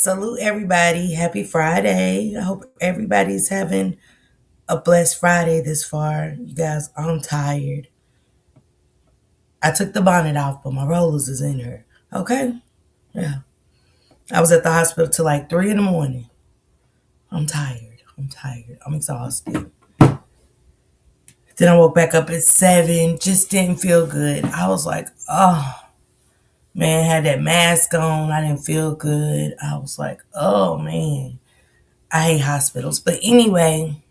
Salute everybody. Happy Friday. I hope everybody's having a blessed Friday this far. You guys, I'm tired. I took the bonnet off, but my rollers is in her. Okay? Yeah. I was at the hospital till like 3 in the morning. I'm tired. I'm tired. I'm exhausted. Then I woke back up at 7. Just didn't feel good. I was like, oh, man, had that mask on. I didn't feel good. I was like, oh, man. I hate hospitals. But anyway,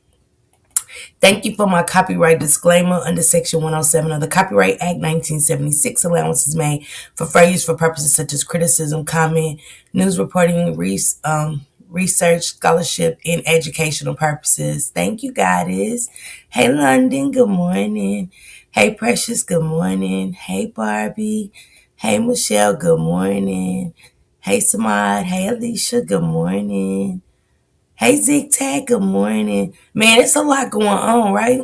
thank you for my copyright disclaimer under Section 107 of the Copyright Act 1976. Allowances made for fair use for purposes such as criticism, comment, news reporting, research, scholarship, and educational purposes. Thank you, guys. Hey, London, good morning. Hey, Precious, good morning. Hey, Barbie. Hey, Michelle, good morning. Hey, Samad. Hey, Alicia, good morning. Hey, Zig Tag, good morning. Man, it's a lot going on, right?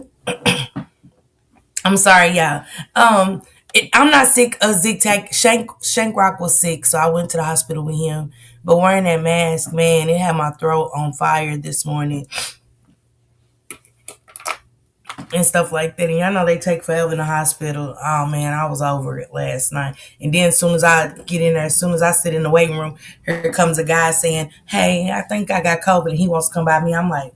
I'm sorry, y'all. I'm not sick. Zig Tag, Shank Rock was sick, so I went to the hospital with him. But wearing that mask, man, it had my throat on fire this morning and stuff like that. And y'all know they take forever in the hospital. Oh, man, I was over it last night. And then as soon as I get in there, as soon as I sit in the waiting room, here comes a guy saying, hey, I think I got COVID, and he wants to come by me. I'm like,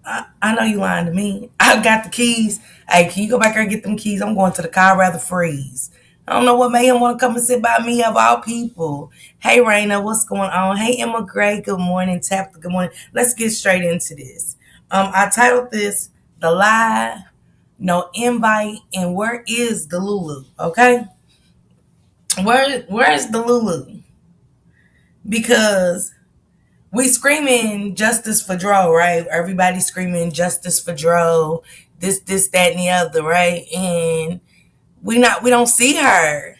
I know you lying to me. I got the keys. Hey, can you go back there and get them keys? I'm going to the car. I'd rather freeze. I don't know what made him want to come and sit by me of all people. Hey, Raina, what's going on? Hey, Emma Gray, good morning. Tapper, good morning. Let's get straight into this. I titled this The Lie, No Invite, and Where is DeLuLu? Okay? Where is DeLuLu? Because we screaming justice for Dro, right? Everybody screaming justice for Dro, this, that, and the other, right? And we don't see her.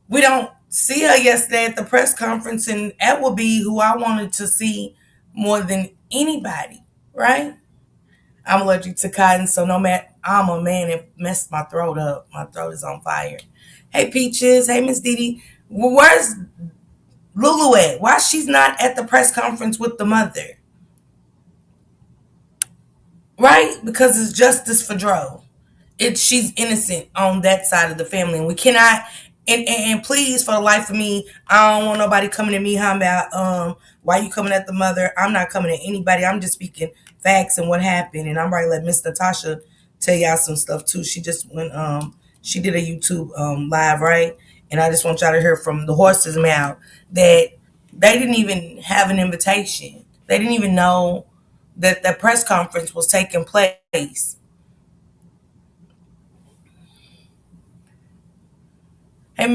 We don't see her yesterday at the press conference, and that would be who I wanted to see more than anybody, right? I'm allergic to cotton, so no matter I'm a man, it messed my throat up. My throat is on fire. Hey Peaches, hey Miss Didi. Where's Lulu at? Why she's not at the press conference with the mother? Right? Because it's justice for Dro. She's innocent on that side of the family, and we cannot. And please, for the life of me, I don't want nobody coming at me. How about why you coming at the mother? I'm not coming at anybody. I'm just speaking facts and what happened, and I'm ready to let Miss Natasha tell y'all some stuff too. She just went she did a YouTube live, right? And I just want y'all to hear from the horse's mouth that they didn't even have an invitation. They didn't even know that the press conference was taking place. Hey,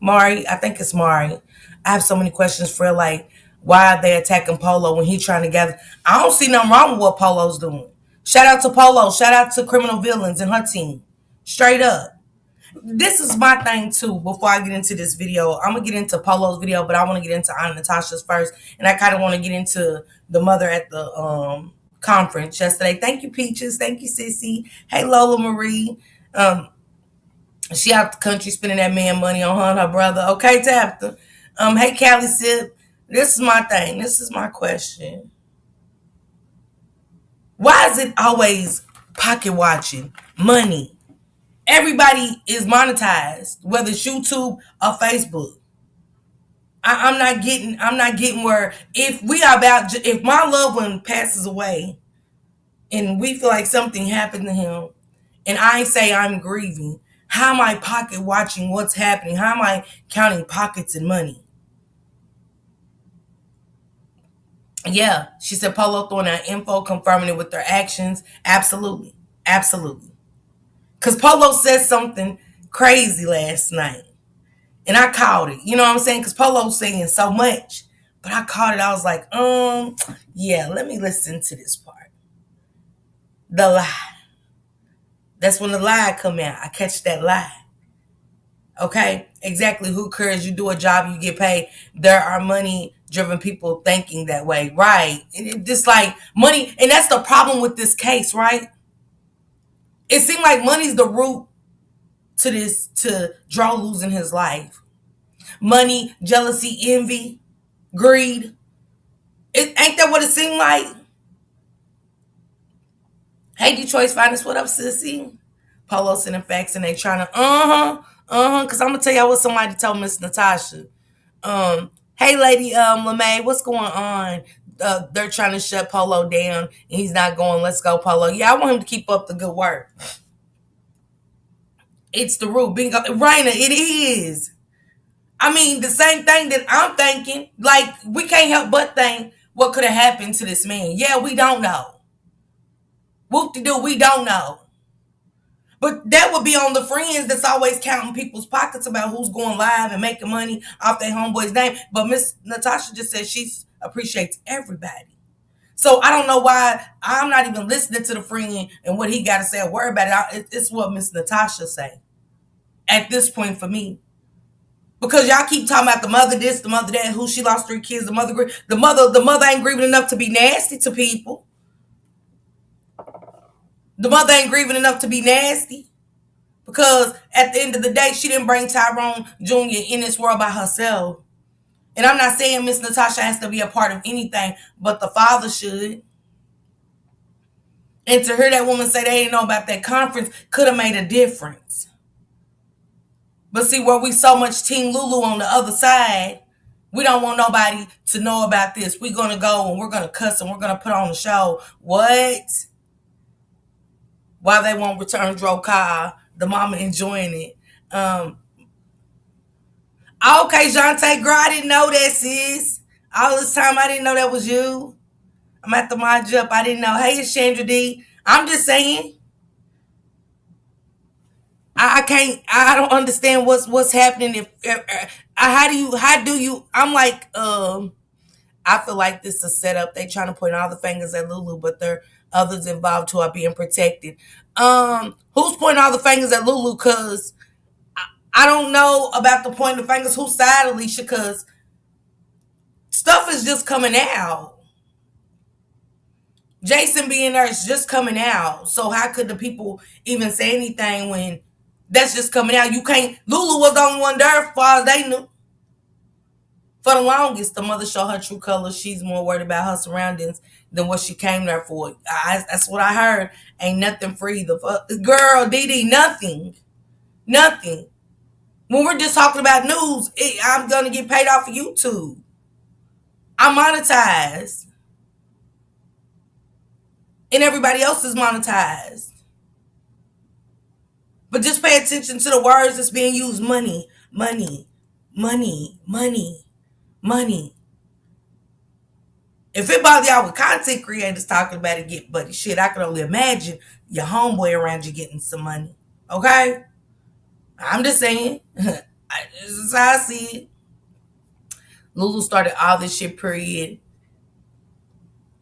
Mari, I think it's Mari. I have so many questions for her, like why are they attacking Polo when he's trying to gather. I don't see nothing wrong with what Polo's doing. Shout out to Polo. Shout out to Criminal Villains and her team. Straight up. This is my thing too. Before I get into this video, I'm gonna get into Polo's video, but I want to get into Aunt Natasha's first, and I kind of want to get into the mother at the conference yesterday. Thank you, Peaches. Thank you, Sissy. Hey, Lola Marie. Um, she out the country spending that man money on her and her brother. Okay, Tabitha. Hey, Callie Sip. This is my thing. This is my question. Why is it always pocket watching? Money. Everybody is monetized, whether it's YouTube or Facebook. I'm not getting where if we are about if my loved one passes away and we feel like something happened to him and I say I'm grieving, how am I pocket watching what's happening? How am I counting pockets and money? Yeah, she said Polo throwing out info, confirming it with their actions. Absolutely. Absolutely. Because Polo said something crazy last night. And I caught it. You know what I'm saying? Because Polo's saying so much. But I caught it. I was like, yeah, let me listen to this part. The lie. That's when the lie come out. I catch that lie. Okay, exactly. Who cares? You do a job, you get paid. There are money driven people thinking that way, right? Just like money, and that's the problem with this case, right? It seemed like money's the root to this to Dro losing his life. Money, jealousy, envy, greed. Ain't that what it seemed like? Hey, Detroit's finest, what up, sissy? Polo sending facts and they trying to, because I'm going to tell y'all what somebody told Miss Natasha. Hey, lady, LeMay, what's going on? They're trying to shut Polo down and he's not going. Let's go, Polo. Yeah, I want him to keep up the good work. It's the root. Bingo. Raina, it is. I mean, the same thing that I'm thinking. Like, we can't help but think what could have happened to this man. Yeah, we don't know. Whoop-de-doo, we don't know. But that would be on the friends that's always counting people's pockets about who's going live and making money off their homeboy's name. But Miss Natasha just said she appreciates everybody. So I don't know why I'm not even listening to the friend and what he got to say or worry about it. It's what Miss Natasha say at this point for me. Because y'all keep talking about the mother this, the mother that, who she lost 3 kids, the mother ain't grieving enough to be nasty to people. The mother ain't grieving enough to be nasty. Because at the end of the day, she didn't bring Tyrone Jr. in this world by herself. And I'm not saying Miss Natasha has to be a part of anything, but the father should. And to hear that woman say they didn't know about that conference could have made a difference. But see, where we so much Team Lulu on the other side, we don't want nobody to know about this. We're going to go and we're going to cuss and we're going to put on the show. What? Why they won't return Dro car, the mama enjoying it. Okay, Jonte, girl, I didn't know that, sis. All this time, I didn't know that was you. I'm at the mod up. I didn't know. Hey, it's Chandra D. I'm just saying. I can't. I don't understand what's happening. How do you? I'm like, I feel like this is a setup. They trying to point all the fingers at Lulu, but there are others involved who are being protected. Who's pointing all the fingers at Lulu? Cause I don't know about the pointing the fingers. Whose side, Alicia? Cause stuff is just coming out. Jason being there is just coming out. So how could the people even say anything when that's just coming out? You can't. Lulu was the only one there as far as they knew. For the longest, the mother showed her true colors. She's more worried about her surroundings than what she came there for. That's what I heard. Ain't nothing free. Girl, Dee, nothing. Nothing. When we're just talking about news, I'm going to get paid off of YouTube. I'm monetized. And everybody else is monetized. But just pay attention to the words that's being used. Money, money, money, money, money. If it bothers y'all with content creators talking about it, get buddy shit, I can only imagine your homeboy around you getting some money. Okay? I'm just saying. This is how I see it. Lulu started all this shit, period.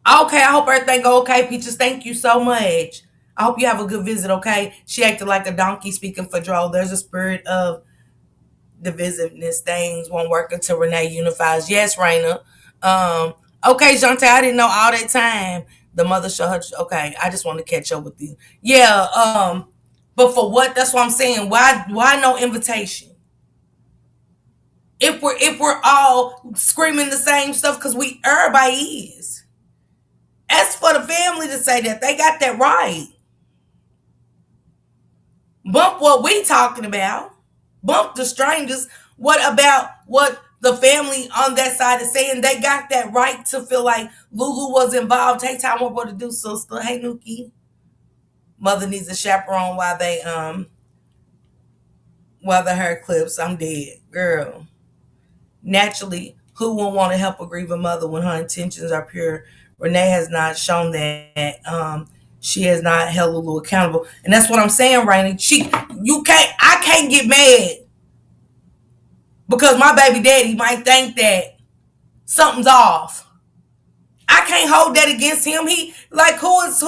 Okay, I hope everything go okay, Peaches. Thank you so much. I hope you have a good visit, okay? She acted like a donkey speaking for Dro. There's a spirit of divisiveness. Things won't work until Renee unifies. Yes, Raina. Okay, Jante, I didn't know all that time. The mother showed her. Okay, I just want to catch up with you. Yeah, but for what? That's what I'm saying. Why no invitation? If we're all screaming the same stuff, because everybody is. As for the family to say that, they got that right. Bump what we talking about. Bump the strangers. What about what the family on that side is saying? They got that right to feel like Lulu was involved. Take time over to do, sister. Hey, Nuki. Mother needs a chaperone while they hair clips. I'm dead, girl. Naturally, who won't want to help a grieving mother when her intentions are pure? Renee has not shown that. She has not held Lulu accountable, and that's what I'm saying, Rainy. I can't get mad because my baby daddy might think that something's off. I can't hold that against him. He like who is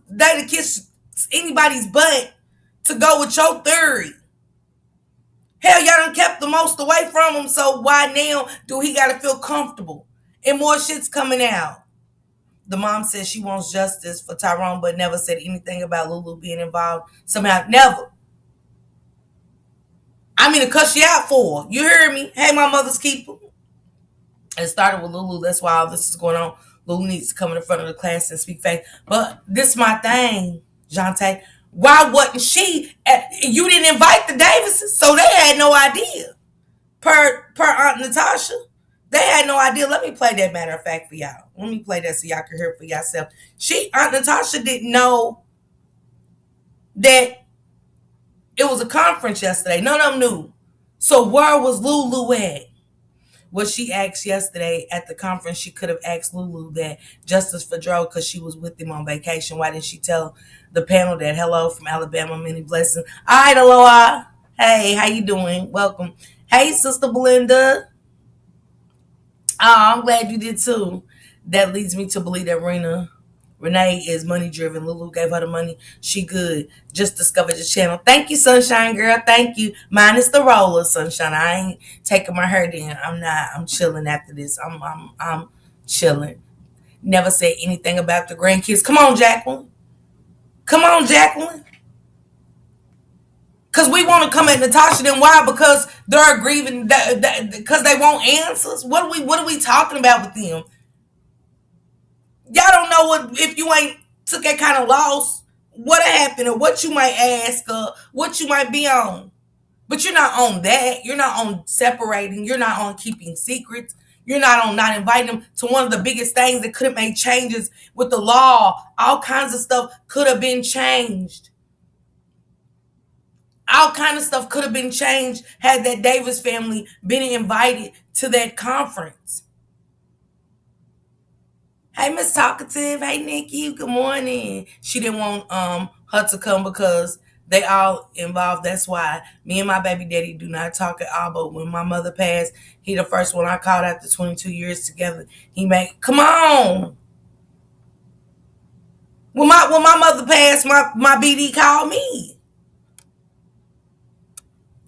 they to kiss anybody's butt to go with your theory? Hell, y'all done kept the most away from him, so why now do he gotta feel comfortable? And more shit's coming out. The mom says she wants justice for Tyrone, but never said anything about Lulu being involved. Somehow, never. I mean to cuss you out for. You hear me? Hey, my mother's keeper. It started with Lulu. That's why all this is going on. Lulu needs to come in the front of the class and speak faith. But this is my thing, Jante. Why wasn't she? You didn't invite the Davises, so they had no idea. Per Aunt Natasha, they had no idea. Let me play that matter of fact for y'all. Let me play that so y'all can hear it for yourself. Aunt Natasha didn't know that it was a conference yesterday. None of them knew. So where was Lulu at? What she asked yesterday at the conference, she could have asked Lulu that justice for Dro because she was with him on vacation. Why didn't she tell the panel that hello from Alabama, many blessings? All right, aloha. Hey, how you doing? Welcome. Hey, Sister Belinda. Oh, I'm glad you did too. That leads me to believe that Renee is money driven. Lulu gave her the money. She good. Just discovered the channel. Thank you, Sunshine Girl. Thank you. Mine is the roller, Sunshine. I ain't taking my hair in. I'm not. I'm chilling after this. I'm chilling. Never said anything about the grandkids. Come on, Jacqueline. Come on, Jacqueline. Cause we want to come at Natasha. Then why? Because they're grieving. Because they want answers. What are we talking about with them? Y'all don't know what if you ain't took that kind of loss, what happened or what you might ask or what you might be on. But you're not on that. You're not on separating. You're not on keeping secrets. You're not on not inviting them to one of the biggest things that could have made changes with the law. All kinds of stuff could have been changed. All kind of stuff could have been changed had that Davis family been invited to that conference. Hey, Miss Talkative. Hey, Nikki. Good morning. She didn't want her to come because they all involved. That's why me and my baby daddy do not talk at all. But when my mother passed, he the first one I called after 22 years together. He made come on. When my mother passed, my BD called me.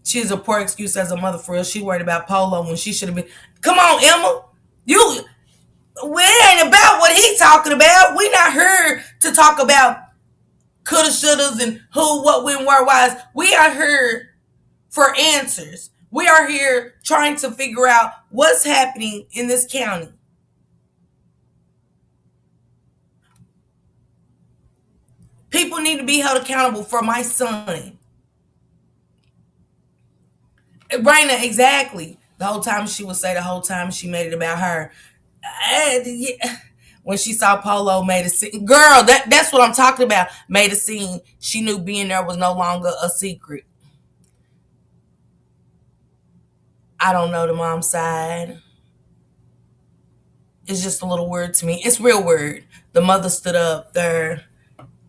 She's a poor excuse as a mother for real. She worried about Polo when she should have been. Come on, Emma. You we ain't about what he talking about. We not here to talk about coulda, shouldas, and who, what, when, where, whys. We are here for answers. We are here trying to figure out what's happening in this county. People need to be held accountable for my son. Raina, exactly. The whole time she would say the whole time she made it about her. When she saw Polo made a scene. Girl, that's what I'm talking about. Made a scene. She knew being there was no longer a secret. I don't know the mom's side. It's just a little word to me. It's real word. The mother stood up there,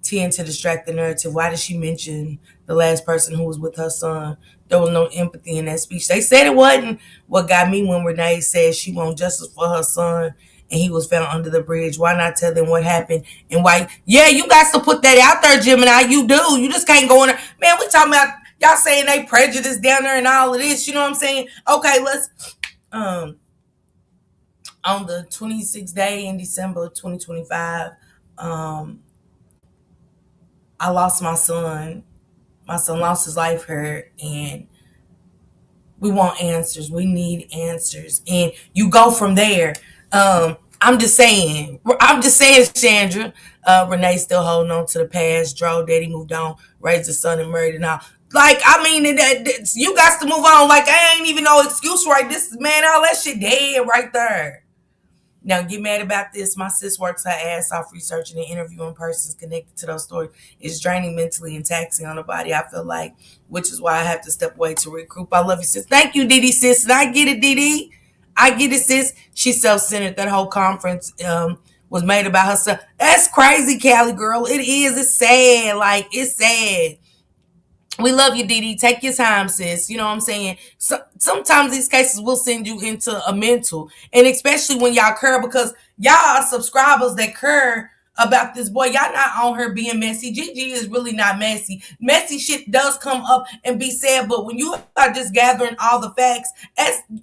tend to distract the narrative. Why did she mention the last person who was with her son? There was no empathy in that speech. They said it wasn't. What got me when Renee said she wanted justice for her son and he was found under the bridge. Why not tell them what happened and why? Yeah, you got to put that out there, Gemini. You do. You just can't go in there. Man, we talking about y'all saying they prejudice down there and all of this. You know what I'm saying? Okay, let's on the 26th day in December 2025, I lost my son. My son lost his life here, and we want answers. We need answers, and you go from there. I'm just saying. Chandra. Renee's still holding on to the past. Dro, daddy moved on, raised his son, and married, and all. Like, I mean, you got to move on. Like, I ain't even no excuse, right? This man, all that shit dead right there. Now, get mad about this. My sis works her ass off researching and interviewing persons connected to those stories. It's draining mentally and taxing on the body, I feel like, which is why I have to step away to regroup. I love you, sis. Thank you, Didi, sis. And I get it, Didi. I get it, sis. She's self-centered. That whole conference was made about herself. That's crazy, Callie girl. It is. It's sad. Like, it's sad. We love you, Didi. Take your time, sis. You know what I'm saying? So, sometimes these cases will send you into a mental. And especially when y'all care, because y'all are subscribers that care about this boy. Y'all not on her being messy. Gigi is really not messy. Messy shit does come up and be said, but when you are just gathering all the facts,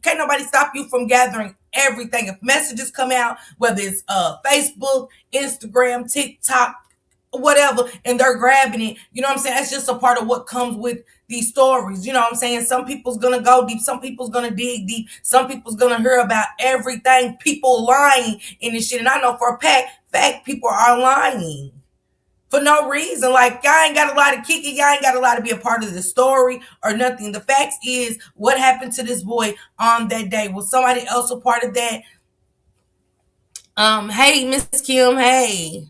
can't nobody stop you from gathering everything. If messages come out, whether it's Facebook, Instagram, TikTok, whatever, and they're grabbing it. You know what I'm saying? That's just a part of what comes with these stories. You know what I'm saying? Some people's gonna go deep, some people's gonna dig deep, some people's gonna hear about everything. People lying in this shit. And I know for a fact people are lying for no reason. Like, y'all ain't got a lot to kick it, y'all ain't got a lot to be a part of the story or nothing. The facts is what happened to this boy on that day. Was somebody else a part of that? Hey, Miss Kim, hey.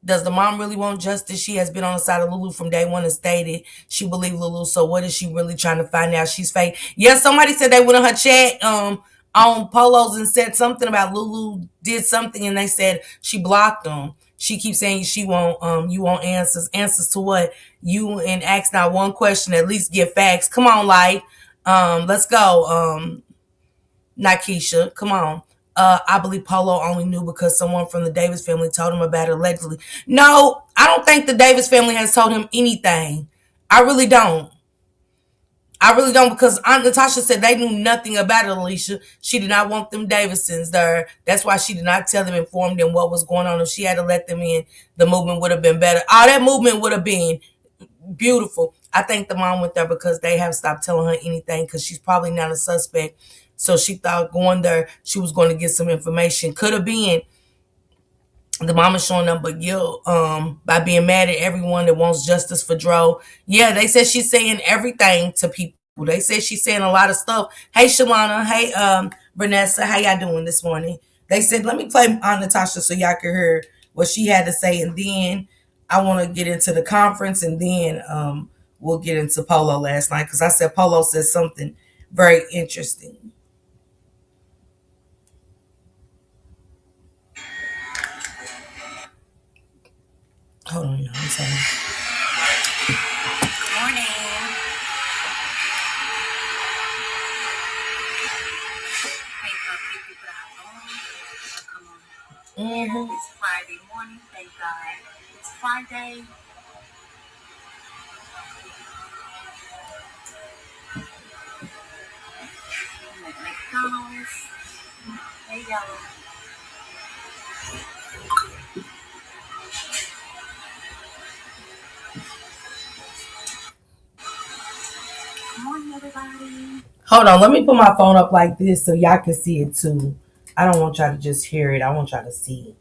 Does the mom really want justice? She has been on the side of Lulu from day one and stated she believed Lulu. So what is she really trying to find out? She's fake. Yeah, somebody said they went on her chat on Polos and said something about Lulu did something, and they said she blocked them. She keeps saying she won't you want answers. Answers to what? You and ask not one question, at least get facts. Come on, light. Let's go. Nakisha, come on. I believe Polo only knew because someone from the Davis family told him about it allegedly. No, I don't think the Davis family has told him anything. I really don't. I really don't, because Aunt Natasha said they knew nothing about it, Alicia. She did not want them Davisons there. That's why she did not tell them, inform them what was going on. If she had to let them in, the movement would have been better. All that movement would have been beautiful. I think the mom went there because they have stopped telling her anything, because she's probably not a suspect. So she thought going there, she was going to get some information. Could have been the mama showing up, but guilt by being mad at everyone that wants justice for Dro. Yeah, they said she's saying everything to people. They said she's saying a lot of stuff. Hey, Shalana. Hey, Vanessa. How y'all doing this morning? They said, let me play on Natasha so y'all can hear what she had to say, and then I want to get into the conference, and then we'll get into Polo last night, because I said Polo said something very interesting. Hold on, y'all. I'm sorry. Morning. Mm-hmm. It's Friday morning, thank God. It's Friday. McDonald's. Hey, y'all. Good morning, everybody. Hold on, let me put my phone up like this so y'all can see it too. I don't want y'all to just hear it. I want y'all to see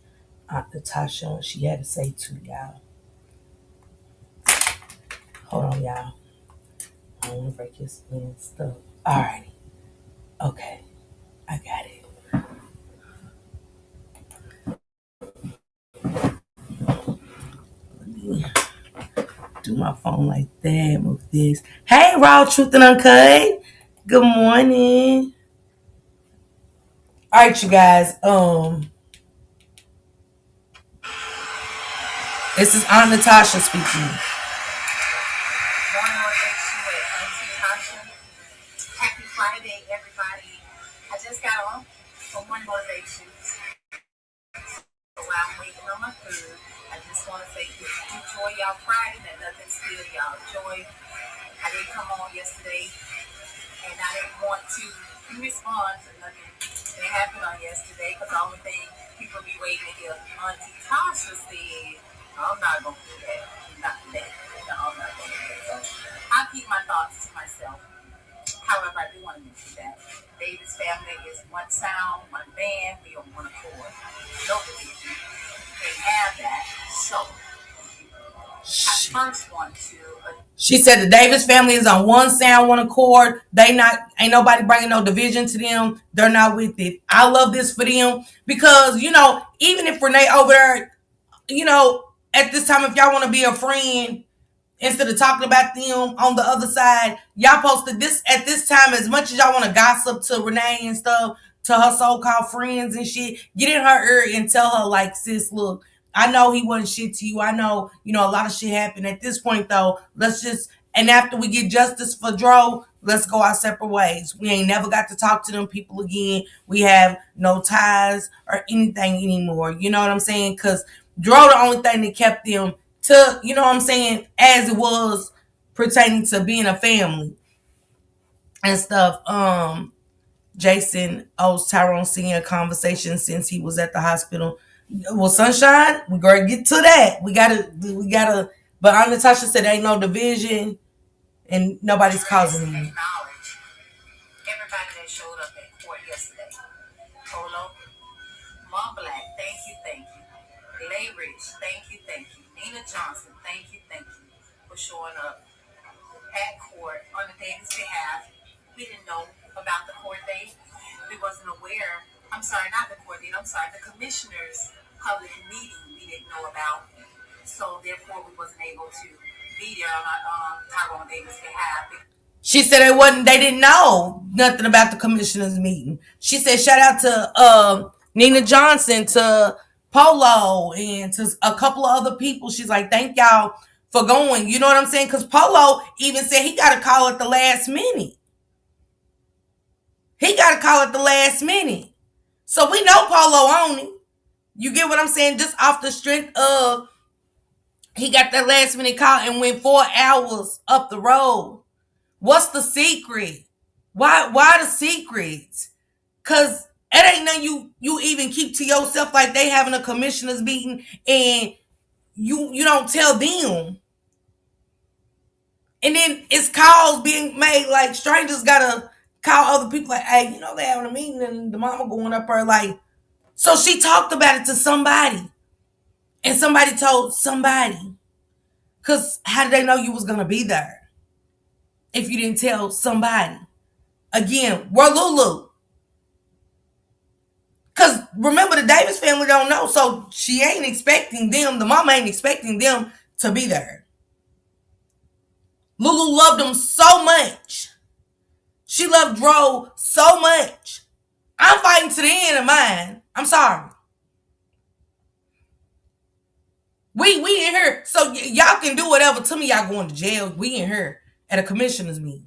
Aunt Natasha what she had to say to y'all. Hold on, y'all. I don't want to break his stuff. Alrighty. Okay. I got it. Let me do my phone like that. Move this. Hey, Raw Truth and Uncut. Good morning. All right, you guys. This is Aunt Natasha speaking. Happy Friday, everybody. I just got off from one motivation. So while I'm waiting on my food, I just want to say enjoy y'all Friday, and nothing steal y'all joy. I didn't come on yesterday, and I didn't want to respond to nothing that happened on yesterday, because the only thing people be waiting to hear Auntie Tasha said, I'm not going to do that. Not that. No, I'm not going to do that. So I'll keep my thoughts to myself. However, I do want to mention that David's family is one sound, one band, we on one accord. No division. They have that. So I first want to. She said the Davis family is on one sound, one accord. They not ain't nobody bringing no division to them. They're not with it. I love this for them, because even if Renee over there, at this time, if y'all want to be a friend, instead of talking about them on the other side, y'all posted this at this time. As much as y'all want to gossip to Renee and stuff, to her so-called friends and shit, get in her ear and tell her, like, sis, look, I know he wasn't shit to you. I know, a lot of shit happened. At this point, though, and after we get justice for Dro, let's go our separate ways. We ain't never got to talk to them people again. We have no ties or anything anymore. You know what I'm saying? Because Dro, the only thing that kept them to, what I'm saying, as it was pertaining to being a family and stuff. Jason owes Tyrone Senior a conversation since he was at the hospital. Well, sunshine, we gotta get to that. We gotta. But Aunt Natasha said there ain't no division and nobody's causing any. Acknowledge everybody that showed up at court yesterday. Polo, Mom Black, thank you. Lay Rich, thank you. Nina Johnson, thank you for showing up at court on the Davis behalf. We didn't know about the court date. We wasn't aware. I'm sorry, not the court date. I'm sorry, the commissioner's public meeting we didn't know about. So therefore, we wasn't able to be there on Tyrone Davis' behalf. She said they didn't know nothing about the commissioners meeting. She said shout out to Nina Johnson, to Polo, and to a couple of other people. She's like, thank y'all for going. You know what I'm saying? Because Polo even said he got to call at the last minute. He got to call at the last minute. So we know Polo on it. You get what I'm saying? Just off the strength of he got that last minute call and went 4 hours up the road. What's the secret? Why the secrets? Cause it ain't nothing you even keep to yourself, like they having a commissioners meeting and you don't tell them. And then it's calls being made, like strangers gotta call other people like, hey, they having a meeting and the mama going up there like, so she talked about it to somebody. And somebody told somebody. Cause how did they know you was gonna be there? If you didn't tell somebody. Again, where Lulu? Because remember, the Davis family don't know, so she ain't expecting them, the mama ain't expecting them to be there. Lulu loved them so much. She loved DRO so much. I'm fighting to the end of mine. I'm sorry. We in here, so y'all can do whatever to me. Y'all going to jail. We in here at a commissioner's meeting.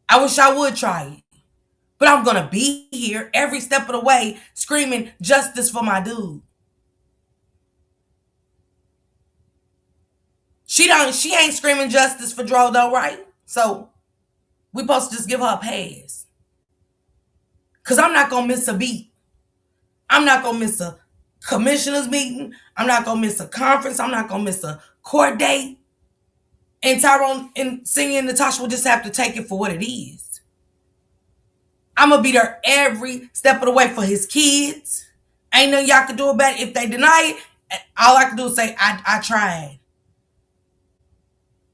I wish I would try it. But I'm gonna be here every step of the way screaming justice for my dude. She ain't screaming justice for DRO though, right? So we supposed to just give her a pass. Cause I'm not gonna miss a beat. I'm not gonna miss a commissioners meeting. I'm not gonna miss a conference. I'm not gonna miss a court date. And Tyrone and Singing and Natasha will just have to take it for what it is. I'm gonna be there every step of the way for his kids. Ain't nothing y'all can do about it. If they deny it, all I can do is say, I tried.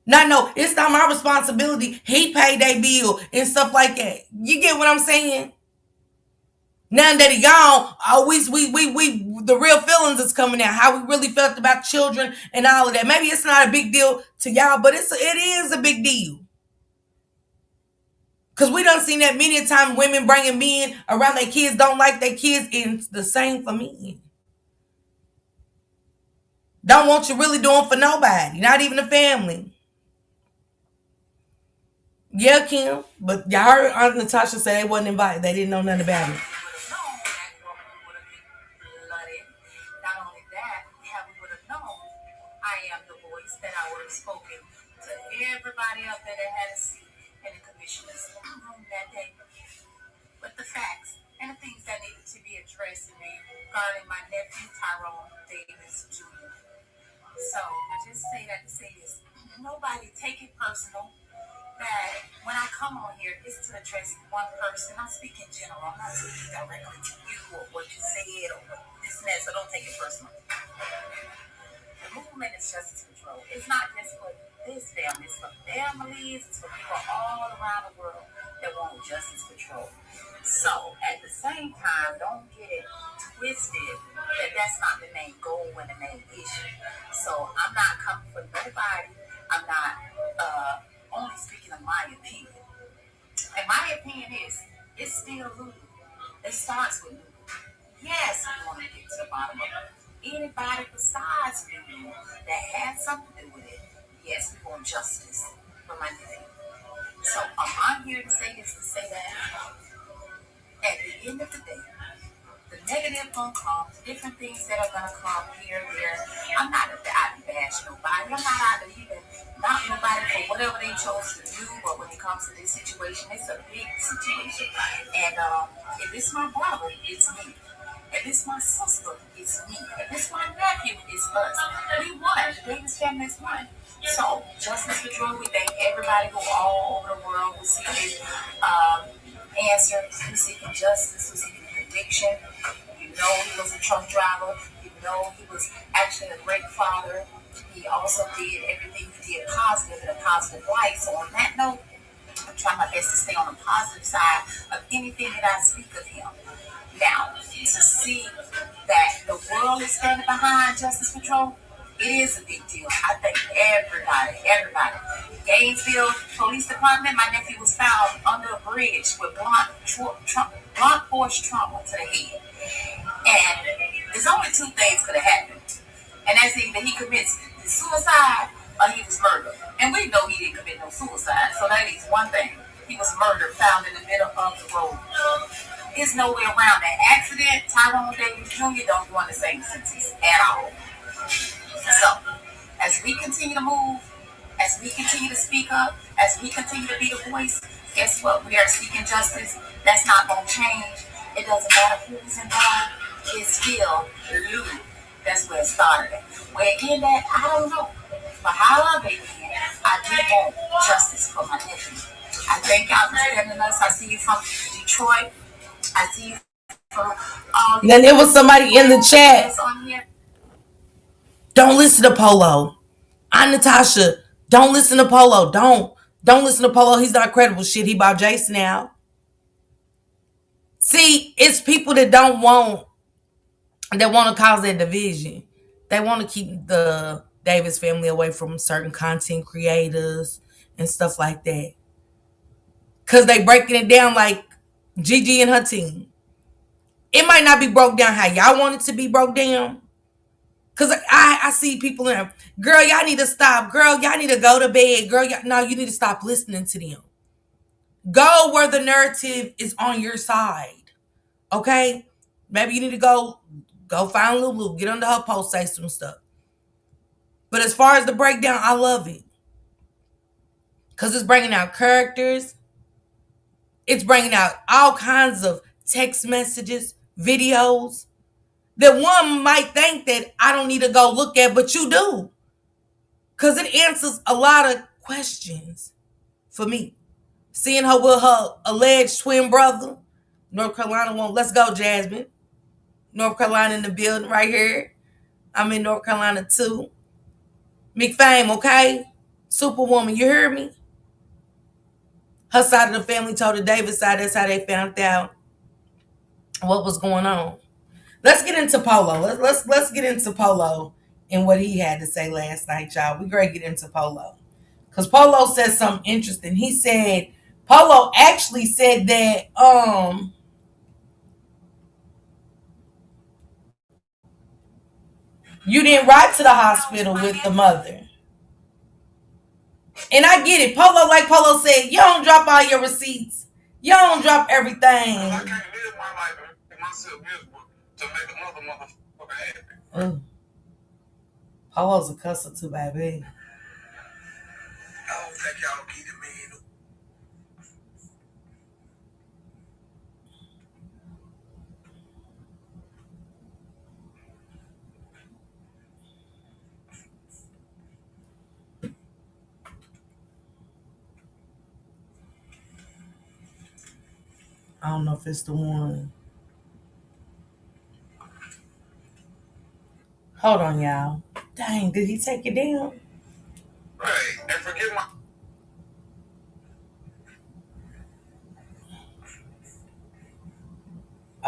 No, it's not my responsibility. He paid their bill and stuff like that. You get what I'm saying? Now that he gone, the real feelings is coming out. How we really felt about children and all of that. Maybe it's not a big deal to y'all, but it is a big deal. Cause we done seen that many times, women bringing men around their kids, don't like their kids, and it's the same for me. Don't want you really doing for nobody, not even the family. Yeah, Kim, but y'all heard Aunt Natasha say they wasn't invited. They didn't know nothing about it. Not only that, how we would have known I am the voice that I would have spoken to everybody up there that had a seat in the commissioner's room that day. But the facts and the things that needed to be addressed in me regarding my nephew Tyrone Davis Jr. So I just say that to say this. Nobody take it personal that when I come on here, it's to address one person. I speak in general. I'm not speaking directly to you or what you said or this and that, so don't take it personal. The movement is justice control. It's not just for this family. It's for families. It's for people all around the world that want justice control. So at the same time, don't get it twisted that that's not the main goal and the main issue. So I'm not coming for nobody. I'm not only speaking of my opinion. And my opinion is, it's still Lulu. It starts with Lulu. Yes, we want to get to the bottom of it. Anybody besides Lulu that had something to do with it, yes, we want justice for my nephew. So I'm here to say this, to say that at the end of the day, the negative gonna come, different things that are gonna come here, there. I'm not out to bash nobody. I'm not out to even knock nobody for whatever they chose to do, but when it comes to this situation, it's a big situation. And if it's my brother, it's me. If it's my sister, it's me. If it's my nephew, it's us. We won. The Davis family is one. So, justice for Drew, we thank everybody who all over the world who seeking answers, who seeking justice, who seeking conviction. You know he was a truck driver. You know he was actually a great father. He also did everything he did positive in a positive light. So on that note, I try my best to stay on the positive side of anything that I speak of him. Now, to see that the world is standing behind Justice Patrol, it is a big deal. I think everybody. Gainesville Police Department, my nephew was found under a bridge with blunt force trauma to the head. And there's only two things could have happened. And that's either he commits suicide or he was murdered. And we know he didn't commit no suicide. So that is one thing. He was murdered, found in the middle of the road. There's no way around that accident. Tyrone Davis Jr. don't want the same sentence at all. So, as we continue to move, as we continue to speak up, as we continue to be the voice, guess what? We are seeking justice. That's not going to change. It doesn't matter who's involved. It's still Lulu. That's where it started at. Where it ended at, I don't know. But however it ended, I do want justice for my nephew. I thank y'all for standing us. I see you from Detroit. I see you from all Then there was somebody in the chat. on here. Don't listen to Polo. I'm Natasha. Don't listen to Polo. Don't listen to Polo. He's not credible. Shit, he bought Jason out. See, it's people that want to cause that division. They want to keep the Davis family away from certain content creators and stuff like that. Cause they breaking it down like Gigi and her team. It might not be broke down how y'all want it to be broke down. Cause I see people in there, girl, y'all need to stop. Girl, y'all need to go to bed. Girl, no, you need to stop listening to them. Go where the narrative is on your side. Okay? Maybe you need to go find Lulu, get under her post, say some stuff. But as far as the breakdown, I love it. Cause it's bringing out characters. It's bringing out all kinds of text messages, videos that one might think that I don't need to go look at, but you do. Because it answers a lot of questions for me. Seeing her with her alleged twin brother, North Carolina won't. Let's go, Jasmine. North Carolina in the building right here. I'm in North Carolina too. McFame, okay? Superwoman, you hear me? Her side of the family told the Davis side that's how they found out what was going on. Let's get into Polo. Let's get into Polo and what he had to say last night, y'all. We great get into Polo. Because Polo said something interesting. He said, Polo actually said that you didn't ride to the hospital with the mother. And I get it. Polo, like Polo said, you don't drop all your receipts. You don't drop everything. I can't live my life and make myself miserable to make another motherfucker happy. Ooh. Polo's a cusser too, baby. I don't think y'all get it, man. I don't know if it's the one. Hold on, y'all. Dang, did he take it down? Right, and forget my.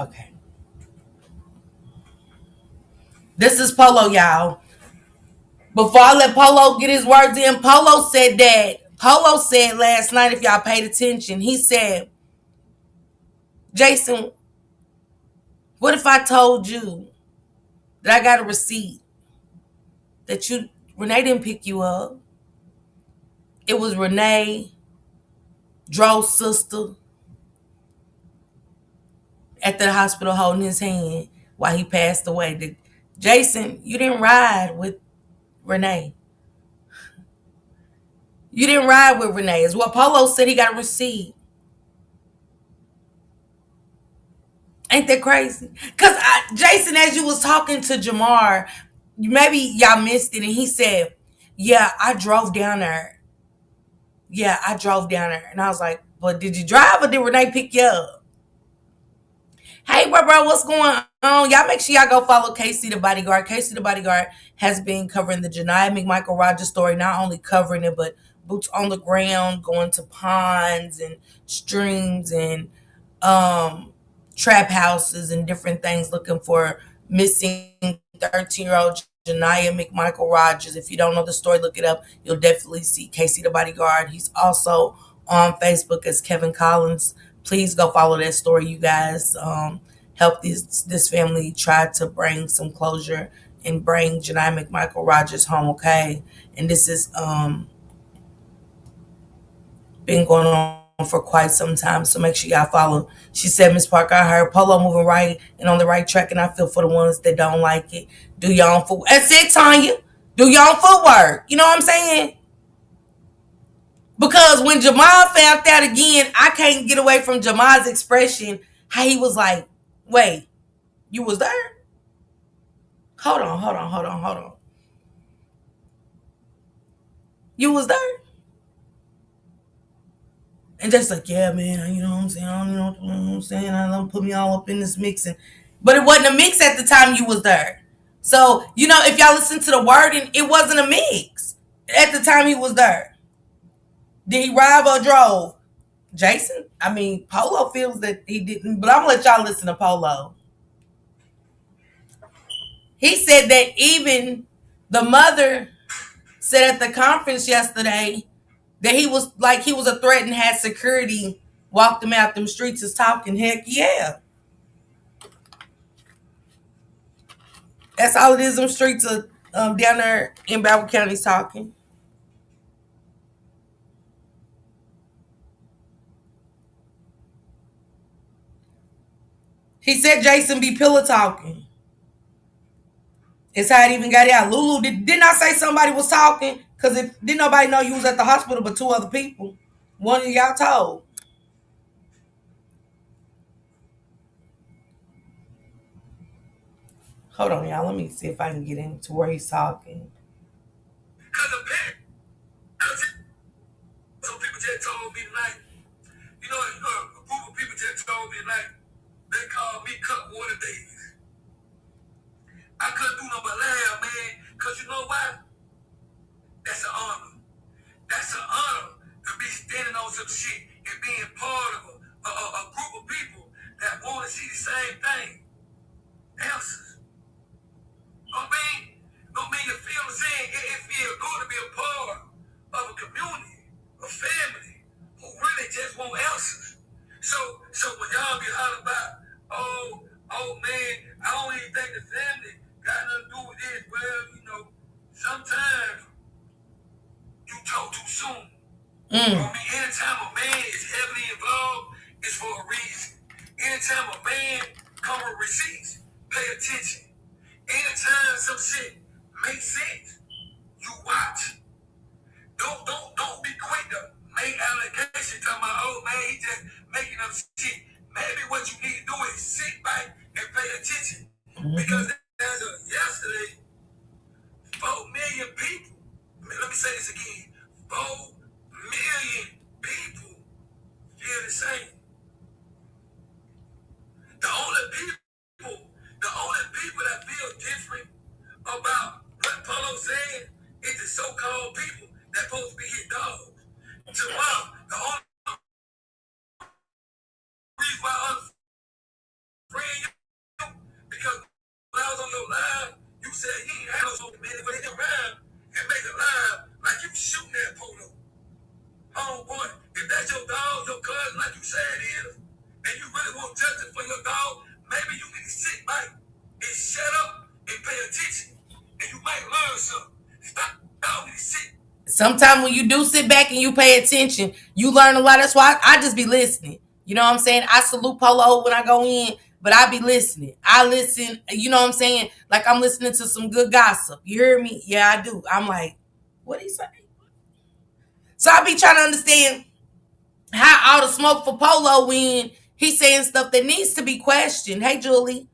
Okay. This is Polo, y'all. Before I let Polo get his words in, Polo said last night, if y'all paid attention, he said, Jason, what if I told you that I got a receipt that Renee didn't pick you up? It was Renee, Dro's sister, at the hospital holding his hand while he passed away. Jason, you didn't ride with Renee. You didn't ride with Renee. Is what Polo said. He got a receipt. Ain't that crazy? Cause Jason, as you was talking to Jamar, maybe y'all missed it, and he said, "Yeah, I drove down there. Yeah, I drove down there." And I was like, "But did you drive or did Renee pick you up?" Hey, bro, what's going on? Y'all make sure y'all go follow Casey the Bodyguard. Casey the Bodyguard has been covering the Janiyah McMichael Rogers story, not only covering it, but boots on the ground, going to ponds and streams and um, trap houses and different things looking for missing 13-year-old Janiyah McMichael Rogers. If you don't know the story, look it up. You'll definitely see Casey the Bodyguard. He's also on Facebook as Kevin Collins. Please go follow that story, you guys. Help this family try to bring some closure and bring Janiyah McMichael Rogers home, okay? And this is been going on for quite some time, so make sure y'all follow. She said, Miss Parker, I heard Polo moving right and on the right track, and I feel for the ones that don't like it. Do your own footwork. That's it, Tanya. Do your own footwork. You know what I'm saying? Because when Jamal found out again, I can't get away from Jamal's expression. How he was like, wait, you was there? Hold on. You was there? And just like, yeah, man, you know what I'm saying? I don't know what I'm saying. I don't put me all up in this mixing. But it wasn't a mix at the time you was there. So, if y'all listen to the wording, it wasn't a mix at the time he was there. Did he ride or drove? Jason? I mean, Polo feels that he didn't, but I'm gonna let y'all listen to Polo. He said that even the mother said at the conference yesterday that he was a threat and had security walked him out them streets is talking. Heck yeah. That's all it is. Them streets are down there in Broward County talking. He said Jason be pillow talking. It's how it even got out. Lulu, didn't I say somebody was talking? Because if didn't nobody know you was at the hospital but two other people. One of y'all told. Hold on, y'all. Let me see if I can get into where he's talking. Because some people just told me like, a group of people just told me like, they called me cut water days. I couldn't do no but laugh, man. Because you know why? That's an honor. That's an honor to be standing on some shit and being part of a group of people that want to see the same thing. Answers. Don't mean you feel the same. It feels good to be a part of a community, a family, who really just want answers. So when y'all be hollering about, oh man, I don't even think the family got nothing to do with this. Well, sometimes you talk too soon. Anytime a man is heavily involved, it's for a reason. Anytime a man come with receipts, pay attention. Anytime some shit makes sense, you watch. Don't be quick to make allegations talking about, oh man, he just making up shit. Maybe what you need to do is sit back and pay attention. Because as of yesterday, 4 million people, let me say this again, 4 million people feel the same. The only people that feel different about what Polo said is the so-called people that supposed to be his dogs. Tomorrow, the only reason why I'm afraid you, because when I was on your live, you said he ain't had no social media, but he around and make a live like you shooting at Polo. Oh boy, if that's your dog, your cousin, like you said it is, and you really want justice for your dog, maybe you need to sit back and shut up and pay attention, and you might learn something. Stop talking and sit. Sometimes when you do sit back and you pay attention, you learn a lot. That's why I just be listening. You know what I'm saying? I salute Polo when I go in, but I be listening. I listen, you know what I'm saying? Like I'm listening to some good gossip. You hear me? Yeah, I do. I'm like, what he say? So I be trying to understand how all the smoke for Polo when He's saying stuff that needs to be questioned. Hey, Julie,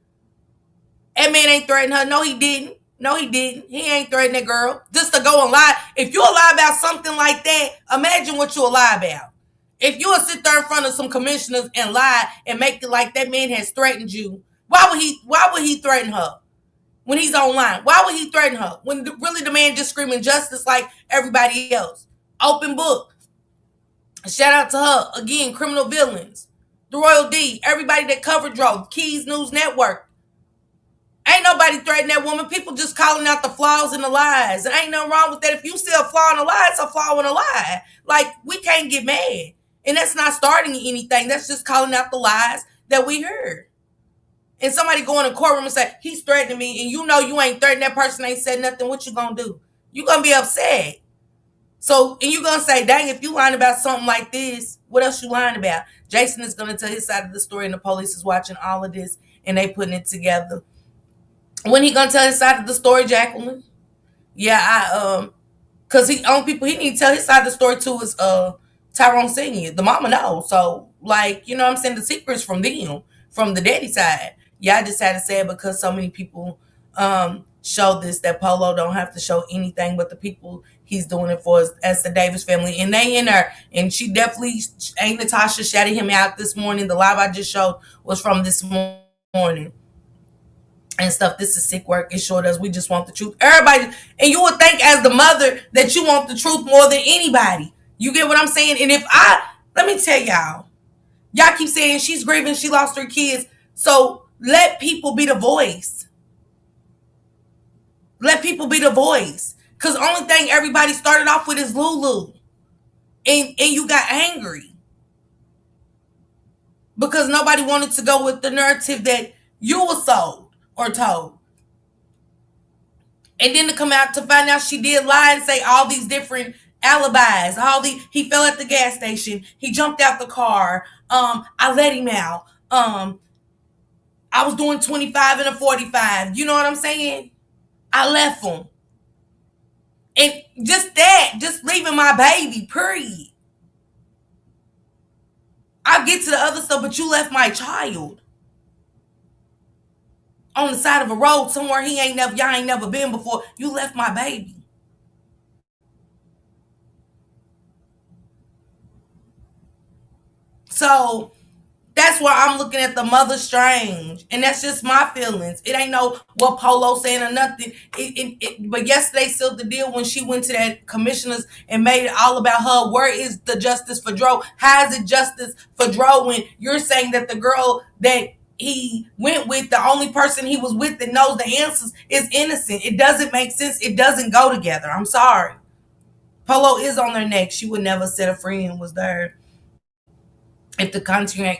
that man ain't threatening her. No, he didn't. No, he didn't. He ain't threatening that girl. Just to go and lie. If you'll lie about something like that, imagine what you'll lie about. If you'll sit there in front of some commissioners and lie and make it like that man has threatened you, why would he threaten her when he's online? Why would he threaten her when really the man just screaming justice like everybody else? Open book. Shout out to her again. Criminal Villains, the Royal D, everybody that covered DRO, Keys News Network. Ain't nobody threatening that woman. People just calling out the flaws and the lies. And ain't nothing wrong with that. If you see a flaw in a lie, it's a flaw in a lie. Like, we can't get mad. And that's not starting anything. That's just calling out the lies that we heard. And somebody go in a courtroom and say, he's threatening me, and you know you ain't threatening that person, ain't said nothing, what you gonna do? You gonna be upset. So, and you gonna say, dang, if you lying about something like this, what else you lying about? Jason is gonna tell his side of the story, and the police is watching all of this, and they putting it together. When he gonna tell his side of the story, Jacqueline? Yeah, cause he only people he need to tell his side of the story to is Tyrone Senior. The mama knows. So like, you know what I'm saying, the secrets from them, from the daddy side. Yeah, I just had to say it because so many people show this, that Polo don't have to show anything but the people he's doing it for as the Davis family. And they in there. And she definitely ain't Natasha shouted him out this morning. The live I just showed was from this morning and stuff. This is sick work. It sure does. We just want the truth. Everybody, and you would think as the mother that you want the truth more than anybody. You get what I'm saying? And if let me tell y'all keep saying she's grieving, she lost her kids. So let people be the voice. Let people be the voice. Because the only thing everybody started off with is Lulu. And you got angry. Because nobody wanted to go with the narrative that you were sold or told. And then to come out to find out she did lie and say all these different alibis. He fell at the gas station. He jumped out the car. I let him out. I was doing 25 and a 45. You know what I'm saying? I left him. And just leaving my baby, period. I'll get to the other stuff, but you left my child on the side of a road somewhere y'all ain't never been before. You left my baby. So that's why I'm looking at the mother strange, and that's just my feelings. It ain't no what Polo saying or nothing. But yesterday sealed the deal when she went to that commissioners and made it all about her. Where is the justice for DRO? How is it justice for DRO when you're saying that the girl that he went with, the only person he was with that knows the answers, is innocent? It doesn't make sense. It doesn't go together. I'm sorry. Polo is on their neck. She would never said a friend was there if the content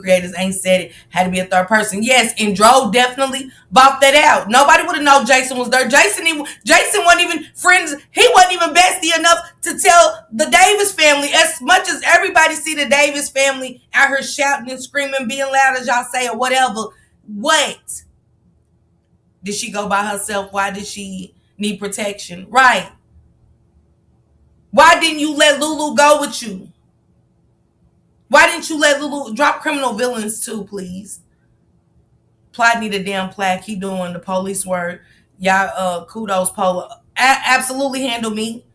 creators ain't said it, had to be a third person. Yes, and DRO definitely bought that out. Nobody would have known Jason was there. Jason wasn't even friends. He wasn't even bestie enough to tell the Davis family. As much as everybody see the Davis family out here shouting and screaming, being loud as y'all say or whatever. What? Did she go by herself? Why did she need protection? Right. Why didn't you let Lulu go with you? Why didn't you let Lulu drop Criminal Villains too, please? Plot need a damn plaque. He doing the police work. Y'all, kudos, Polo. Absolutely handle me.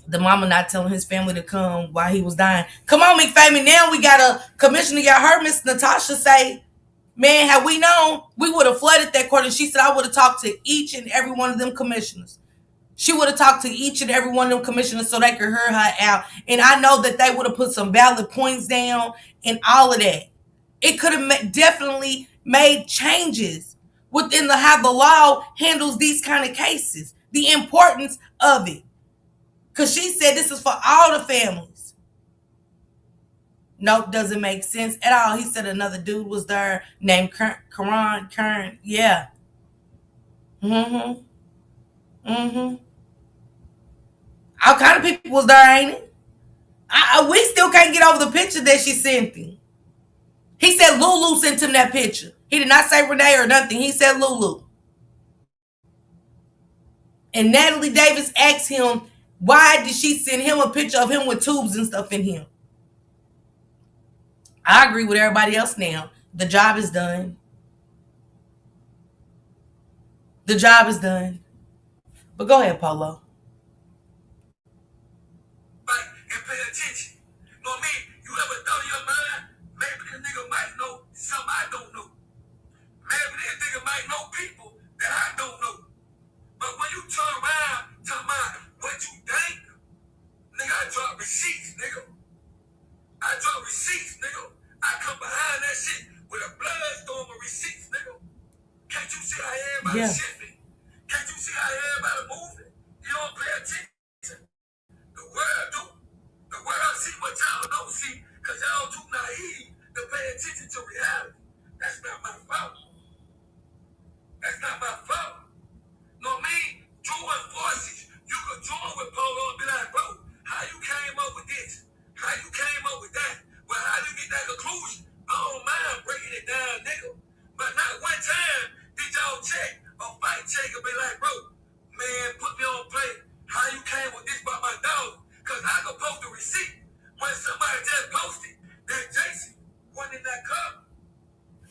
The mama not telling his family to come while he was dying. Come on, McFamily. Now we got a commissioner. Y'all heard Miss Natasha say, man, had we known, we would have flooded that court. And she said, I would have talked to each and every one of them commissioners. She would have talked to each and every one of them commissioners so they could hear her out. And I know that they would have put some valid points down and all of that. It could have definitely made changes within how the law handles these kind of cases. The importance of it. Because she said this is for all the families. Nope, doesn't make sense at all. He said another dude was there named Kern. Yeah. Mm-hmm. Mm-hmm. All kind of people was there, ain't it? We still can't get over the picture that she sent him. He said Lulu sent him that picture. He did not say Renee or nothing. He said Lulu. And Natalie Davis asked him, why did she send him a picture of him with tubes and stuff in him? I agree with everybody else now. The job is done. The job is done. But go ahead, Polo. Right, and pay attention. You know what I mean? You ever thought in your mind, maybe this nigga might know something I don't know. Maybe this nigga might know people that I don't know. But when you turn around, tell me what you think, nigga, I drop receipts, nigga. I drop receipts, nigga. I come behind that shit with a blood storm of receipts, nigga. Can't you see how everybody Yeah. shifting? Can't you see how everybody moving? You don't pay attention. The world do. The world see what y'all don't see because y'all too naive to pay attention to reality. That's not my fault. That's not my fault. No, me, join forces. You could join with Polo and be like, bro, how you came up with this? How you came up with that? Well, how you get that conclusion? I don't mind breaking it down, nigga. But not one time did y'all check or fight check and be like, bro, man, put me on play. How you came with this by my dog? Because I could post the receipt when somebody just posted that Jason wasn't in that cup.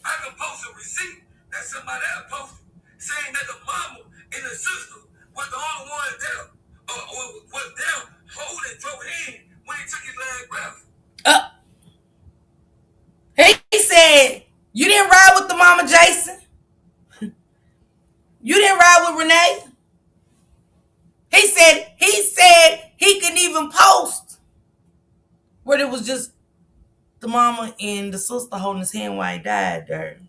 I can post a receipt that somebody else posted saying that the mama and the sister was the only one there or was there holding Joe hand when he took his last breath. Uh, he said, you didn't ride with the mama, Jason. You didn't ride with Renee. He said he couldn't even post where it was just the mama and the sister holding his hand while he died there.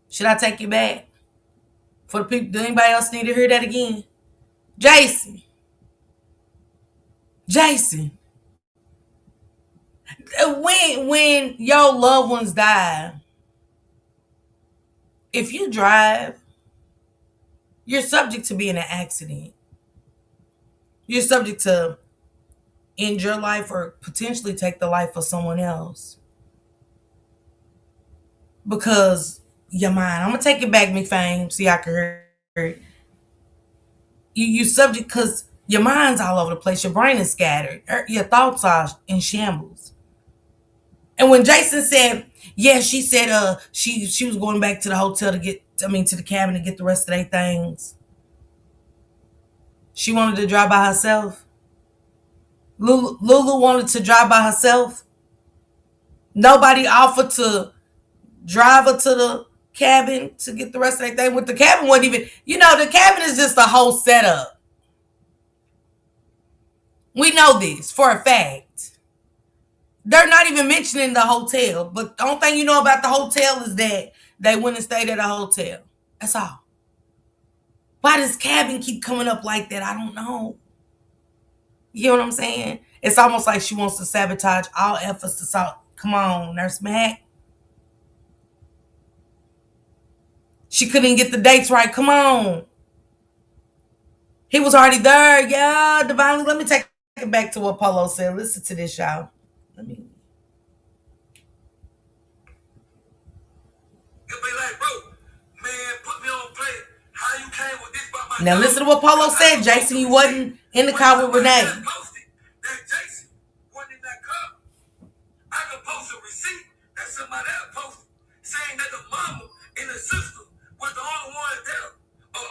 Should I take it back? For the people, do anybody else need to hear that again? Jason. Jason. When your loved ones die, if you drive, you're subject to being in an accident. You're subject to end your life or potentially take the life of someone else. Because your mind, I'm gonna take it back, McFame, so y'all can hear it. You subject because your mind's all over the place. Your brain is scattered. Your thoughts are in shambles. And when Jason said, yeah, she said she was going back to the hotel to get, to the cabin to get the rest of their things. She wanted to drive by herself. Lulu wanted to drive by herself. Nobody offered to drive her to the cabin to get the rest of their thing. With the cabin wasn't even, the cabin is just a whole setup. We know this for a fact. They're not even mentioning the hotel, but the only thing you know about the hotel is that they went and stayed at a hotel. That's all. Why does cabin keep coming up like that? I don't know. You know what I'm saying? It's almost like she wants to sabotage all efforts to solve. Come on, Nurse Mac. She couldn't get the dates right. Come on. He was already there. Yeah, divinely. Let me take it back to what Polo said. Listen to this, y'all. Let me. You'll be like, bro, man, put me on play. How you came with this by my Now dog? listen to what Polo said, Jason. You wasn't in the car with Renee. That Jason wasn't in that car. I can post a receipt that somebody else posted saying that the mama and the sister was the only one there or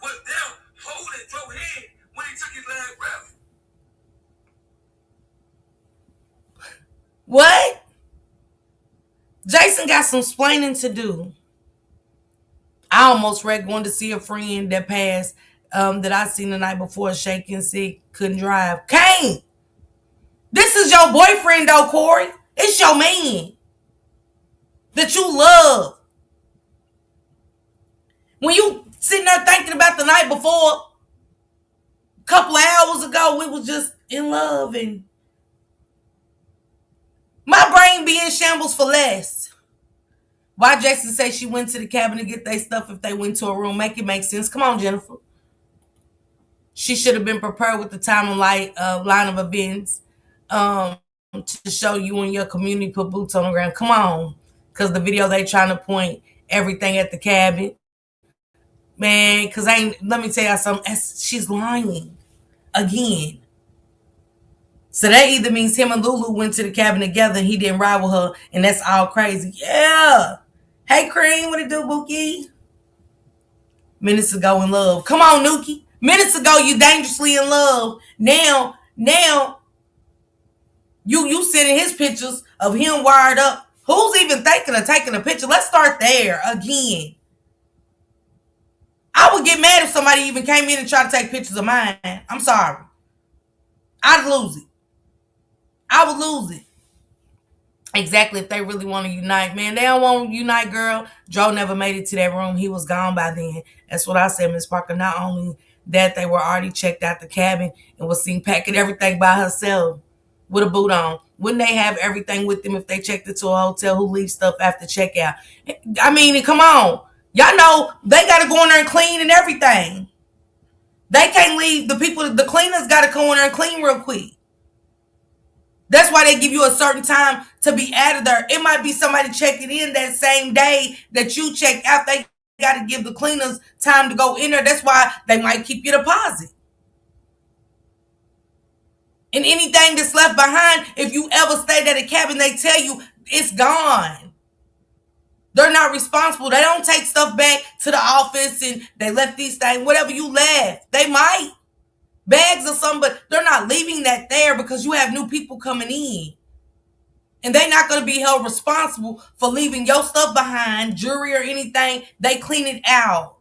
was there holding Joe hand when he took his last breath. What? Jason got some splaining to do. I almost read going to see a friend that passed that I seen the night before, shaking sick, couldn't drive. Can't. This is your boyfriend though, Corey. It's your man that you love. When you sitting there thinking about the night before, a couple of hours ago, we was just in love, and my brain be in shambles for less. Why Jason say she went to the cabin to get their stuff if they went to a room? Make it make sense. Come on, Jennifer. She should have been prepared with the time and line of events to show you when your community put boots on the ground. Come on. Because the video they trying to point everything at the cabin. Man, because let me tell you something. She's lying again. So that either means him and Lulu went to the cabin together and he didn't ride with her, and that's all crazy. Yeah. Hey, Cream, what it do, Bookie? Minutes ago in love. Come on, Nuki. Minutes ago, you dangerously in love. Now, you sending his pictures of him wired up. Who's even thinking of taking a picture? Let's start there again. I would get mad if somebody even came in and tried to take pictures of mine. I'm sorry. I'd lose it. I would lose it. Exactly, if they really want to unite. Man, they don't want to unite, girl. Joe never made it to that room. He was gone by then. That's what I said, Miss Parker. Not only that, they were already checked out the cabin and was seen packing everything by herself with a boot on. Wouldn't they have everything with them if they checked into a hotel? Who leaves stuff after checkout? I mean, come on. Y'all know they got to go in there and clean and everything. They can't leave. The cleaners got to go in there and clean real quick. That's why they give you a certain time to be out of there. It might be somebody checking in that same day that you check out. They got to give the cleaners time to go in there. That's why they might keep your deposit. And anything that's left behind, if you ever stayed at a cabin, they tell you it's gone. They're not responsible. They don't take stuff back to the office and they left these things, whatever you left. They might. Bags or something, but they're not leaving that there because you have new people coming in. And they're not going to be held responsible for leaving your stuff behind, jewelry or anything. They clean it out.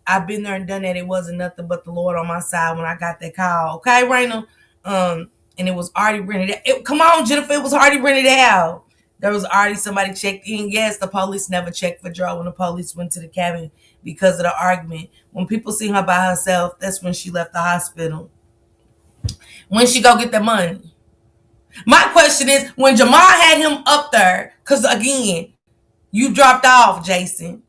I've been there and done that. It wasn't nothing but the Lord on my side when I got that call. Okay, Raina? And it was already rented out. Come on, Jennifer. It was already rented out. There was already somebody checked in. Yes, the police never checked for Dro when the police went to the cabin because of the argument. When people see her by herself, that's when she left the hospital. When she go get the money. My question is, when Jamal had him up there, because again, you dropped off, Jason.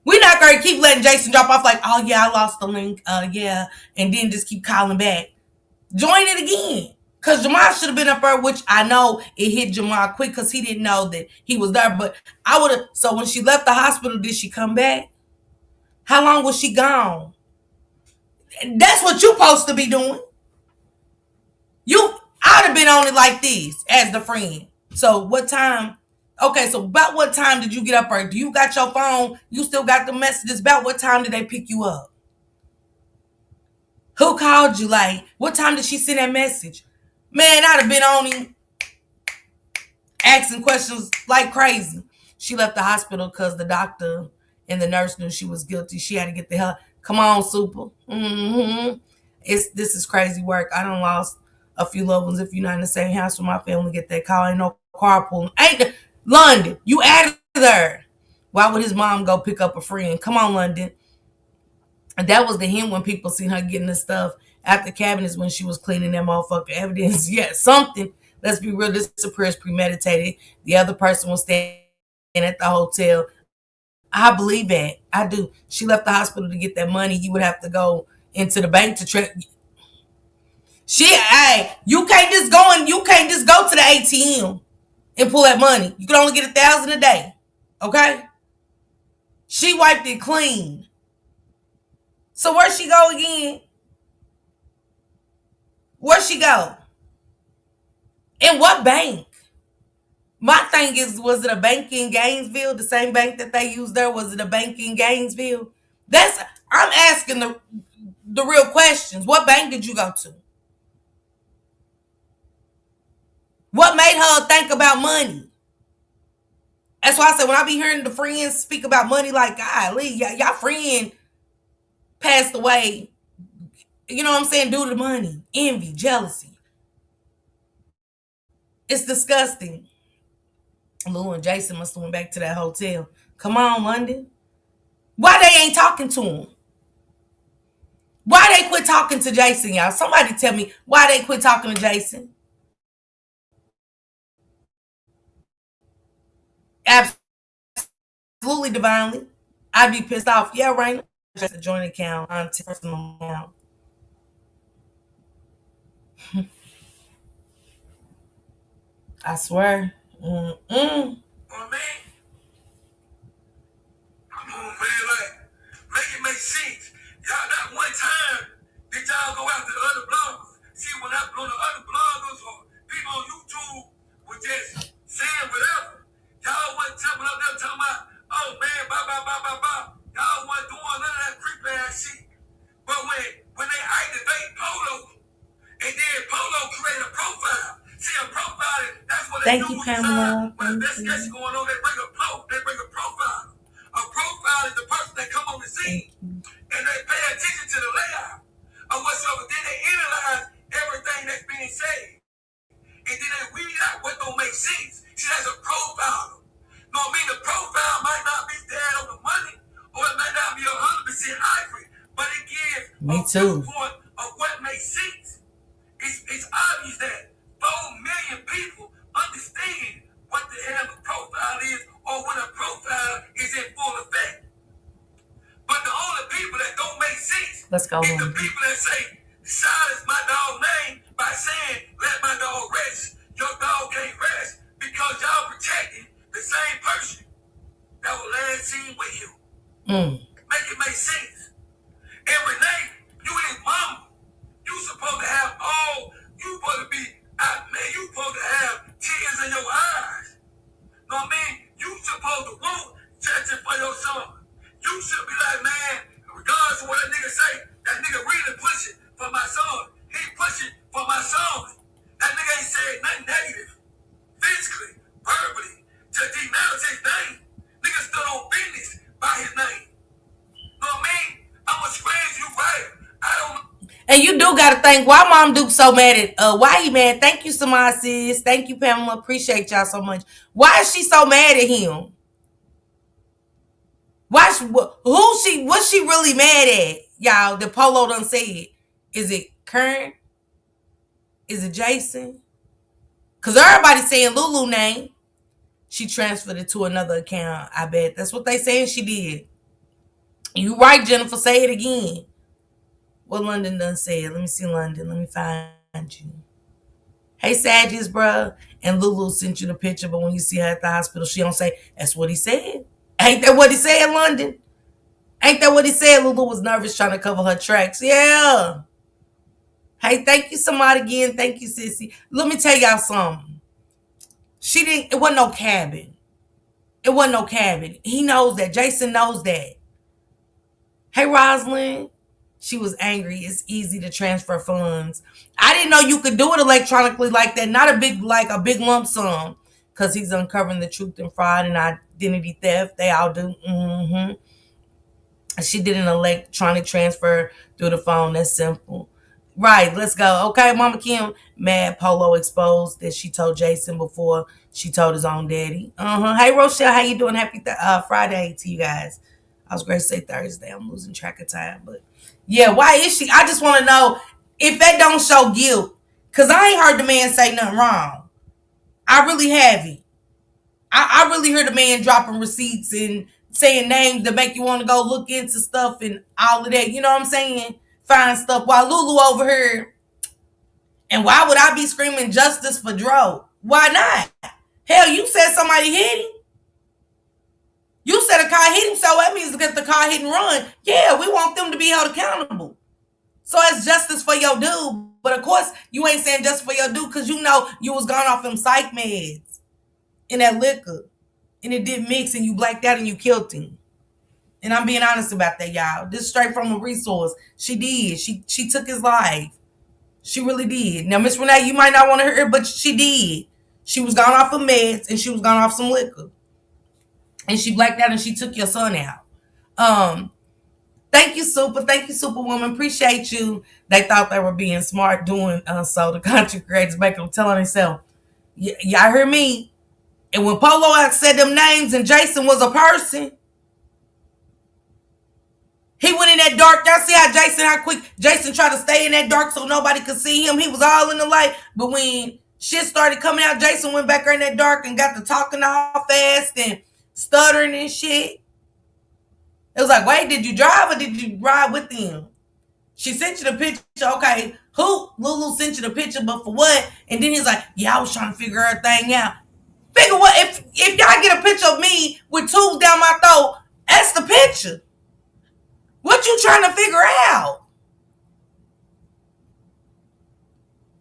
We're not going to keep letting Jason drop off like, oh yeah, I lost the link, yeah, and then just keep calling back. Join it again. Because Jamal should have been up there, which I know it hit Jamal quick because he didn't know that he was there. But I would have, so when she left the hospital, did she come back? How long was she gone? That's what you supposed to be doing. I'd have been on it like this as the friend. So what time? Okay, so about what time did you get up there? Do you got your phone? You still got the messages? About what time did they pick you up? Who called you? Like, what time did she send that message? Man, I'd have been on him asking questions like crazy. She left the hospital because the doctor and the nurse knew she was guilty. She had to get the hell. Come on, super. This is crazy work. I done lost a few loved ones. If you're not in the same house with my family, get that call. Ain't no carpooling. Ain't London. You out of there. Why would his mom go pick up a friend? Come on, London. And that was the hint when people seen her getting the stuff at the cabinets when she was cleaning that motherfucker evidence. Yeah, something. Let's be real. This appears premeditated. The other person was staying at the hotel. I believe that. I do. She left the hospital to get that money. You would have to go into the bank to check. Hey, you can't just go to the ATM and pull that money. You can only get 1,000 a day. Okay? She wiped it clean. So where'd she go again? Where'd she go? In what bank? My thing is, was it a bank in Gainesville? The same bank that they used there? Was it a bank in Gainesville? I'm asking the real questions. What bank did you go to? What made her think about money? That's why I said when I be hearing the friends speak about money, like, golly, y'all friend passed away. You know what I'm saying? Due to the money, envy, jealousy. It's disgusting. Lou and Jason must have went back to that hotel. Come on, London. Why they ain't talking to him? Why they quit talking to Jason, y'all? Somebody tell me why they quit talking to Jason. Absolutely, divinely. I'd be pissed off. Yeah, right. Just a joint account on personal account. I swear. Oh, man. Come on, man. Like, make it make sense. Y'all, not one time did y'all go out to the other bloggers. See, when I go to other just saying whatever. Y'all wasn't jumping up there talking about, oh man, blah, blah, blah, blah, blah. Y'all wasn't doing none of that creepy ass shit. But when they activate Polo, and then Polo create a profile. See, a profile, that's what they Thank do you, when you sign. Pamela. When Thank investigation you. going on, they bring a profile. A profile is the person that come on the scene, and they pay attention to the layout of whatsoever. Then they analyze everything that's being said. And then they weed out what don't make sense. See, that's a profile. No, I mean, the profile might not be dead on the money, or it might not be 100% accurate, but it gives Me a too. viewpoint of what makes sense. It's obvious that 4 million people understand what the hell a profile is, or when a profile is in full effect. But the only people that don't make sense Let's go. is the people that say, silence my dog name by saying, let my dog rest. Your dog can't rest because y'all protecting the same person that was last seen with you. Make it make sense. And Renee, you and his mama, you supposed to have you supposed to be, man, you supposed to have tears in your eyes. Know what I mean? You supposed to want judging for your son. You should be like, man, regardless of what that nigga say, that nigga really pushing for my son. He pushing for my son. That nigga ain't said nothing negative, physically, verbally, to denounce his name. Nigga stood on business by his name. Know what I mean? I'm a strange, you right. I don't know. And you do gotta think why Mom Duke so mad at why he mad? Thank you, Samaj sis. Thank you, Pamela. Appreciate y'all so much. Why is she so mad at him? What's she really mad at? Y'all, the Polo done said. Is it Kern? Is it Jason? Cause everybody's saying Lulu name. She transferred it to another account. I bet that's what they saying she did. You right, Jennifer. Say it again. What London done said. Let me see London. Let me find you. Hey, Sagittarius, bruh. And Lulu sent you the picture, but when you see her at the hospital, she don't say, that's what he said. Ain't that what he said, London? Ain't that what he said? Lulu was nervous trying to cover her tracks. Yeah. Hey, thank you, somebody again. Thank you, sissy. Let me tell y'all something. It wasn't no cabin. It wasn't no cabin. He knows that. Jason knows that. Hey, Rosalind. She was angry. It's easy to transfer funds. I didn't know you could do it electronically like that. Not a big lump sum. Because he's uncovering the truth and fraud and identity theft. They all do. She did an electronic transfer through the phone. That's simple. Right, let's go. Okay, Mama Kim. Mad Polo exposed that she told Jason before she told his own daddy. Hey, Rochelle, how you doing? Happy Friday to you guys. I was going to say Thursday. I'm losing track of time. But yeah, why is she? I just want to know if that don't show guilt. Because I ain't heard the man say nothing wrong. I really haven't. I really heard the man dropping receipts and saying names that make you want to go look into stuff and all of that. You know what I'm saying? Find stuff while Lulu over here. And why would I be screaming justice for DRO? Why not? Hell, you said somebody hit him. You said a car hit him, so that means that the car hit and run. Yeah, we want them to be held accountable. So it's justice for your dude. But of course, you ain't saying justice for your dude because you know you was gone off them psych meds in that liquor. And it did mix and you blacked out and you killed him. And I'm being honest about that, y'all. This is straight from a resource. She did. She took his life. She really did. Now, Miss Renee, you might not want to hear it, but she did. She was gone off of meds and she was gone off some liquor. And she blacked out and she took your son out. Thank you, Super. Thank you, Superwoman. Appreciate you. They thought they were being smart doing so. The content creators making them tell on themselves. Y'all hear me? And when Polo said them names and Jason was a person, he went in that dark. Y'all see how quick Jason tried to stay in that dark so nobody could see him. He was all in the light. But when shit started coming out, Jason went back in that dark and got to talking all fast and stuttering and shit. It was like, wait, did you drive or did you ride with him? She sent you the picture. Okay, who? Lulu sent you the picture, but for what? And then he's like, yeah, I was trying to figure everything out. Figure what? If y'all get a picture of me with tubes down my throat, that's the picture. What you trying to figure out?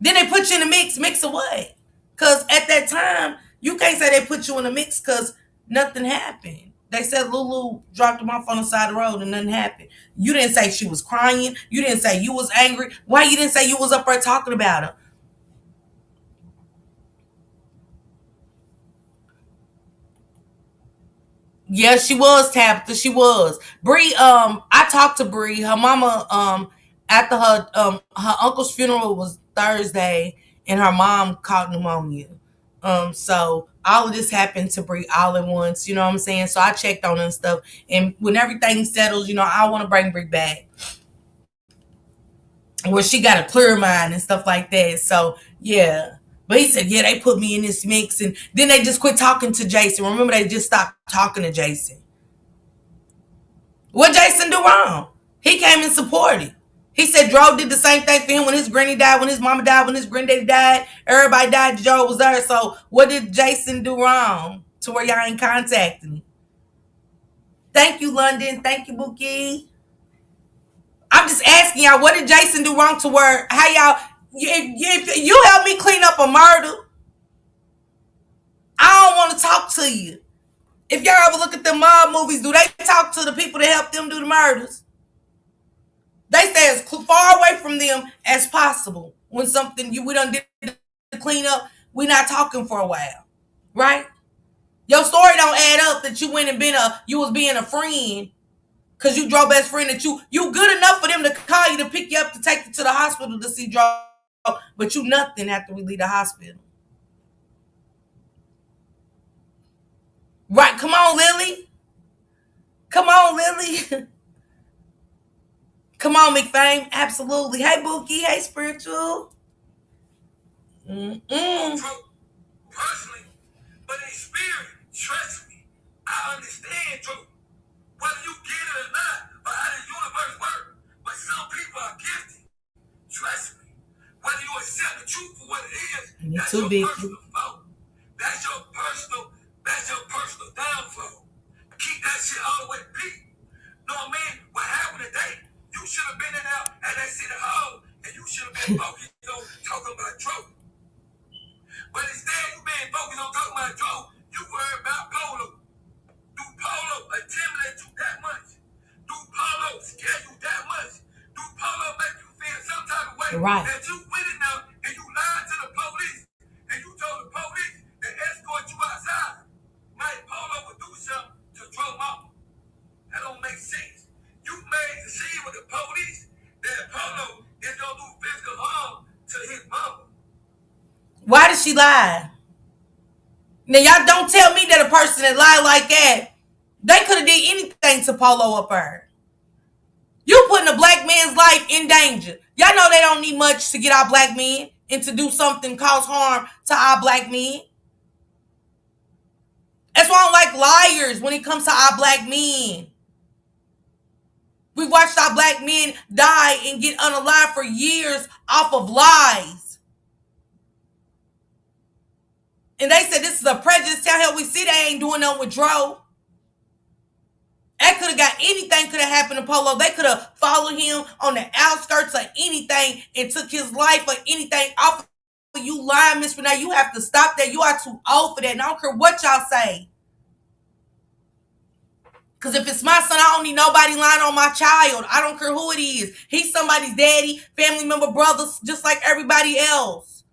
Then they put you in the mix. Mix of what? Because at that time, you can't say they put you in a mix because nothing happened. They said Lulu dropped him off on the side of the road and nothing happened. You didn't say she was crying. You didn't say you was angry. Why you didn't say you was up there talking about her? Yeah, she was Tabitha. She was. Bree, I talked to Bree. Her mama, after her uncle's funeral was Thursday, and her mom caught pneumonia. So all of this happened to Bree all at once. You know what I'm saying? So I checked on her and stuff. And when everything settles, I want to bring Bree back where she got a clear mind and stuff like that. So yeah. But he said, yeah, they put me in this mix, and then they just quit talking to Jason. Remember, they just stopped talking to Jason. What Jason do wrong? He came and supported. He said Dro did the same thing for him when his granny died, when his mama died, when his granddaddy died. Everybody died. Joe was there. So what did Jason do wrong to where y'all ain't contacting me? Thank you, London. Thank you, Bookie. I'm just asking y'all, what did Jason do wrong to where how y'all if you help me clean up a murder, I don't want to talk to you. If y'all ever look at the mob movies, do they talk to the people that helped them do the murders? They stay as far away from them as possible. When something we done did to clean up, we not talking for a while, right? Your story don't add up that you went and you was being a friend because you drove best friend that you good enough for them to call you to pick you up to take you to the hospital to see Joe, but you nothing after we leave the hospital, right? Come on, Lily. Come on, Lily. Come on, McFame. Absolutely. Hey, Bookie. Hey, Spiritual. Mm-mm. Personally, but in spirit, trust me, I understand truth. Whether you get it or not, or how the universe works. But some people are gifted. Trust me. Whether you accept the truth for what it is, that's your personal fault. That's your personal downfall. Keep that shit all the way peak. Know what I mean? What happened today? You should have been in there at that city hall, and you should have been focused on talking about truth. But instead, you been focused on talking about Joe. You worry about Polo. Do Polo intimidate you that much? Do Polo scare you that much? Do Polo make you feel some type of way Right. that you went in there and you lied to the police and you told the police to escort you outside? Like Polo would do something to Joe Mama. That don't make sense. You made the scene with the police that Polo is gonna do physical harm to his mama. Why did she lie? Now y'all don't tell me that a person that lied like that, they could have did anything to Polo up her. You putting a black man's life in danger. Y'all know they don't need much to get our black men and to do something cause harm to our black men. That's why I don't like liars when it comes to our black men. We watched our black men die and get unalive for years off of lies. And they said this is a prejudice. Tell hell we see they ain't doing nothing with Dro. That could have got anything could have happened to Polo. They could have followed him on the outskirts of anything and took his life or anything off of you lying, Miss Renee. You have to stop that. You are too old for that. And I don't care what y'all say. Because if it's my son, I don't need nobody lying on my child. I don't care who it is. He's somebody's daddy, family member, brothers, just like everybody else.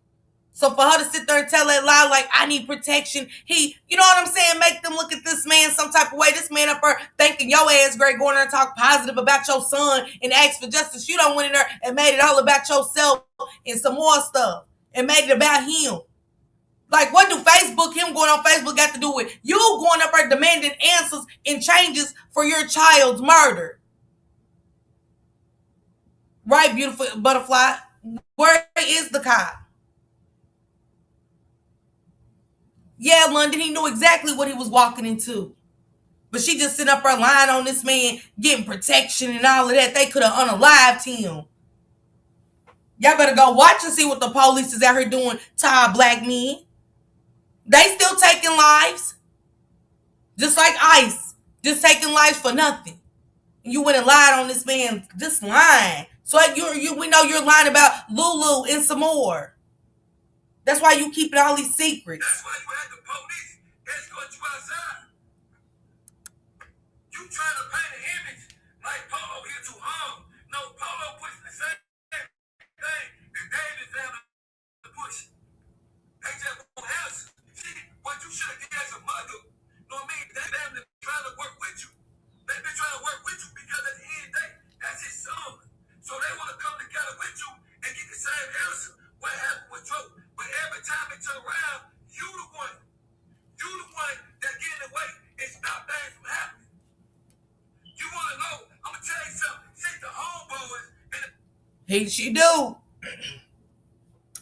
So for her to sit there and tell that lie like, I need protection, you know what I'm saying? Make them look at this man some type of way. This man up there thinking your ass great, going there and talk positive about your son and ask for justice. You done went in there and made it all about yourself and some more stuff and made it about him. Like, what do him going on Facebook got to do with you going up there demanding answers and changes for your child's murder? Right, beautiful butterfly? Where is the cop? Yeah, London, he knew exactly what he was walking into. But she just sit up her lying on this man, getting protection and all of that. They could have unalived him. Y'all better go watch and see what the police is out here doing to our black men. They still taking lives. Just like ICE. Just taking lives for nothing. You went and lied on this man, just lying. So we know you're lying about Lulu and some more. That's why you keeping all these secrets. That's why you had the police escort you outside. You trying to paint an image like Polo here to harm. No, Polo pushing the same thing that David family push. They just won't answer. See, what you should have did as a mother, you know what I mean? They family trying to work with you. They've been trying to work with you because at the end of the day, that's his son. So they want to come together with you and get the same answer. What happened with Joe? But every time it turn around, you the one. You the one that get in the way and stop things from happening. You want to know? I'm gonna tell you something. Since the homeboys and She do.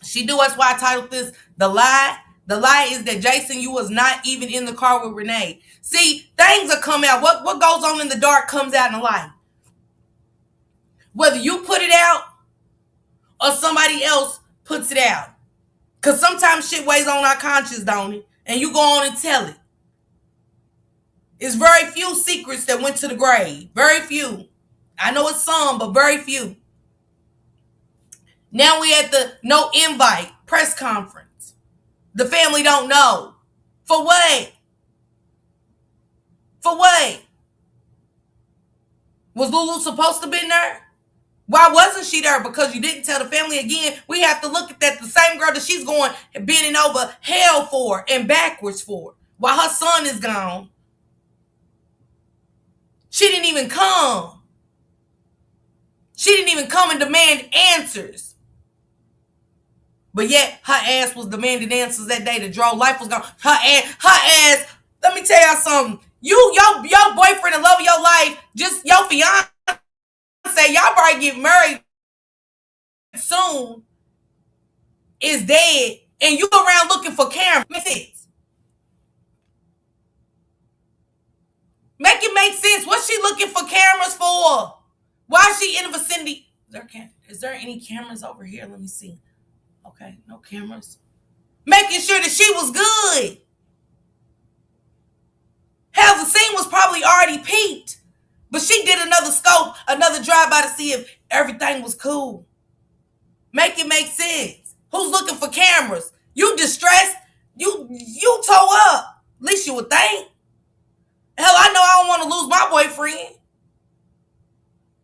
She do. That's why I titled this "The Lie." The lie is that Jason, you was not even in the car with Renee. See, things will come out. What goes on in the dark comes out in the light. Whether you put it out or somebody else puts it out. Because sometimes shit weighs on our conscience, don't it? And you go on and tell it. It's very few secrets that went to the grave. Very few. I know it's some, but very few. Now we at the no invite press conference. The family don't know. For what? For what? Was Lulu supposed to be there? Why wasn't she there? Because you didn't tell the family. Again, we have to look at that. The same girl that she's going bending over hell for and backwards for while her son is gone. She didn't even come. She didn't even come and demand answers. But yet her ass was demanding answers that day. The DRO life was gone. Her ass. Let me tell y'all something. Your boyfriend and love of your life, just your fiance, y'all probably get married soon, is dead, and you around looking for cameras. Make it make sense. What's she looking for cameras for? Why is she in the vicinity? Is there any cameras over here? Let me see. Okay, no cameras. Making sure that she was good. Hell, the scene was probably already peaked. But she did another scope, another drive-by to see if everything was cool. Make it make sense. Who's looking for cameras? You distressed? You toe up. At least you would think. Hell, I know I don't want to lose my boyfriend.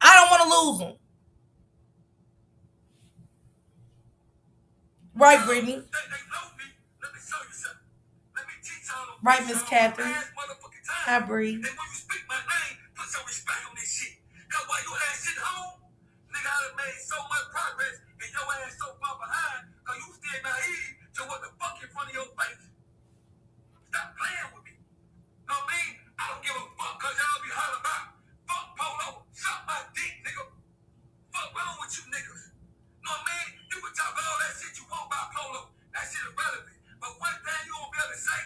I don't want to lose him. Right, Brittany? they know me. Let me show you something. Let me teach y'all. Right, Miss Catherine. Hi, Bree. And when you speak my name, put some respect on this shit. Cause while you had shit home, nigga, I done made so much progress and your ass so far behind, cause you still naive to what the fuck in front of your face. Stop playing with me. Know what I mean? I don't give a fuck cause y'all be hollering about fuck Polo, suck my dick, nigga. Fuck wrong with you niggas. Know what I mean? You can talk all that shit you want about Polo. That shit irrelevant. But one thing you won't be able to say,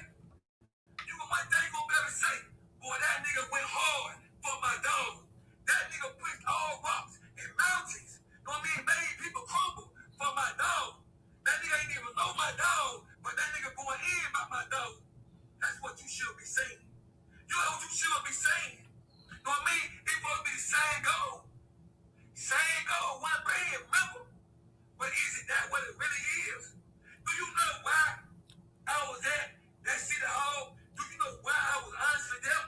boy, that nigga went hard for my dog. That nigga pushed all rocks and mountains. Know what I mean? Made people crumble for my dog. That nigga ain't even know my dog, but that nigga going in about my dog. That's what you should be saying. You know what you should be saying. Know what I mean? It supposed to be the same goal. Same goal, one brand, remember? But is it that what it really is? Do you know why I was at that city hall? Do you know why I was honest with them?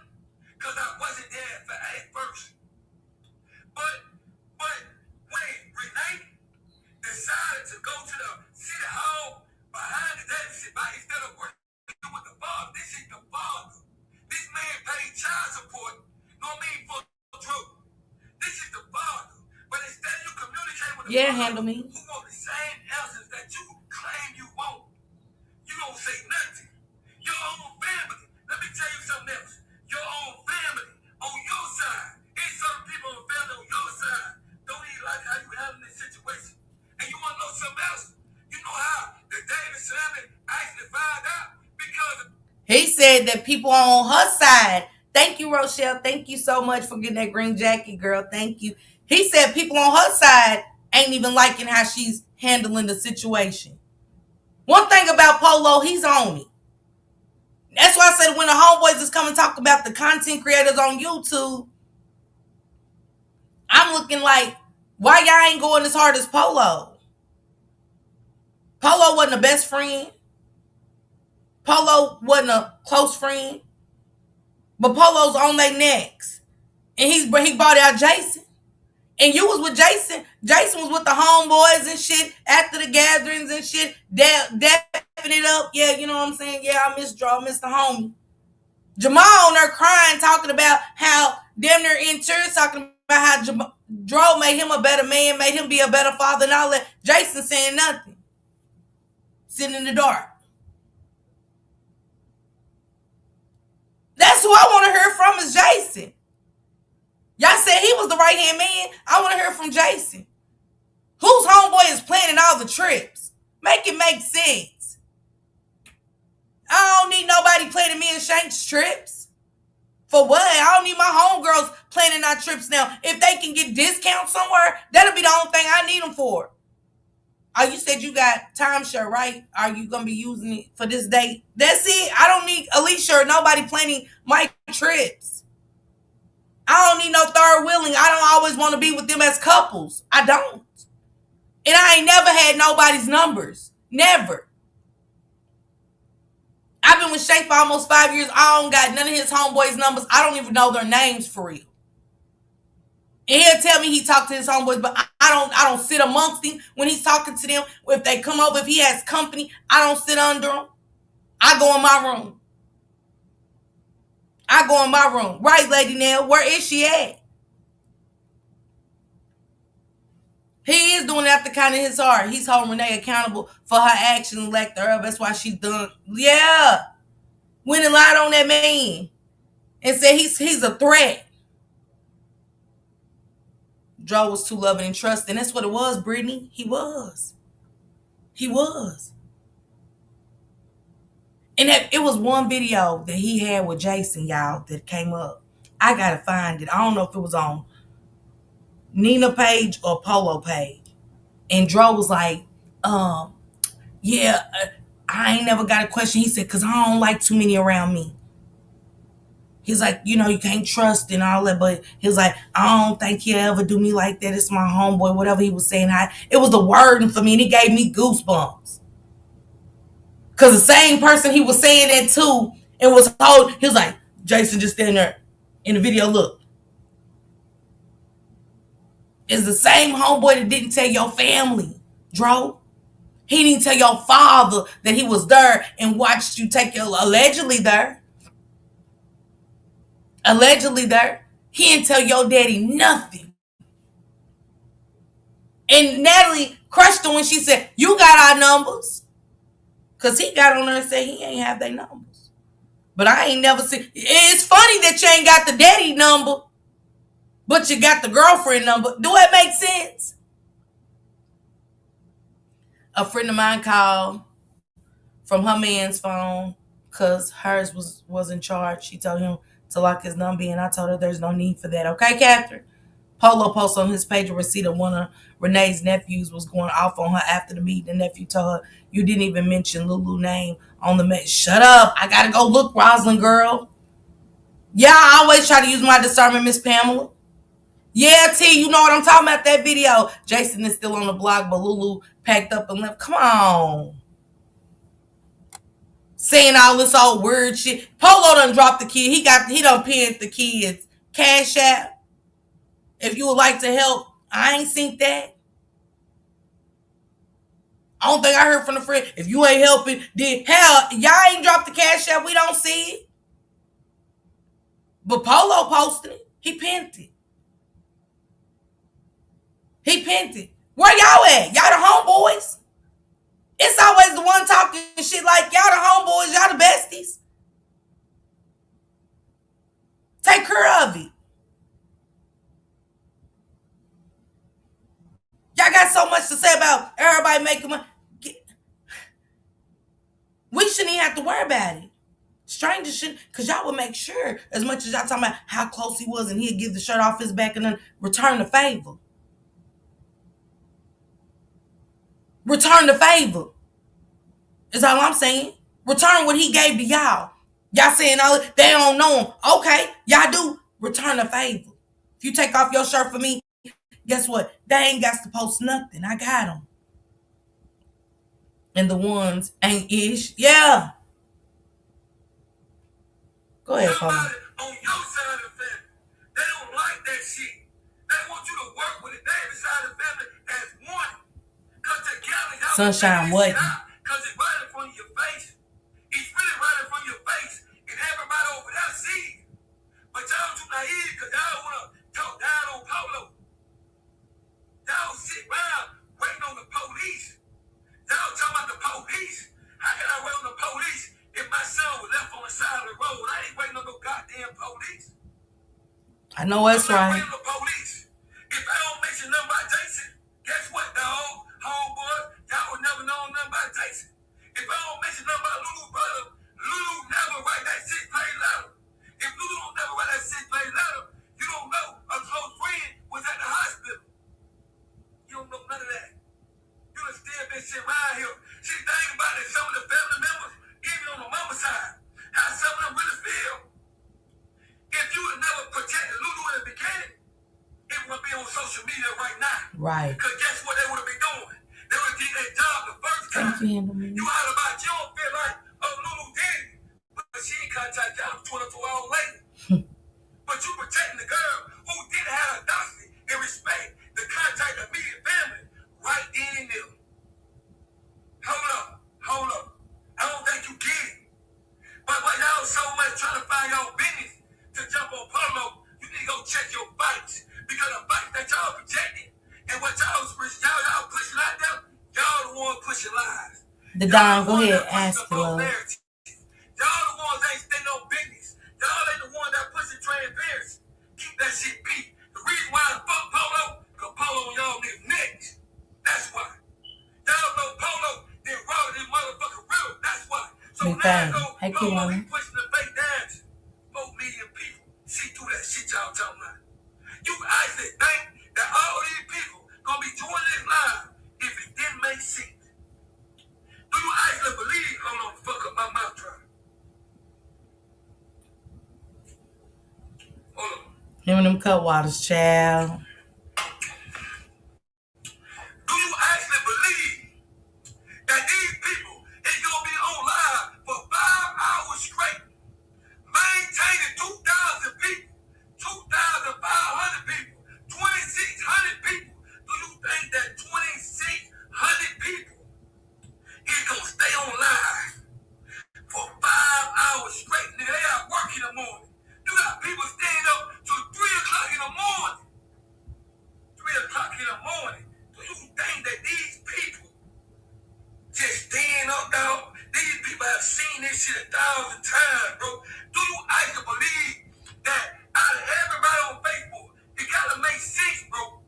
Because I wasn't there at first. But when Renee decided to go to the city hall behind the Davidson bike instead of working with the father, this is the father. This man paid child support, know what I mean, for drugs. This is the father. But instead you communicate with the father handle me. who want the same answers that you claim you want. You don't say nothing. Your own family. Let me tell you something else. Your own family on your side. And certain people on family on your side don't even like how you handle this situation. And you want to know something else? You know how the Davis family actually found out? Because he said that people on her side. Thank you, Rochelle. Thank you so much for getting that green jacket, girl. Thank you. He said people on her side ain't even liking how she's handling the situation. One thing about Polo, he's on it. That's why I said when the homeboys is coming talk about the content creators on YouTube, I'm looking like, why y'all ain't going as hard as Polo? Polo wasn't a best friend. Polo wasn't a close friend. But Polo's on their necks. And he bought out Jason. And you was with Jason. Jason was with the homeboys and shit after the gatherings and shit. Dapping it up. Yeah, you know what I'm saying? Yeah, I miss Draw, miss the homie. Jamal on there crying, talking about how damn near in tears, talking about how Dro made him a better man, made him be a better father, and all that. Jason saying nothing. Sitting in the dark. That's who I want to hear from is Jason. Y'all said he was the right hand man. I want to hear from Jason. Whose homeboy is planning all the trips? Make it make sense. I don't need nobody planning me and Shank's trips. For what? I don't need my homegirls planning our trips now. If they can get discounts somewhere, that'll be the only thing I need them for. Oh, you said you got timeshare, right? Are you going to be using it for this date? That's it. I don't need Alicia or nobody planning my trips. I don't need no third wheeling. I don't always want to be with them as couples. I don't. And I ain't never had nobody's numbers. Never. I've been with Shank for almost 5 years. I don't got none of his homeboys' numbers. I don't even know their names for real. And he'll tell me he talked to his homeboys, but I don't sit amongst him when he's talking to them. If they come over, if he has company, I don't sit under him. I go in my room. I go in my room. Right, Lady Nell? Where is she at? He is doing it after kind of his heart. He's holding Renee accountable for her actions, lack thereof. That's why she's done. Yeah. Went and lied on that man and said he's a threat. Joe was too loving and trusting. That's what it was, Brittany. He was. He was. And it was one video that he had with Jason, y'all, that came up. I gotta find it. I don't know if it was on Nina page or Polo page. And Dro was like, yeah, I ain't never got a question. He said, because I don't like too many around me. He's like, you know, you can't trust and all that. But he was like, I don't think he'll ever do me like that. It's my homeboy, whatever he was saying. It was the wording for me, and it gave me goosebumps. Because the same person he was saying that to, and was told, he was like, Jason just standing there in the video, look. It's the same homeboy that didn't tell your family, Dro. He didn't tell your father that he was there and watched you take your, allegedly there. Allegedly there. He didn't tell your daddy nothing. And Natalie crushed her when she said, you got our numbers. Because he got on there and said he ain't have their numbers. But I ain't never seen. It's funny that you ain't got the daddy number, but you got the girlfriend number. Do that make sense? A friend of mine called from her man's phone because hers was in charge. She told him to lock his number in. I told her there's no need for that. Okay, Catherine? Polo posted on his page a receipt of one of Renee's nephews was going off on her after the meeting. The nephew told her, you didn't even mention Lulu's name on the message. Shut up. I got to go look, Rosalind girl. Yeah, I always try to use my discernment, Miss Pamela. Yeah, T, you know what I'm talking about, that video. Jason is still on the block, but Lulu packed up and left. Come on. Saying all this old weird shit. Polo done dropped the kid. He done pinned the kids. Cash App. If you would like to help, I ain't seen that. I don't think I heard from the friend. If you ain't helping, then hell, y'all ain't dropped the Cash App. We don't see it. But Polo posted it. He pinned it. He pinned it. Where y'all at? Y'all the homeboys? It's always the one talking shit like y'all the homeboys, y'all the besties. Take care of it. Y'all got so much to say about everybody making money. We shouldn't even have to worry about it. Strangers shouldn't, because y'all would make sure, as much as y'all talking about how close he was and he'd give the shirt off his back and then return the favor. Return the favor. Is all I'm saying. Return what he gave to y'all. Y'all saying all they don't know him. Okay, y'all do. Return the favor. If you take off your shirt for me, guess what? They ain't got to post nothing. I got them. And the ones ain't ish. Yeah. Go ahead, Polo. On your side of the family, they don't like that shit. They want you to work with the Davis side of the family as one. Cause together y'all Sunshine what? Cause it's right in front of your face. It's really right in front of your face. And everybody over there sees. But y'all too naive because y'all want to talk down on Polo. Y'all sit around waiting on the police. Y'all talking about the police. How can I wait on the police if my son was left on the side of the road? I ain't waiting on no goddamn police. I know that's right. I'm not waiting on the police. If I don't mention nothing about Jason, guess what, dog? Homeboy, y'all would never know nothing about Jason. If I don't mention nothing about Lulu, brother, Lulu never write that 6-page letter. If Lulu don't never write that 6-page letter, you don't know a close friend was at the hospital. You don't know none of that. You done still been sitting around here. See, think about it, some of the family members, even on the mama side, how some of them really feel. If you would never protected Lulu in the beginning, it would be on social media right now. Right. Because guess what they would have been doing? They would have did their job the first time. You out about you don't feel like, oh, Lulu did it. But she ain't contact y'all 24 hours later. But you protecting the girl who didn't have a audacity and respect to contact the immediate family right then and there. Hold up. I don't think you get it. But when y'all so much trying to find y'all business to jump on Polo, you need to go check your fights. Because the fights that y'all protecting and what y'all pushing out there, y'all the one pushing lies. The Don, go ahead, ask the love. Y'all the ones that ain't standing on business. Y'all ain't the ones that pushing transparency. Keep that shit beat. The reason why I fuck Polo, because Polo on y'all niggas next. That's why. Y'all know Polo didn't rob this motherfucker real. That's why. So now Polo be pushing the fake dance. 4 million people see through that shit y'all talking about. You actually think that all these people gonna be doing this live if it didn't make sense? Do you actually believe? Hold on, fuck up my mouth dry. Hold on. Him and them cut waters, child. Do you actually believe that these people is gonna be on live for 5 hours straight, maintaining 2,000 people, 2,500 people, 2,600 people? Do you think that 2,600 people is gonna stay on live for 5 hours straight? Nigga, they got work in the morning. You got people staying up till 3 o'clock in the morning. 3 o'clock in the morning. Do you think that these people just staying up, dog? These people have seen this shit 1,000 times, bro. Do you actually believe that out of everybody on Facebook, it gotta make sense, bro?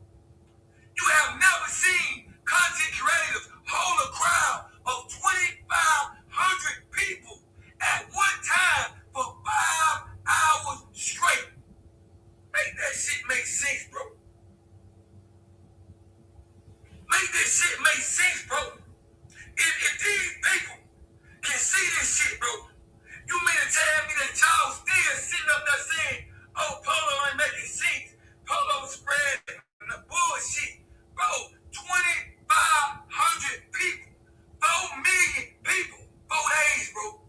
You have never seen content creators hold a crowd of 2,500 people at one time for 5 hours straight. Make that shit make sense, bro. Make this shit make sense, bro. If these people can see this shit, bro, you mean to tell me that y'all still sitting up there saying, oh, Polo ain't making sense. Polo spread the bullshit. Bro, 2,500 people, 4 million people, 4 days, bro.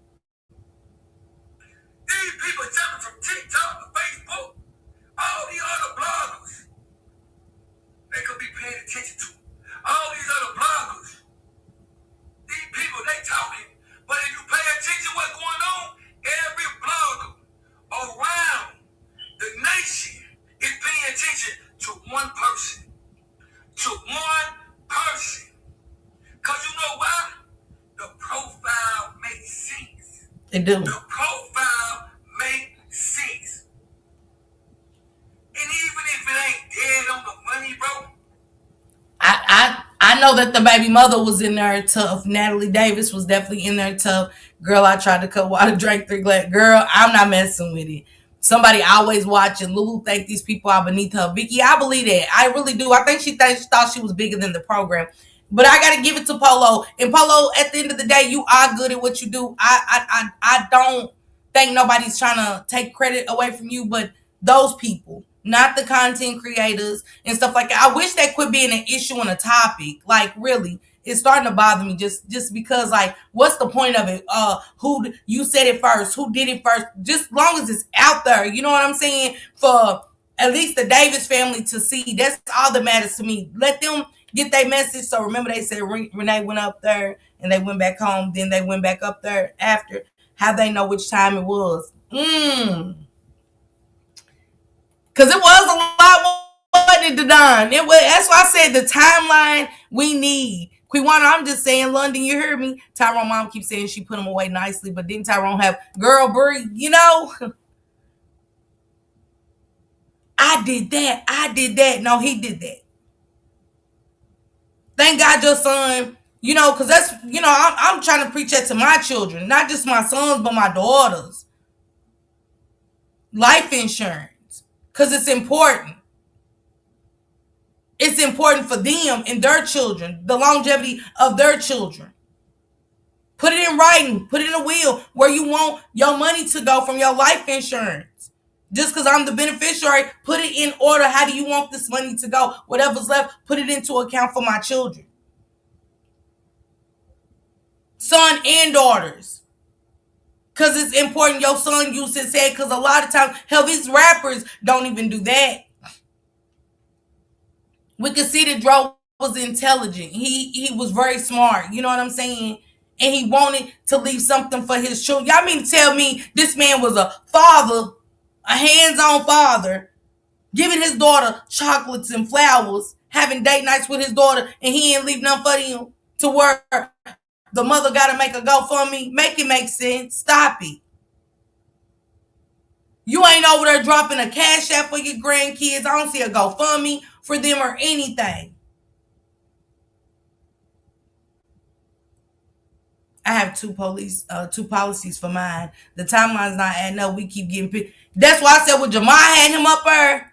These people jumping from TikTok to Facebook, all these other bloggers, they could be paying attention to. All these other bloggers, these people, they talking. But if you pay attention to what's going on, every blogger around the nation is paying attention to one person. To one person. Because you know why? The profile makes sense. They do. The profile makes sense. And even if it ain't dead on the money, bro. I know that the baby mother was in there tough. Natalie Davis was definitely in there tough. Girl, I tried to cut water, drank 3 glass. Girl, I'm not messing with it. Somebody always watching. Lulu think these people are beneath her. Vicky, I believe that. I really do. I think she thought she was bigger than the program. But I gotta give it to Polo. And Polo, at the end of the day, you are good at what you do. I don't think nobody's trying to take credit away from you, but those people, not the content creators and stuff like that. I wish that quit being an issue and a topic. Like, really. it's starting to bother me just because like what's the point of it? Who you said it first? Who did it first? Just long as it's out there, you know what I'm saying? For at least the Davis family to see. That's all that matters to me. Let them get their message. So remember, they said Renee went up there and they went back home. Then they went back up there after. How they know which time it was? Because it was a lot, wasn't it, Don? It was. That's why I said the timeline we need. Quiwana, I'm just saying, London, you hear me? Tyrone mom keeps saying she put him away nicely, but didn't Tyrone have girl breathe? You know, I did that. I did that. No, he did that. Thank God your son, you know, because that's, you know, I'm trying to preach that to my children, not just my sons, but my daughters. Life insurance, because it's important. It's important for them and their children, the longevity of their children. Put it in writing, put it in a will where you want your money to go from your life insurance. Just because I'm the beneficiary, put it in order. How do you want this money to go? Whatever's left, put it into account for my children, son and daughters. Because it's important your son use his head. Because a lot of times, hell, these rappers don't even do that. We could see that DRO was intelligent. He was very smart. You know what I'm saying? And he wanted to leave something for his children. Y'all mean to tell me this man was a father, a hands-on father, giving his daughter chocolates and flowers, having date nights with his daughter, and he didn't leave nothing for them to where the mother got to make a GoFundMe? Make it make sense. Stop it. You ain't over there dropping a cash app for your grandkids. I don't see a GoFundMe for them or anything. I have two policies for mine. The timeline's not adding up. We keep getting. That's why I said when Jamal had him up there,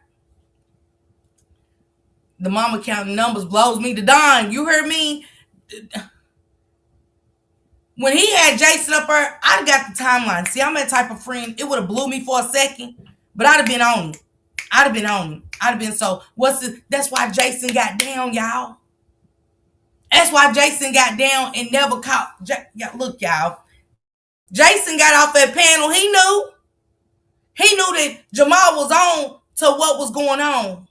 the mama counting numbers blows me to dawn. You heard me? When he had Jason up there, I'd have got the timeline. See, I'm that type of friend. It would have blew me for a second, but I'd have been on it. I'd have been on it. I'd have been so. That's why Jason got down, y'all. That's why Jason got down and never caught. Look, y'all. Jason got off that panel. He knew. He knew that Jamal was on to what was going on.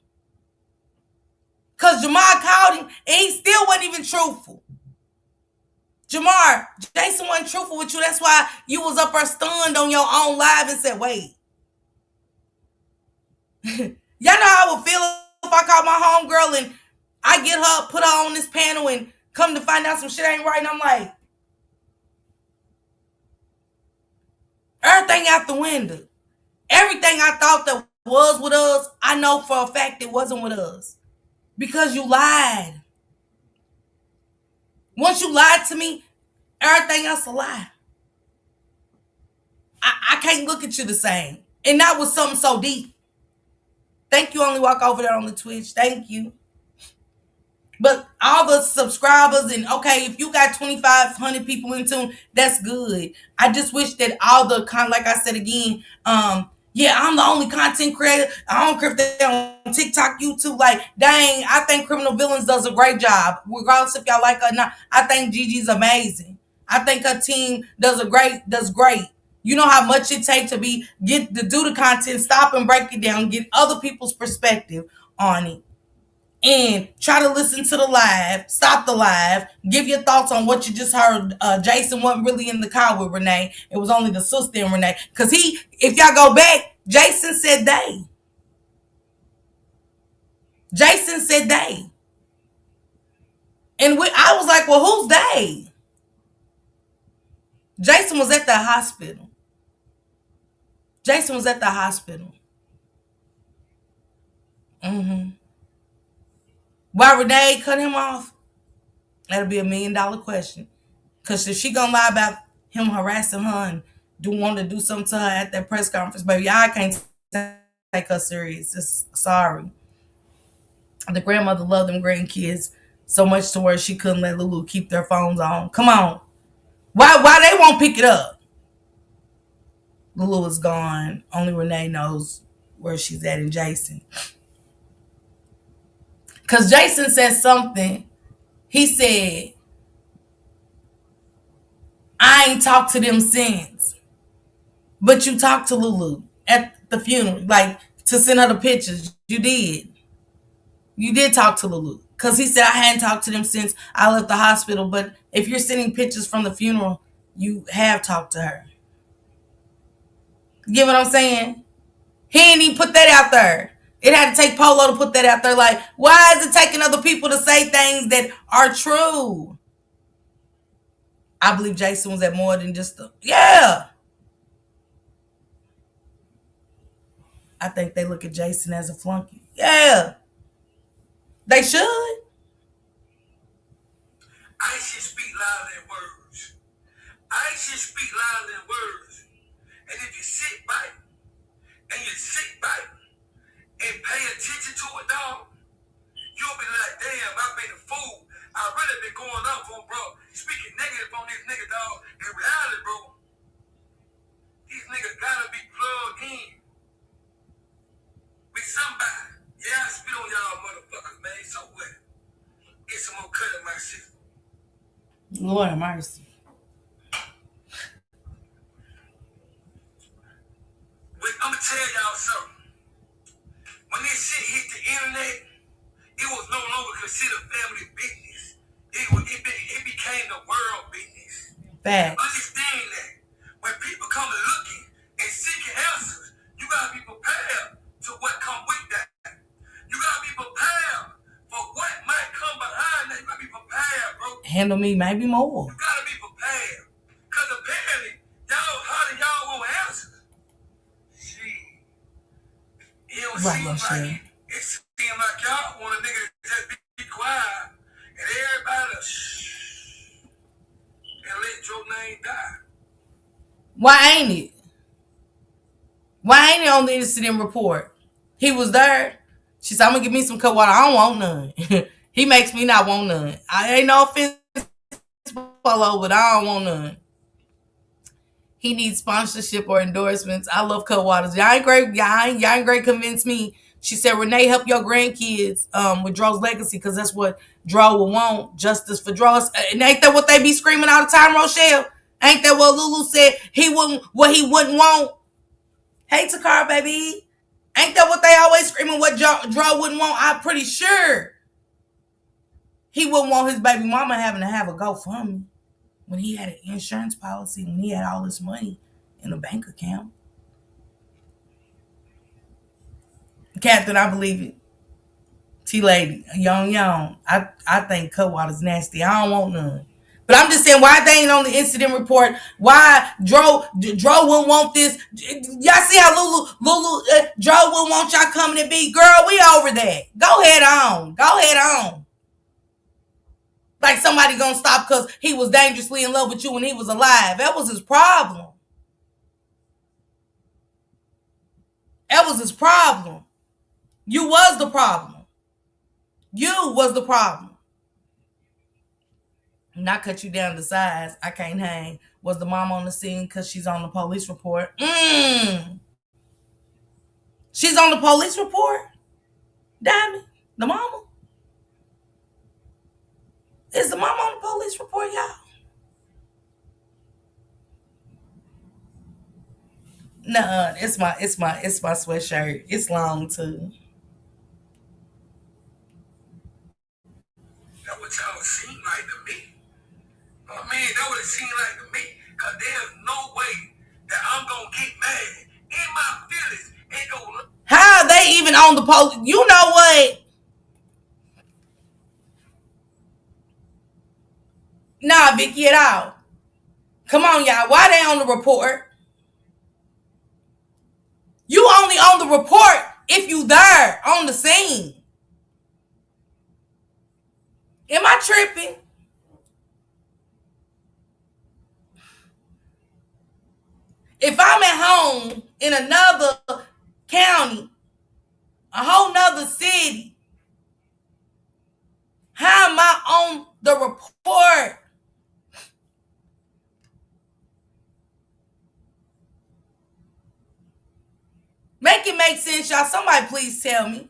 Because Jamal called him and he still wasn't even truthful. Jamar, Jason wasn't truthful with you. That's why you was up there stunned on your own live and said, wait. Y'all know how I would feel if I called my homegirl and I get her, put her on this panel and come to find out some shit ain't right. And I'm like, everything out the window. Everything I thought that was with us, I know for a fact it wasn't with us. Because you lied. Once you lied to me, everything else a lie. I can't look at you the same. And that was something so deep. Thank you, Only Walk over there on the Twitch. Thank you. But all the subscribers and okay, if you got 2,500 people in tune, that's good. I just wish that all the like I said again, yeah, I'm the only content creator. I don't care if they're on TikTok, YouTube. Like, dang, I think Criminal Villains does a great job, regardless if y'all like her or not. I think Gigi's amazing. I think her team does great. You know how much it takes to get to do the content, stop and break it down, get other people's perspective on it. And try to listen to the live, stop the live, give your thoughts on what you just heard. Jason wasn't really in the car with Renee. It was only the sister and Renee. Because if y'all go back, Jason said they. Jason said they. And I was like, well, who's they? Jason was at the hospital. Jason was at the hospital. Why Renee cut him off? That'll be $1 million question. Because if she gonna lie about him harassing her and want to do something to her at that press conference, baby, I can't take her serious. Just sorry. The grandmother loved them grandkids so much to where she couldn't let Lulu keep their phones on. Come on. Why they won't pick it up? Lulu is gone. Only Renee knows where she's at and Jason. Because Jason said something. He said, I ain't talked to them since. But you talked to Lulu at the funeral, like to send her the pictures. You did. You did talk to Lulu. Because he said I hadn't talked to them since I left the hospital. But if you're sending pictures from the funeral, you have talked to her. You get what I'm saying? He ain't even put that out there. It had to take Polo to put that out there. Like, why is it taking other people to say things that are true? I believe Jason was at more than just a, yeah. I think they look at Jason as a flunky. Yeah, they should. I should speak louder than words. I should speak louder than words. And if you sit back and you sit back and pay attention to it, dog, you'll be like, damn, I've been a fool. I really been going off on bro, speaking negative on this nigga, dog. In reality, bro, these niggas gotta be plugged in with somebody. Yeah, I spit on y'all motherfuckers, man. So what? Get some more cut in my shit. Lord have mercy. But I'm gonna tell y'all something. When this shit hit the internet, it was no longer considered family business. It became the world business. Facts. Understand that. When people come looking and seeking answers, you gotta be prepared to what come with that. You gotta be prepared for what might come behind that. You gotta be prepared, bro. Handle me maybe more. You gotta be prepared. Cause apparently, how do y'all want answers? Shit. It don't Right, seem like it seems like y'all want a nigga to just be quiet and everybody shh and let your name die. Why ain't it? Why ain't it on the incident report? He was there. She said, I'm gonna give me some cold water. I don't want none. He makes me not want none. I ain't no offense, Polo, but I don't want none. He needs sponsorship or endorsements. I love cold waters. Y'all ain't great. Y'all ain't great. Convince me. She said, Renee, help your grandkids with Dro's legacy because that's what Dro will want. Justice for Dro. And ain't that what they be screaming all the time, Rochelle? Ain't that what Lulu said he wouldn't want? Hey, Takara, baby. Ain't that what they always screaming what Dro wouldn't want? I'm pretty sure he wouldn't want his baby mama having to have a GoFundMe when he had an insurance policy, when he had all this money in a bank account. Captain, I believe it. T-Lady, young. I think Cutwater's nasty. I don't want none. But I'm just saying, why they ain't on the incident report? Why Dro wouldn't want this? Y'all see how Lulu, Dro wouldn't want y'all coming to be? Girl, we over that. Go ahead on. Like somebody gonna stop because he was dangerously in love with you when he was alive. That was his problem. That was his problem. You was the problem. You was the problem. Not cut you down to size. I can't hang. Was the mom on the scene because she's on the police report? She's on the police report? Diamond? The mama? Is the mama on the police report, y'all? Nah, it's my sweatshirt. It's long too. That what y'all seem like to me. I mean, that what it seemed like to me. Cause there's no way that I'm gonna get mad in my feelings and go. How are they even on the police? You know what? Nah, Vicky, it out. Come on, y'all. Why they on the report? You only on the report if you there on the scene. Am I tripping? If I'm at home in another county, a whole nother city, how am I on the report? Make it make sense, y'all. Somebody please tell me.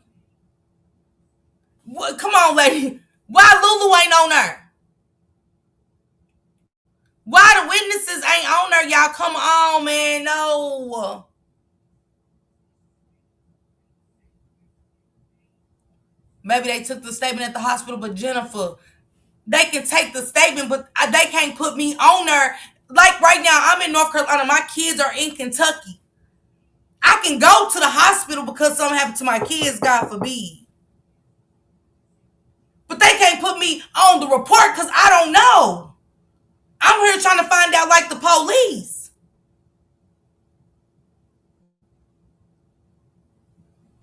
What, come on, lady. Why Lulu ain't on there? Why the witnesses witnesses ain't on there, y'all. Come on, man. No. Maybe they took the statement at the hospital, but Jennifer, they can take the statement, but they can't put me on there. Like right now, I'm in North Carolina. My kids are in Kentucky. I can go to the hospital because something happened to my kids, God forbid. But they can't put me on the report because I don't know. I'm here trying to find out like the police.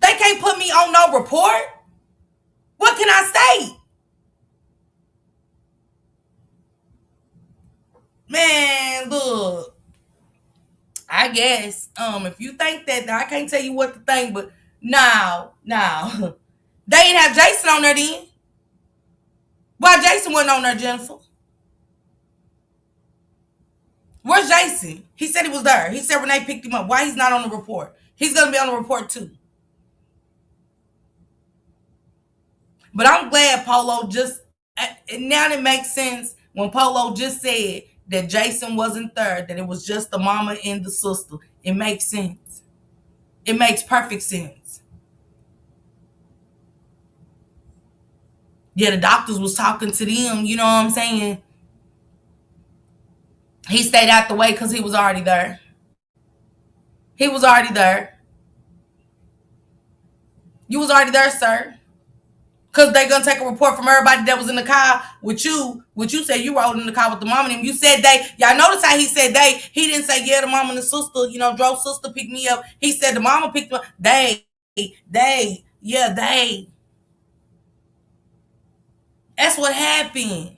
They can't put me on no report. What can I say? Man, look, I guess if you think that, I can't tell you what to think, but no. They didn't have Jason on there then. Why Jason wasn't on there, Jennifer? Where's Jason? He said he was there. He said Renee picked him up. Why he's not on the report? He's gonna be on the report too. But I'm glad Polo just now it makes sense when Polo just said that Jason wasn't there, that it was just the mama and the sister. It makes sense. It makes perfect sense. Yeah, the doctors was talking to them, you know what I'm saying? He stayed out the way because he was already there. He was already there. You was already there, sir. Because they gonna take a report from everybody that was in the car with you. What you said you rode in the car with the mom and him. You said they. Y'all notice how he said they. He didn't say, yeah, the mom and the sister, Dro's sister picked me up. He said the mama picked me up. They. That's what happened.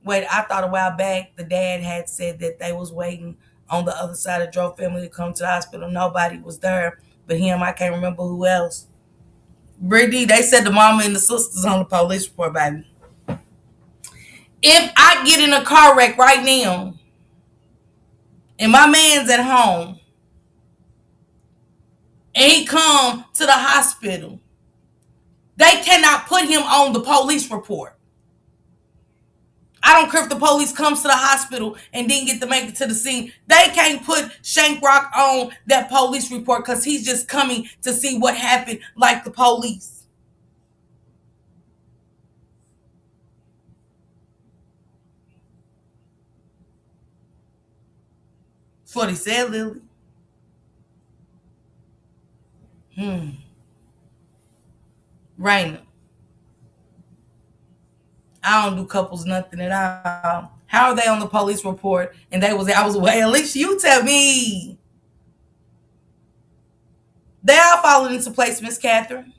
Wait, I thought a while back the dad had said that they was waiting on the other side of Dro family to come to the hospital. Nobody was there but him. I can't remember who else. Brittany, they said the mama and the sisters on the police report, baby. If I get in a car wreck right now and my man's at home and he come to the hospital, they cannot put him on the police report. I don't care if the police comes to the hospital and didn't get to make it to the scene. They can't put Shank Rock on that police report because he's just coming to see what happened like the police. That's what he said, Lily. Raina, I don't do couples nothing at all. How are they on the police report? And I was away. At least you tell me. They all falling into place, Miss Catherine.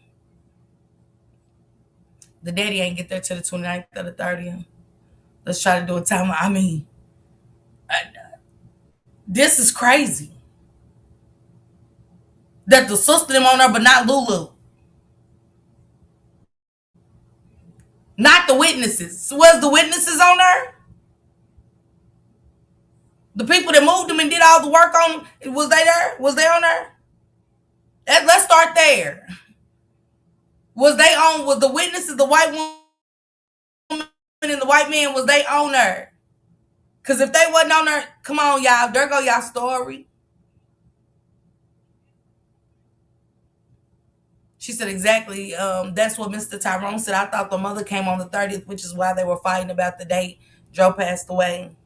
The daddy ain't get there till the 29th or the 30th. Let's try to do a time. I mean, this is crazy. That the sister them on there, but not Lulu. Not the witnesses. Was the witnesses on there? The people that moved them and did all the work on them, was they there? Was they on there? Let's start there. Was the witnesses, the white woman and the white man, was they on there? Because if they wasn't on there, come on, y'all. There go y'all story. She said exactly. That's what Mr. Tyrone said. I thought the mother came on the 30th, which is why they were fighting about the date Joe passed away.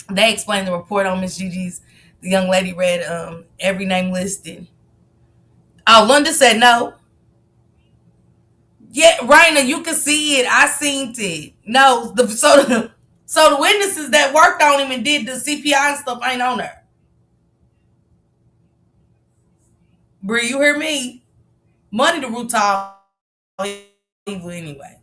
They explained the report on Miss Gigi's. The young lady read every name listed. Oh, Linda said no. Yeah, Raina, you can see it. I seen it. No, so the witnesses that worked on him and did the CPI and stuff ain't on there. Bree, you hear me? Money the root all evil anyway.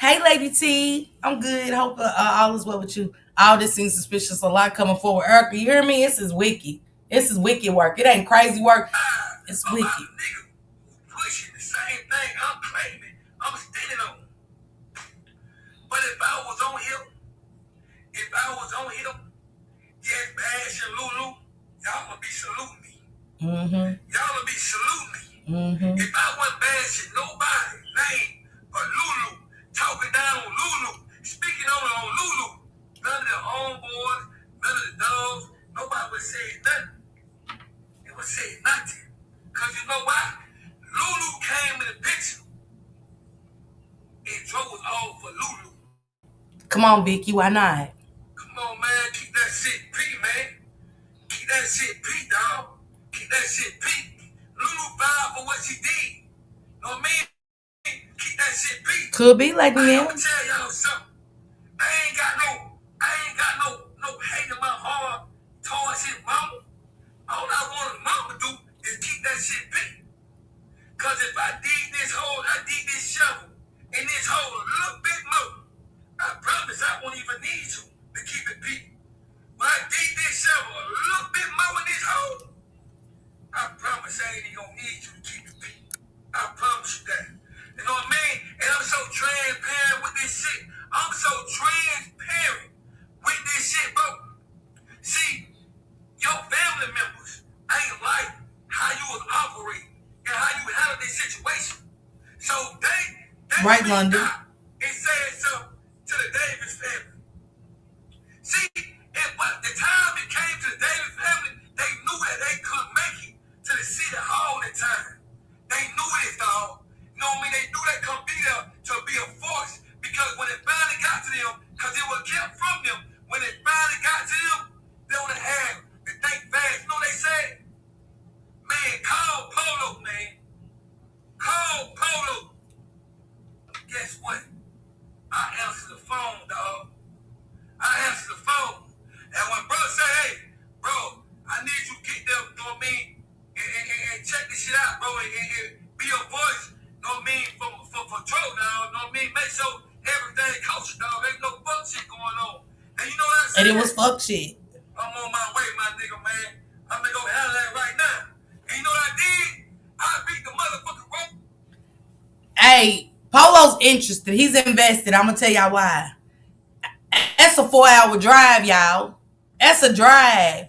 Hey, Lady T. I'm good. Hope all is well with you. All this seems suspicious. A lot coming forward. Erica, you hear me? This is wiki. This is wiki work. It ain't crazy work. It's wiki. Pushing the same thing I'm claiming. I'm standing on. But if I was on him, yes, Bash and Lulu, y'all would be saluting me. Y'all would be saluting me. If I wasn't bashing nobody, name but Lulu, talking down and Dro was all for Lulu. Come on, Vicky, why not? Come on, man. Keep that shit P, man. Keep that shit P, dog. Keep that shit P. Lulu vowed for what she did. Know what I mean? Keep that shit P. Could be like I'm them. gonna tell y'all something. I ain't got no hate in my heart towards his mama. All I want his mama to do is keep that shit P. Cause if I dig this shovel and this hole a little bit more, I promise I won't even need you to keep it P. When I dig this shovel a little bit more in this hole, I promise I ain't even gonna need you to keep it P. I promise you that. You know what I mean? And I'm so transparent with this shit. I'm so transparent with this shit, bro. See, your family members ain't like how you was operating and how you handled this situation. So they Right, London. and said something to the Davis family. See, and but the time it came to the Davis family, they knew that they couldn't make it to the city hall that time. They knew this, dog. You know what I mean? They knew they couldn't be there to be a force because when it finally got to them, because it was kept from them, when it finally got to them, they would have had to think fast. You know what they said? Man, call Polo, man. Call Polo. Guess what? I answer the phone, dog. I answer the phone. And when bro say, hey, bro, I need you to get them, you know what I mean? And check this shit out, bro. And be your voice, you know what I mean? For Dro, dog, you know what I mean? Make sure everything kosher, dog. Ain't no fuck shit going on. And you know what I said? And it was fuck shit. I'm on my way, my nigga, man. I'm gonna go handle that right now. And you know what I did? I beat the motherfucking rope. Hey, Polo's interested. He's invested. I'm gonna tell y'all why. That's a 4-hour drive, y'all. That's a drive.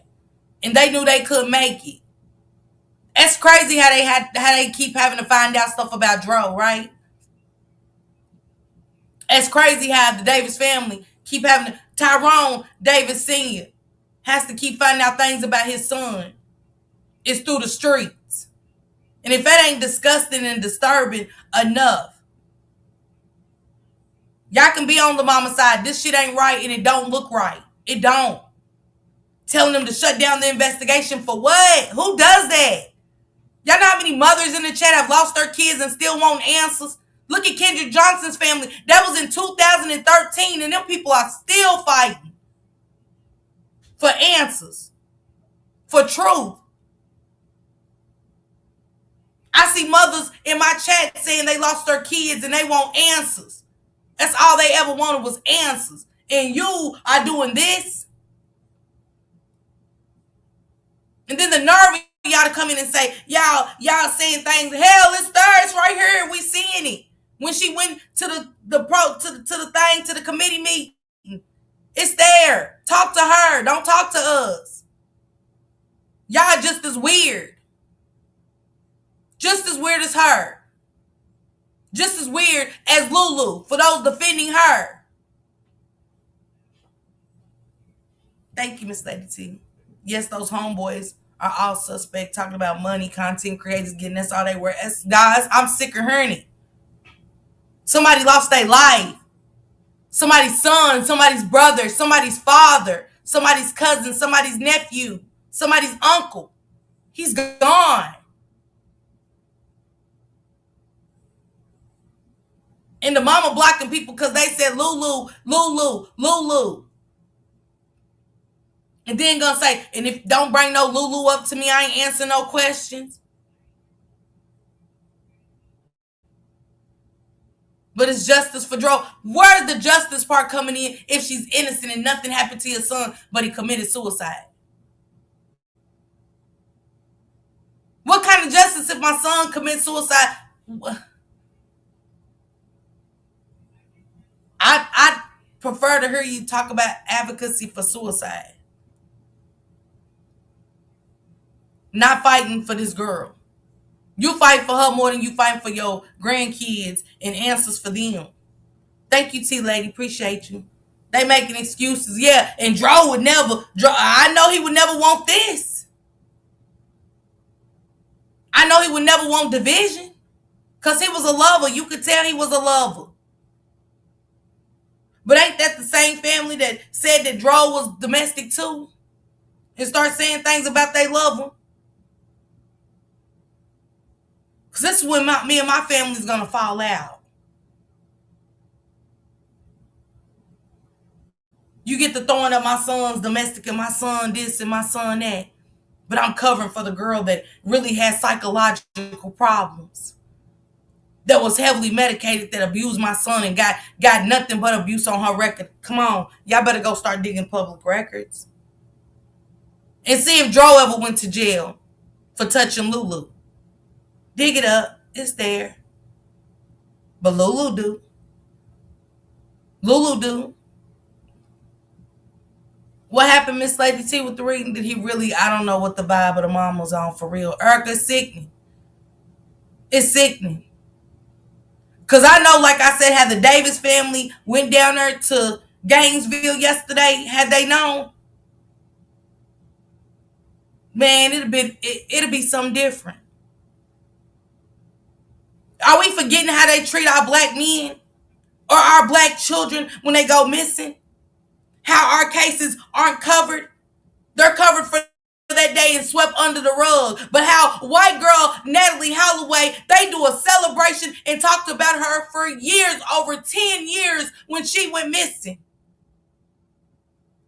And they knew they couldn't make it. That's crazy how they keep having to find out stuff about Dro, right? It's crazy how the Davis family keep having to, Tyrone Davis Sr. has to keep finding out things about his son. It's through the streets. And if that ain't disgusting and disturbing enough, y'all can be on the mama side. This shit ain't right and it don't look right. It don't. Telling them to shut down the investigation for what? Who does that? Y'all know how many mothers in the chat have lost their kids and still want answers? Look at Kendrick Johnson's family. That was in 2013, and them people are still fighting for answers, for truth. I see mothers in my chat saying they lost their kids and they want answers. That's all they ever wanted was answers. And you are doing this? And then the nerve of y'all to come in and say, y'all saying things, hell, it's there, it's right here, we seeing it. When she went to the committee meeting, it's there. Talk to her. Don't talk to us. Y'all just as weird. Just as weird as her. Just as weird as Lulu, for those defending her. Thank you, Miss Lady T. Yes, those homeboys are all suspect, talking about money, content creators getting, that's all they were. Guys, I'm sick of hearing it. Somebody lost their life. Somebody's son, somebody's brother, somebody's father, somebody's cousin, somebody's nephew, somebody's uncle. He's gone. And the mama blocking people because they said Lulu, Lulu, Lulu. And then gonna say, and if don't bring no Lulu up to me, I ain't answering no questions. But it's justice for Dro. Where's the justice part coming in if she's innocent and nothing happened to your son, but he committed suicide? What kind of justice if my son commits suicide? I prefer to hear you talk about advocacy for suicide. Not fighting for this girl. You fight for her more than you fight for your grandkids and answers for them. Thank you, T Lady. Appreciate you. They making excuses. Yeah, and Dro would never. I know he would never want this. I know he would never want division. Because he was a lover. You could tell he was a lover. But ain't that the same family that said that DRO was domestic too? And start saying things about they love him? Because this is when me and my family's going to fall out. You get to throwing up my son's domestic and my son this and my son that. But I'm covering for the girl that really has psychological problems. That was heavily medicated, that abused my son and got nothing but abuse on her record. Come on. Y'all better go start digging public records. And see if DRO ever went to jail for touching Lulu. Dig it up. It's there. But Lulu do. Lulu do. What happened, Miss Lady T, with the reading? Did he really? I don't know what the vibe of the mom was on for real. Erica, it's sickening. It's sickening. Because I know, like I said, had the Davis family went down there to Gainesville yesterday, had they known, man, it'll be something different. Are we forgetting how they treat our black men or our black children when they go missing? How our cases aren't covered? They're covered for that day and swept under the rug. But how white girl Natalie Holloway, they do a celebration and talked about her for years, over 10 years when she went missing.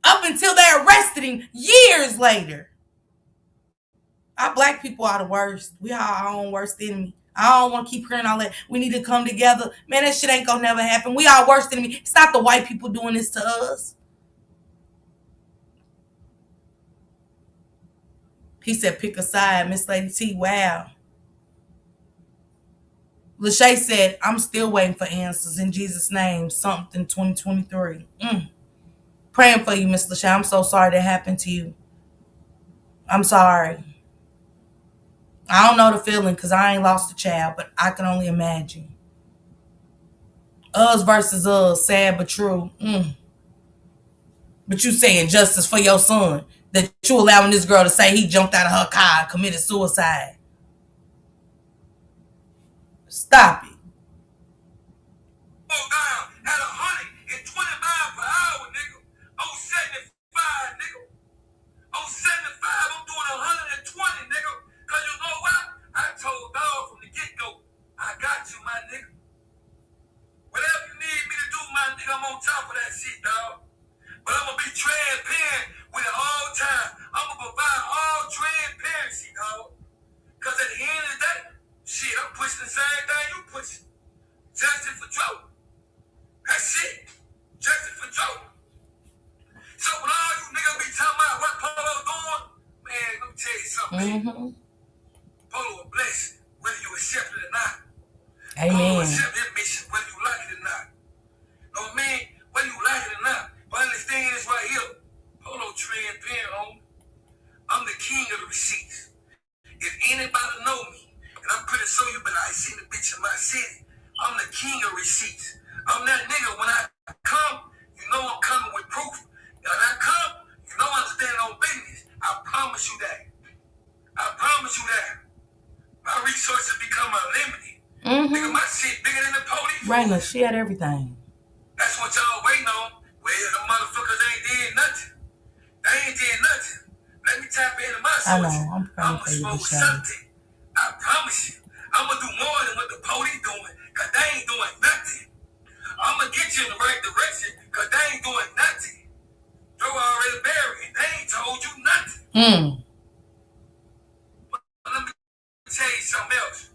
Up until they arrested him years later. Our black people are the worst. We are our own worst enemy. I don't want to keep hearing all that. We need to come together. Man, that shit ain't gonna never happen. We are worst enemy. It's not the white people doing this to us. He said, pick a side, Miss Lady T. Wow. Lachey said, I'm still waiting for answers in Jesus' name. Something 2023. Praying for you, Miss Lachey. I'm so sorry that happened to you. I'm sorry. I don't know the feeling because I ain't lost a child, but I can only imagine. Us versus us, sad but true. But you saying justice for your son, that you allowing this girl to say he jumped out of her car and committed suicide. Stop it. Down at 120 miles per hour, nigga. On 75, nigga. On 75, I'm doing 120, nigga. Cause you know what? I told dog from the get-go, I got you, my nigga. Whatever you need me to do, my nigga, I'm on top of that shit, dog. But I'm gonna be transparent with it all the time. I'm gonna provide all transparency, dog. Cause at the end of the day, shit, I'm pushing the same thing you pushing. Justice for Joe. That's it. Justice for Joe. So when all you niggas be talking about what Polo doing, man, let me tell you something, Polo a blessing, whether you accept it or not. Amen. Polo accept that mission, whether you like it or not. No, man, whether you like it or not. But understand this right here. Polo transparent, homie. I'm the king of the receipts. If anybody know me, and I'm pretty sure you, but I ain't seen the bitch in my city, I'm the king of receipts. I'm that nigga. When I come, you know I'm coming with proof. When I come, you know I'm standing on business. I promise you that. I promise you that. My resources become unlimited. Nigga, my shit bigger than the police. Right now, she had everything. That's what y'all waiting on. Well, the motherfuckers ain't did nothing. They ain't did nothing. Let me tap into my sources. I know. I'm praying for you, smoke Michelle. something. I promise you. I'm gonna do more than what the police doing, cause they ain't doing nothing. I'm gonna get you in the right direction, cause they ain't doing nothing. You're already buried. They ain't told you nothing. But let me tell you something else.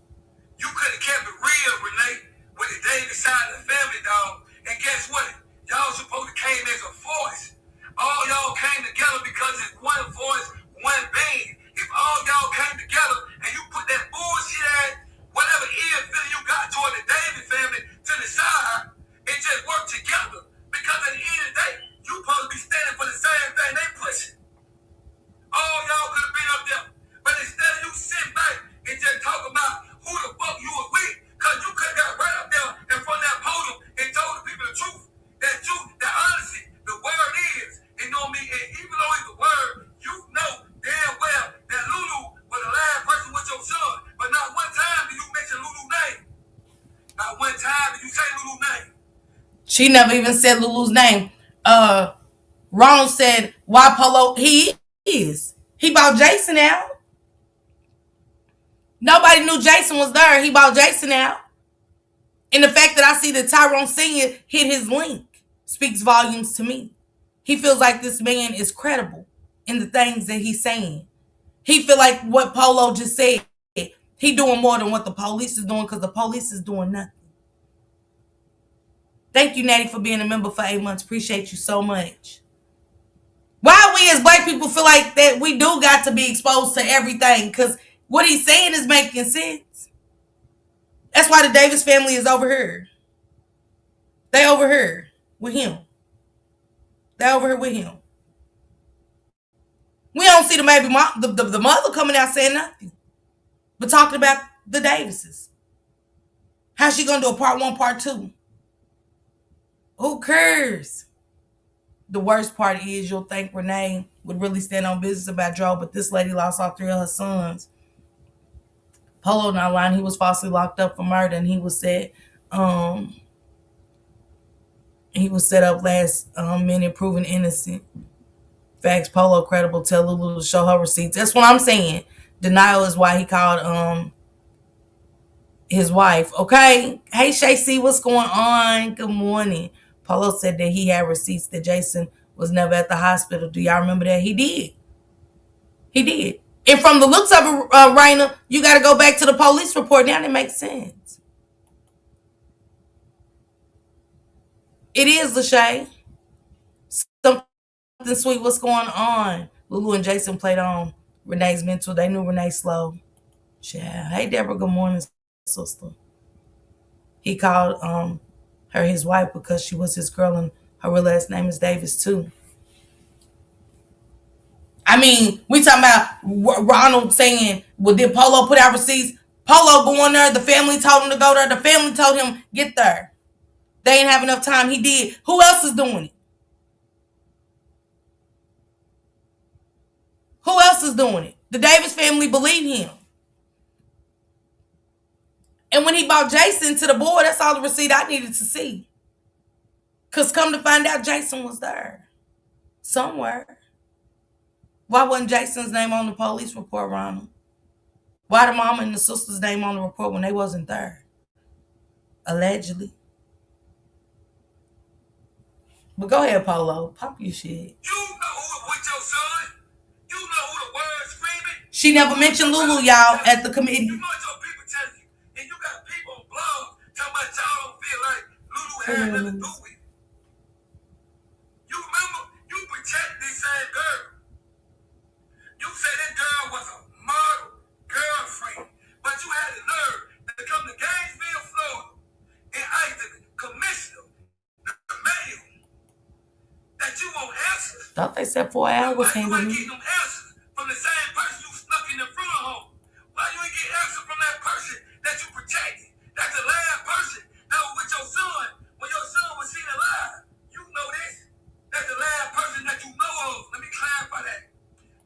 You could have kept it real, Renee, with the Davis side of the family, dog. And guess what? Y'all supposed to came as a force. All y'all came together because it's one force, one band. If all y'all came together and you put that bullshit ass, whatever ill feeling you got toward the Davis family to the side, and just work together. Because at the end of the day, you supposed to be standing for the same thing they pushing. All y'all could have been up there. But instead of you sitting back and just talk about who the fuck you was with, because you could have got right up there in front of that podium and told the people the truth. That honesty, the word is, and know me, and even though it's the word, you know damn well that Lulu was the last person with your son. But not one time did you mention Lulu's name. Not one time did you say She never even said Lulu's name. Ronald said, why Polo? He is. He bought Jason out. Nobody knew Jason was there. He bought Jason out. And the fact that I see that Tyrone Sr. hit his link speaks volumes to me. He feels like this man is credible in the things that he's saying. He feel like what Polo just said, he doing more than what the police is doing because the police is doing nothing. Thank you, Natty, for being a member for 8 months. Appreciate you so much. Why we as black people feel like that we do got to be exposed to everything? Because what he's saying is making sense. That's why the Davis family is over here. They over here with him. They over here with him. We don't see the baby mom, the mother coming out saying nothing, but talking about the Davises. How's she gonna do a part one, part two? Who cares? The worst part is you'll think Renee would really stand on business about Joe, but this lady lost all 3 of her sons. Polo not lying. He was falsely locked up for murder, and he was set up last minute, proven innocent. Facts. Polo credible. Tell Lulu to show her receipts. That's what I'm saying. Denial is why he called his wife. Okay. Hey Shay C, what's going on? Good morning. Polo said that he had receipts that Jason was never at the hospital. Do y'all remember that? He did. He did. And from the looks of it, Raina, you got to go back to the police report. Now that makes sense. It is, Lachey. Something sweet. What's going on? Lulu and Jason played on Renee's mental. They knew Renee slow. Yeah. Hey, Deborah. Good morning, sister. He called her his wife because she was his girl, and her real last name is Davis too. I mean, we talking about Ronald saying, well, did Polo put out receipts? Polo going there. The family told him to go there. The family told him, get there. They didn't have enough time. He did. Who else is doing it? Who else is doing it? The Davis family believe him. And when he brought Jason to the board, that's all the receipt I needed to see. Because come to find out, Jason was there. Somewhere. Why wasn't Jason's name on the police report, Ronald? Why the mama and the sister's name on the report when they wasn't there? Allegedly. But go ahead, Polo. Pop your shit. You know who with your son? You know who the word screaming? She never mentioned Lulu, y'all, at the committee. You know what your people tell you? And you got people on blogs talking about y'all don't feel like Lulu had nothing to do with it. You remember? You protect this same girl. You said that girl was a model girlfriend, but you had the nerve to come to Gainesville, Florida, and ask the commissioner, the mayor, that you won't answer. Thought they said 4 hours. Why you ain't getting them answers from the same person you snuck in the front home? Why you ain't getting answers from that person that you protected? That's the last person that was with your son when your son was seen alive. You know this. That's the last person that you know of. Let me clarify that.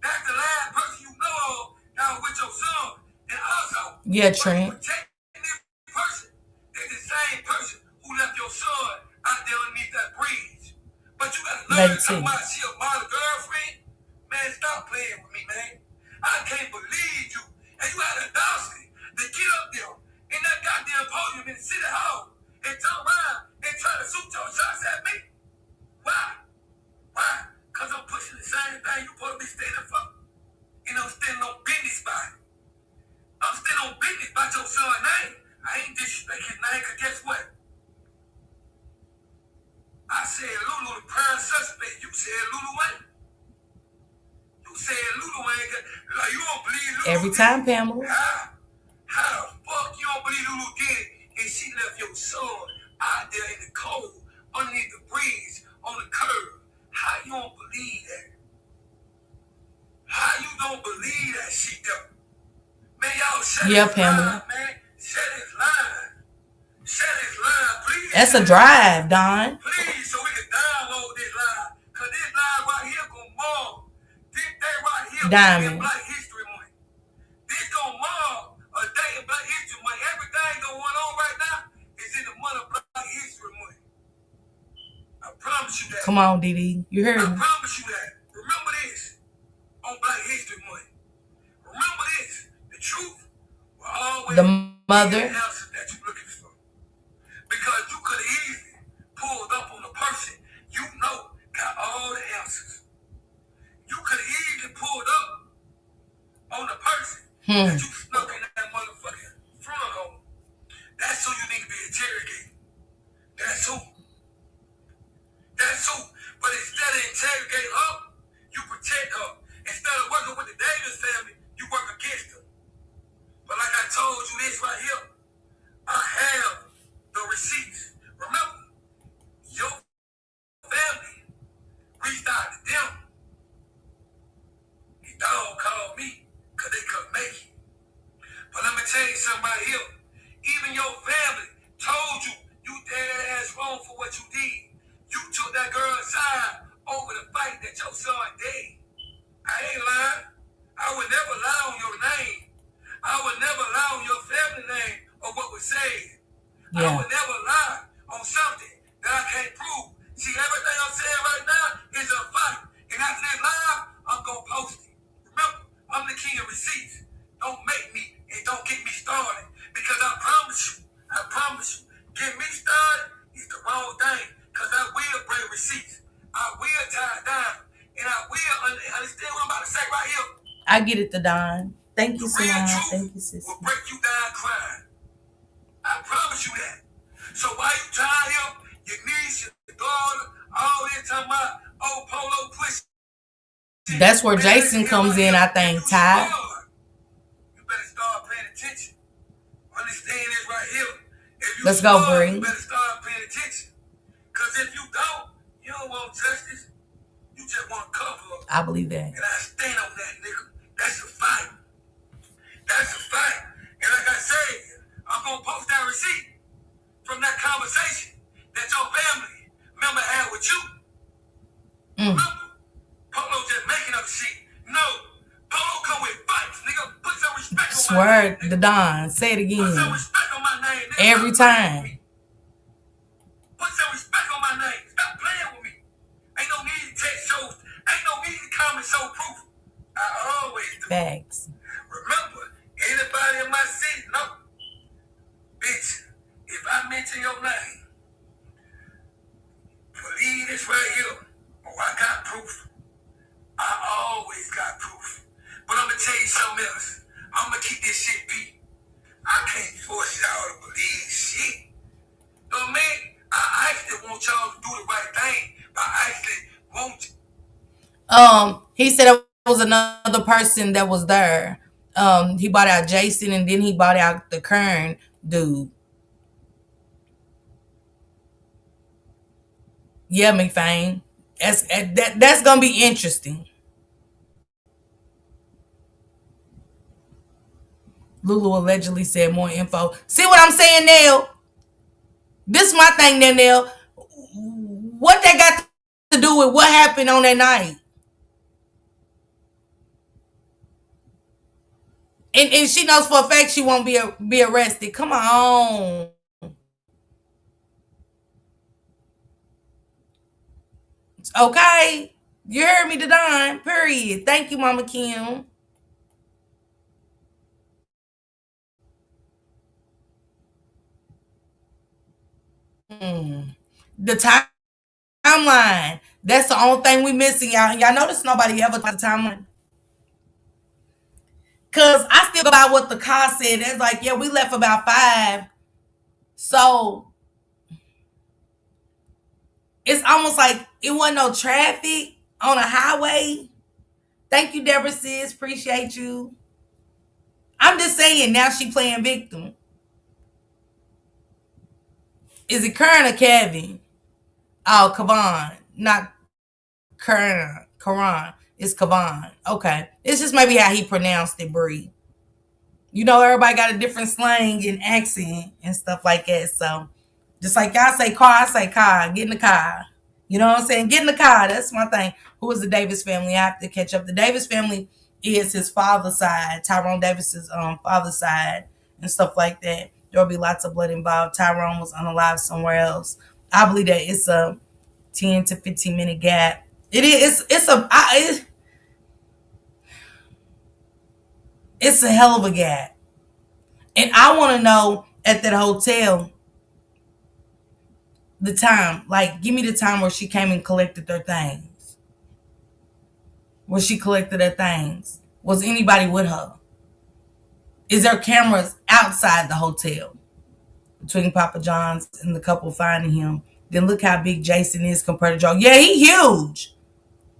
That's the last person you know of that was with your son. And also, yeah, Trent. Protecting this person is the same person who left your son out there underneath that bridge. But you gotta learn to watch she a model girlfriend. Man, stop playing with me, man. I can't believe you. And you had a audacity to get up there in that goddamn podium in the city hall and turn around and try to shoot your shots at me. Why? Why? Because I'm pushing the same thing you supposed to be standing for. And I'm standing on business by it. I'm standing on business by your son's name. I ain't disrespect his name, because guess what? I said Lulu the prime suspect. You said Lulu ain't. You said Lulu ain't. Like, you don't believe Lulu. Every time, Pamela. How the fuck you don't believe Lulu did it? And she left your son out there in the cold, underneath the bridge, on the curb. How you don't believe that? How you don't believe that shit though? Man, y'all shut his Pamela. line, man. Shut his line. Shut his line, please. That's a drive, Don. Please, so we can download this line. Because this line right here gonna mar. This day right here Diamond. Black History Month. This gonna mar a day of Black History Month. Everything going on right now is in the month of Black History Month. promise you that. Come on, Didi. You heard I me. promise you that. Remember this on Black History Month. Remember this. The truth will always The be mother. the answer that you're looking for. Because you could have easily pulled up on a person you know got all the answers. You could have easily pulled up on a person that you snuck in that motherfucking front home. That's who you need to be interrogating. That's who. That's who. But instead of interrogating her, you protect her. Instead of working with the Davis family, you work against them. But like I told you this right here, I have the receipts. Remember, your family reached out to them. The dog called me because they couldn't make it. But let me tell you something right here. Even your family told you you dead ass wrong for what you did. You took that girl's side over the fight that your son did. I ain't lying. I would never lie on your name. I would never lie on your family name or what was said. I would never lie on something that I can't prove. See, everything I'm saying right now is a fight. And after this live, I'm going to post it. Remember, I'm the king of receipts. Don't make me and don't get me started. Because I promise you, get me started is the wrong thing. Because I will bring receipts. I will tie it down. And I will understand what I'm about to say right here. I get it, the Don. Thank you, Salon. Thank you, sis. Will break you down crying. I promise you that. So while you tied up, your niece, your daughter, all this talking about old Polo push. That's where Jason comes in, I think, Ty. You better start paying attention. Understand this right here. If you Let's go, Bree. You better start paying attention. Because if you don't want justice. You just want to cover up. I believe that. And I stand on that, nigga. That's a fight. That's a fight. And like I said, I'm going to post that receipt from that conversation that your family member had with you. Remember, Polo just making up shit. No, Polo come with fights, nigga. Put some respect on my name. Swear, the Don. Say it again. Put some respect on my name, nigga. Every time. Put some respect on my name. Stop playing with me. Ain't no need to take shows. Ain't no need to come and show proof. I always do. Facts. Remember, anybody in my city, no. Bitch, if I mention your name, believe this right here. Oh, I got proof. I always got proof. But I'm going to tell you something else. I'm going to keep this shit beat. I can't force y'all to believe shit. You know what I mean? I actually want y'all to do the right thing. I actually want you. He said it was another person that was there. He bought out Jason and then he bought out the Kern dude. Yeah, McFane. That's gonna be interesting. Lulu allegedly said more info. See what I'm saying, Nell? This is my thing, Nell. What that got to do with what happened on that night? And she knows for a fact she won't be arrested. Come on. Okay. You heard me, Don. Period. Thank you, Mama Kim. The timeline. That's the only thing we missing, y'all. Y'all notice nobody ever talked the timeline. Cause I still go by what the car said. It's like, yeah, we left about 5. So it's almost like it wasn't no traffic on a highway. Thank you, Deborah sis. Appreciate you. I'm just saying now she playing victim. Is it Kern or Kevin? Oh, Kavan. Not Kern. Karan. It's Kavan. Okay. It's just maybe how he pronounced it, Bree. You know, everybody got a different slang and accent and stuff like that. So just like y'all say car, I say car. Get in the car. You know what I'm saying? Get in the car. That's my thing. Who is the Davis family? I have to catch up. The Davis family is his father's side, Tyrone Davis's father's side, and stuff like that. There'll be lots of blood involved. Tyrone was unalive somewhere else. I believe that it's a 10 to 15 minute gap. It is. It's a hell of a gap, and I want to know at that hotel the time. Like, give me the time where she came and collected their things. Where she collected her things. Was anybody with her? Is there cameras outside the hotel between Papa John's and the couple finding him? Then look how big Jason is compared to Joe. Yeah, he huge.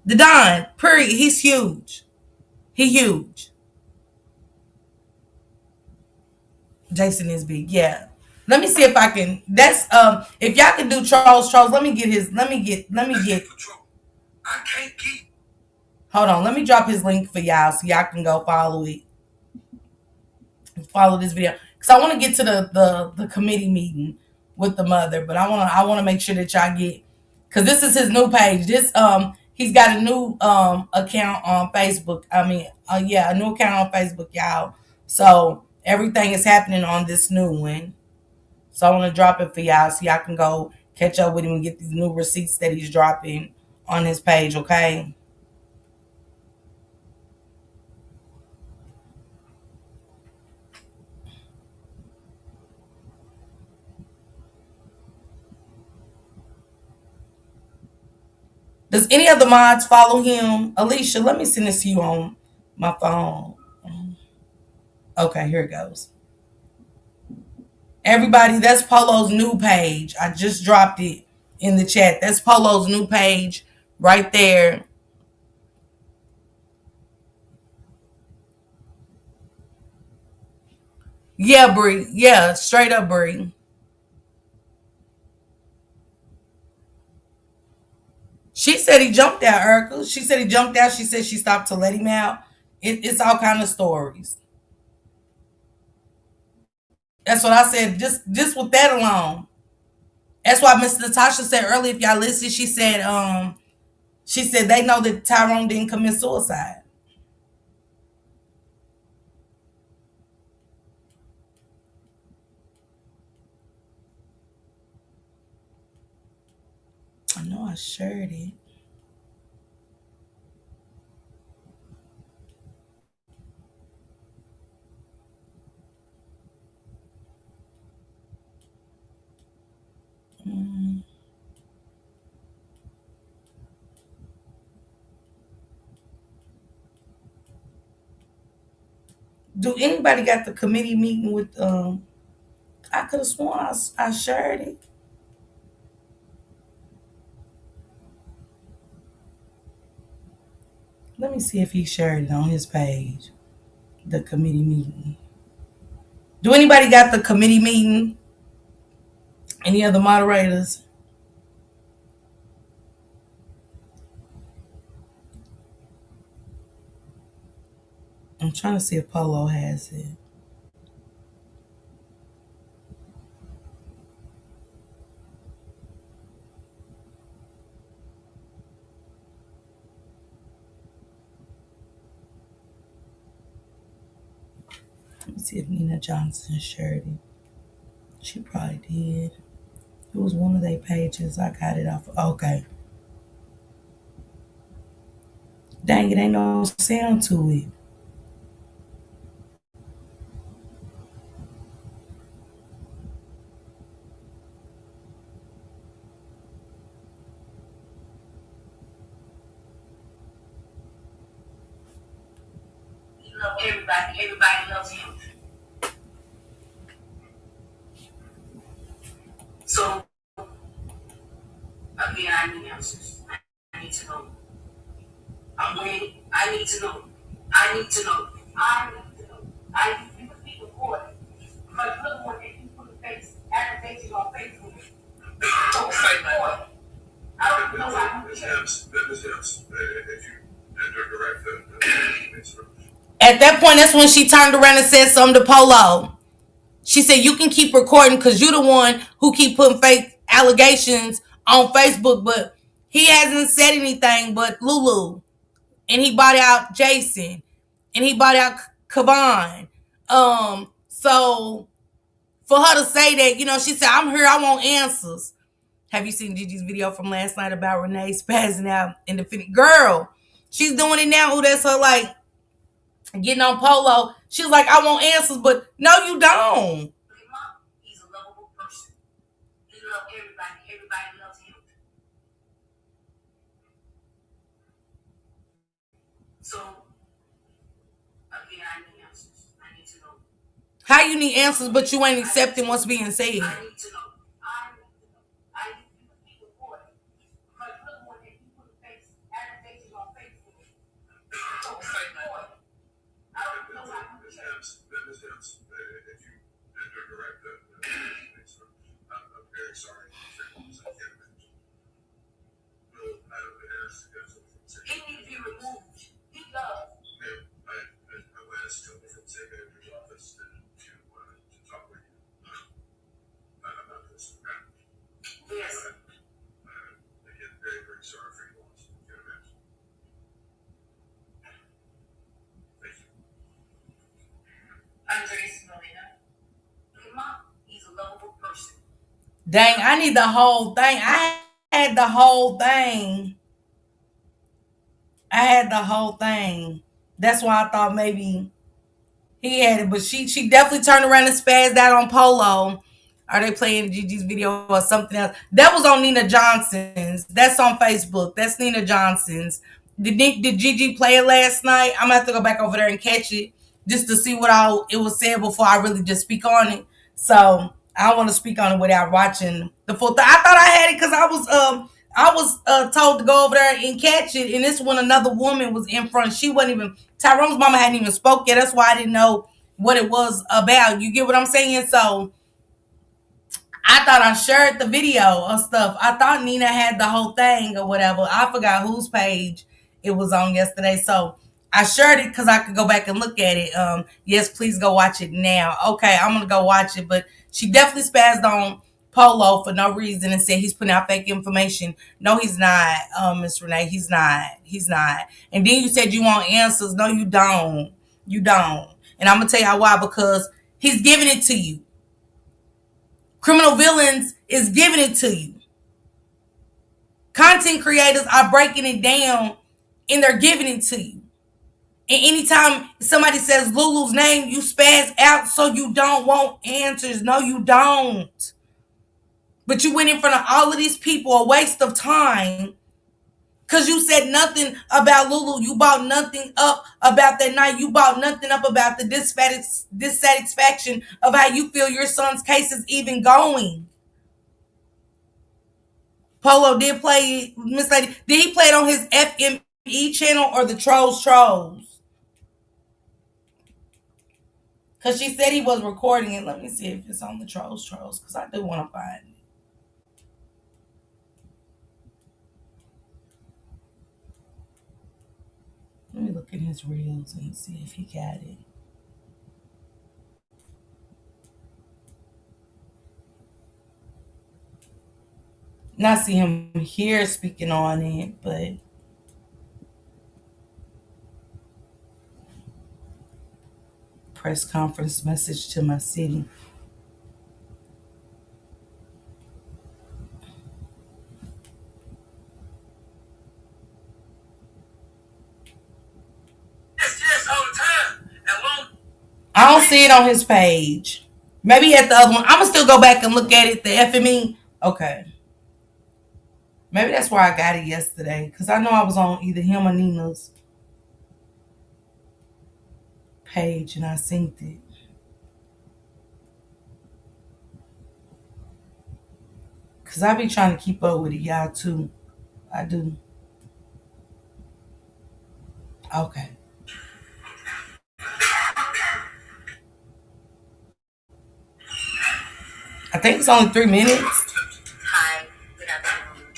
The Don, period. He's huge. He huge. Jason is big. Yeah. Let me see if I can. That's If y'all can do trolls. Let me get his. Let me get. I can't keep. Hold on. Let me drop his link for y'all so y'all can go follow it. Follow this video because I want to get to the committee meeting with the mother, but I want to make sure that y'all get, because this is his new page. This he's got a new account on Facebook. I mean, yeah, a new account on Facebook, y'all. So everything is happening on this new one. So I want to drop it for y'all so y'all can go catch up with him and get these new receipts that he's dropping on his page. Okay. Does any of the mods follow him? Alicia, let me send this to you on my phone. Okay, here it goes. Everybody, that's Polo's new page. I just dropped it in the chat. That's Polo's new page right there. Yeah, Bree. Yeah, straight up, Bree. She said he jumped out, Erica. She said he jumped out. She said she stopped to let him out. It's all kind of stories. That's what I said. Just with that alone. That's why Miss Natasha said earlier, if y'all listen, she said they know that Tyrone didn't commit suicide. I know I shared it. Mm. Do anybody got the committee meeting with I could have sworn I shared it. Let me see if he shared it on his page. The committee meeting. Do anybody got the committee meeting? Any other moderators? I'm trying to see if Polo has it. Let me see if Nina Johnson shared it. She probably did. It was one of their pages. I got it off. Okay. Dang, it ain't no sound to it. You love everybody. Everybody loves you. So again, I need answers. I need to know. I'm ready. I need to know. I need to know. I need to know. You can be recorded. But look what if you put a face accusations on Facebook. Don't say that. I don't know how to yes. If you direct the At that point, that's when she turned around and said something to Polo. She said, "You can keep recording because you're the one who keep putting fake allegations on Facebook, but he hasn't said anything but Lulu, and he bought out Jason, and he bought out Kavan. So for her to say that, she said, I'm here, I want answers. Have you seen Gigi's video from last night about Renee spazzing out in the fitness? Girl, she's doing it now. Oh, that's her like getting on Polo. She was like, I want answers, but no, you don't. He's a lovable person. He loves everybody. Everybody loves him. So, again, I need answers. I need to know. How you need answers, but you ain't accepting what's being said? I need to know. I need to know. I need you to be reported. Because look more than you put face accusations on Facebook. So, report. I don't know how to Ms. Hemps, if you are correct, I'm very sorry. He needs to be removed. He does. Ma'am, I will ask him from State Manager's office to talk with you about this. Yes. Again, very, very sorry for your loss. You can imagine. Thank you. Andres Molina. He's a lovable person. Dang, I need the whole thing. I had the whole thing. I had the whole thing. That's why I thought maybe he had it, but she definitely turned around and spazzed out on Polo. Are they playing Gigi's video or something else? That was on Nina Johnson's. That's on Facebook. That's Nina Johnson's. Did Gigi play it last night? I'm gonna have to go back over there and catch it just to see what all it was said before I really just speak on it. So I don't want to speak on it without watching the full thing. I thought I had it because I was told to go over there and catch it, and this when another woman was in front. She wasn't even Tyrone's mama hadn't even spoke yet. That's why I didn't know what it was about. You get what I'm saying? So I thought I shared the video of stuff. I thought Nina had the whole thing or whatever. I forgot whose page it was on yesterday. So I shared it because I could go back and look at it. Yes, please go watch it now. Okay, I'm gonna go watch it. But she definitely spazzed on Polo for no reason and said he's putting out fake information. No, he's not, Miss Renee. He's not. He's not. And then you said you want answers. No, you don't. You don't. And I'm gonna tell you why. Because he's giving it to you. Criminal Villains is giving it to you. Content creators are breaking it down and they're giving it to you. And anytime somebody says Lulu's name, you spaz out so you don't want answers. No, you don't. But you went in front of all of these people, a waste of time. Because you said nothing about Lulu. You brought nothing up about that night. You brought nothing up about the dissatisfaction of how you feel your son's case is even going. Polo did play Miss Lady. Did he play it on his FME channel or the Trolls? Because she said he was recording it. Let me see if it's on the Trolls, because I do want to find it. Let me look at his reels and see if he got it. Not see him here speaking on it, but press conference message to my city. Yes, all the time. I don't see it on his page. Maybe at the other one. I'm gonna still go back and look at it. The FME. Okay. Maybe that's where I got it yesterday. Because I know I was on either him or Nina's page and I synced it. Because I be trying to keep up with it, y'all, too. I do. Okay. I think it's only 3 minutes. Hi, good afternoon.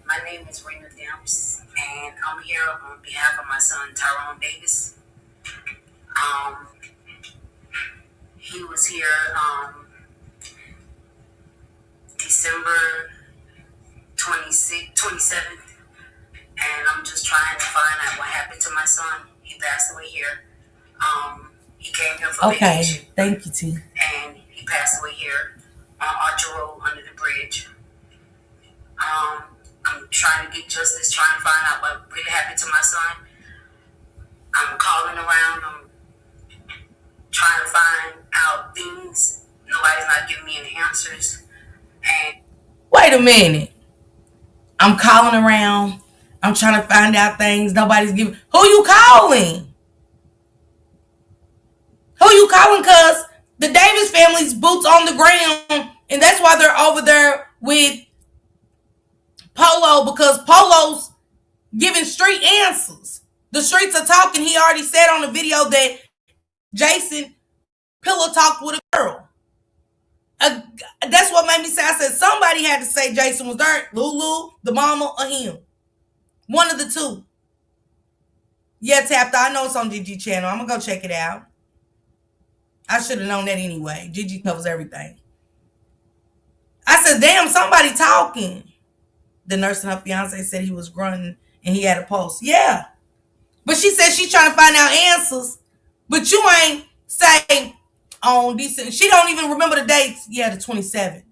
My name is Raina Demps, and I'm here on behalf of my son Tyrone Davis. Um, he was here December 27th, and I'm just trying to find out what happened to my son. He passed away here. He came here for Okay. vacation, Thank you, T. and he passed away here on Archer Road under the bridge. I'm trying to get justice, trying to find out what really happened to my son. I'm calling around. I'm trying to find out things. Nobody's not giving me any answers. And Wait a minute. I'm calling around. I'm trying to find out things. Nobody's giving. Who you calling? Who you calling? Cause the Davis family's boots on the ground, and that's why they're over there with Polo, because Polo's giving street answers. The streets are talking. He already said on the video that Jason pillow talked with a girl. That's what made me say. I said somebody had to say Jason was there. Lulu, the mama, or him. One of the two. Yeah, Tapped. I know it's on Gigi channel. I'm gonna go check it out. I should have known that anyway. Gigi covers everything. I said, damn, somebody talking. The nurse and her fiance said he was grunting and he had a pulse. Yeah. But she said she's trying to find out answers. But you ain't say on December. She don't even remember the dates. Yeah, the 27th.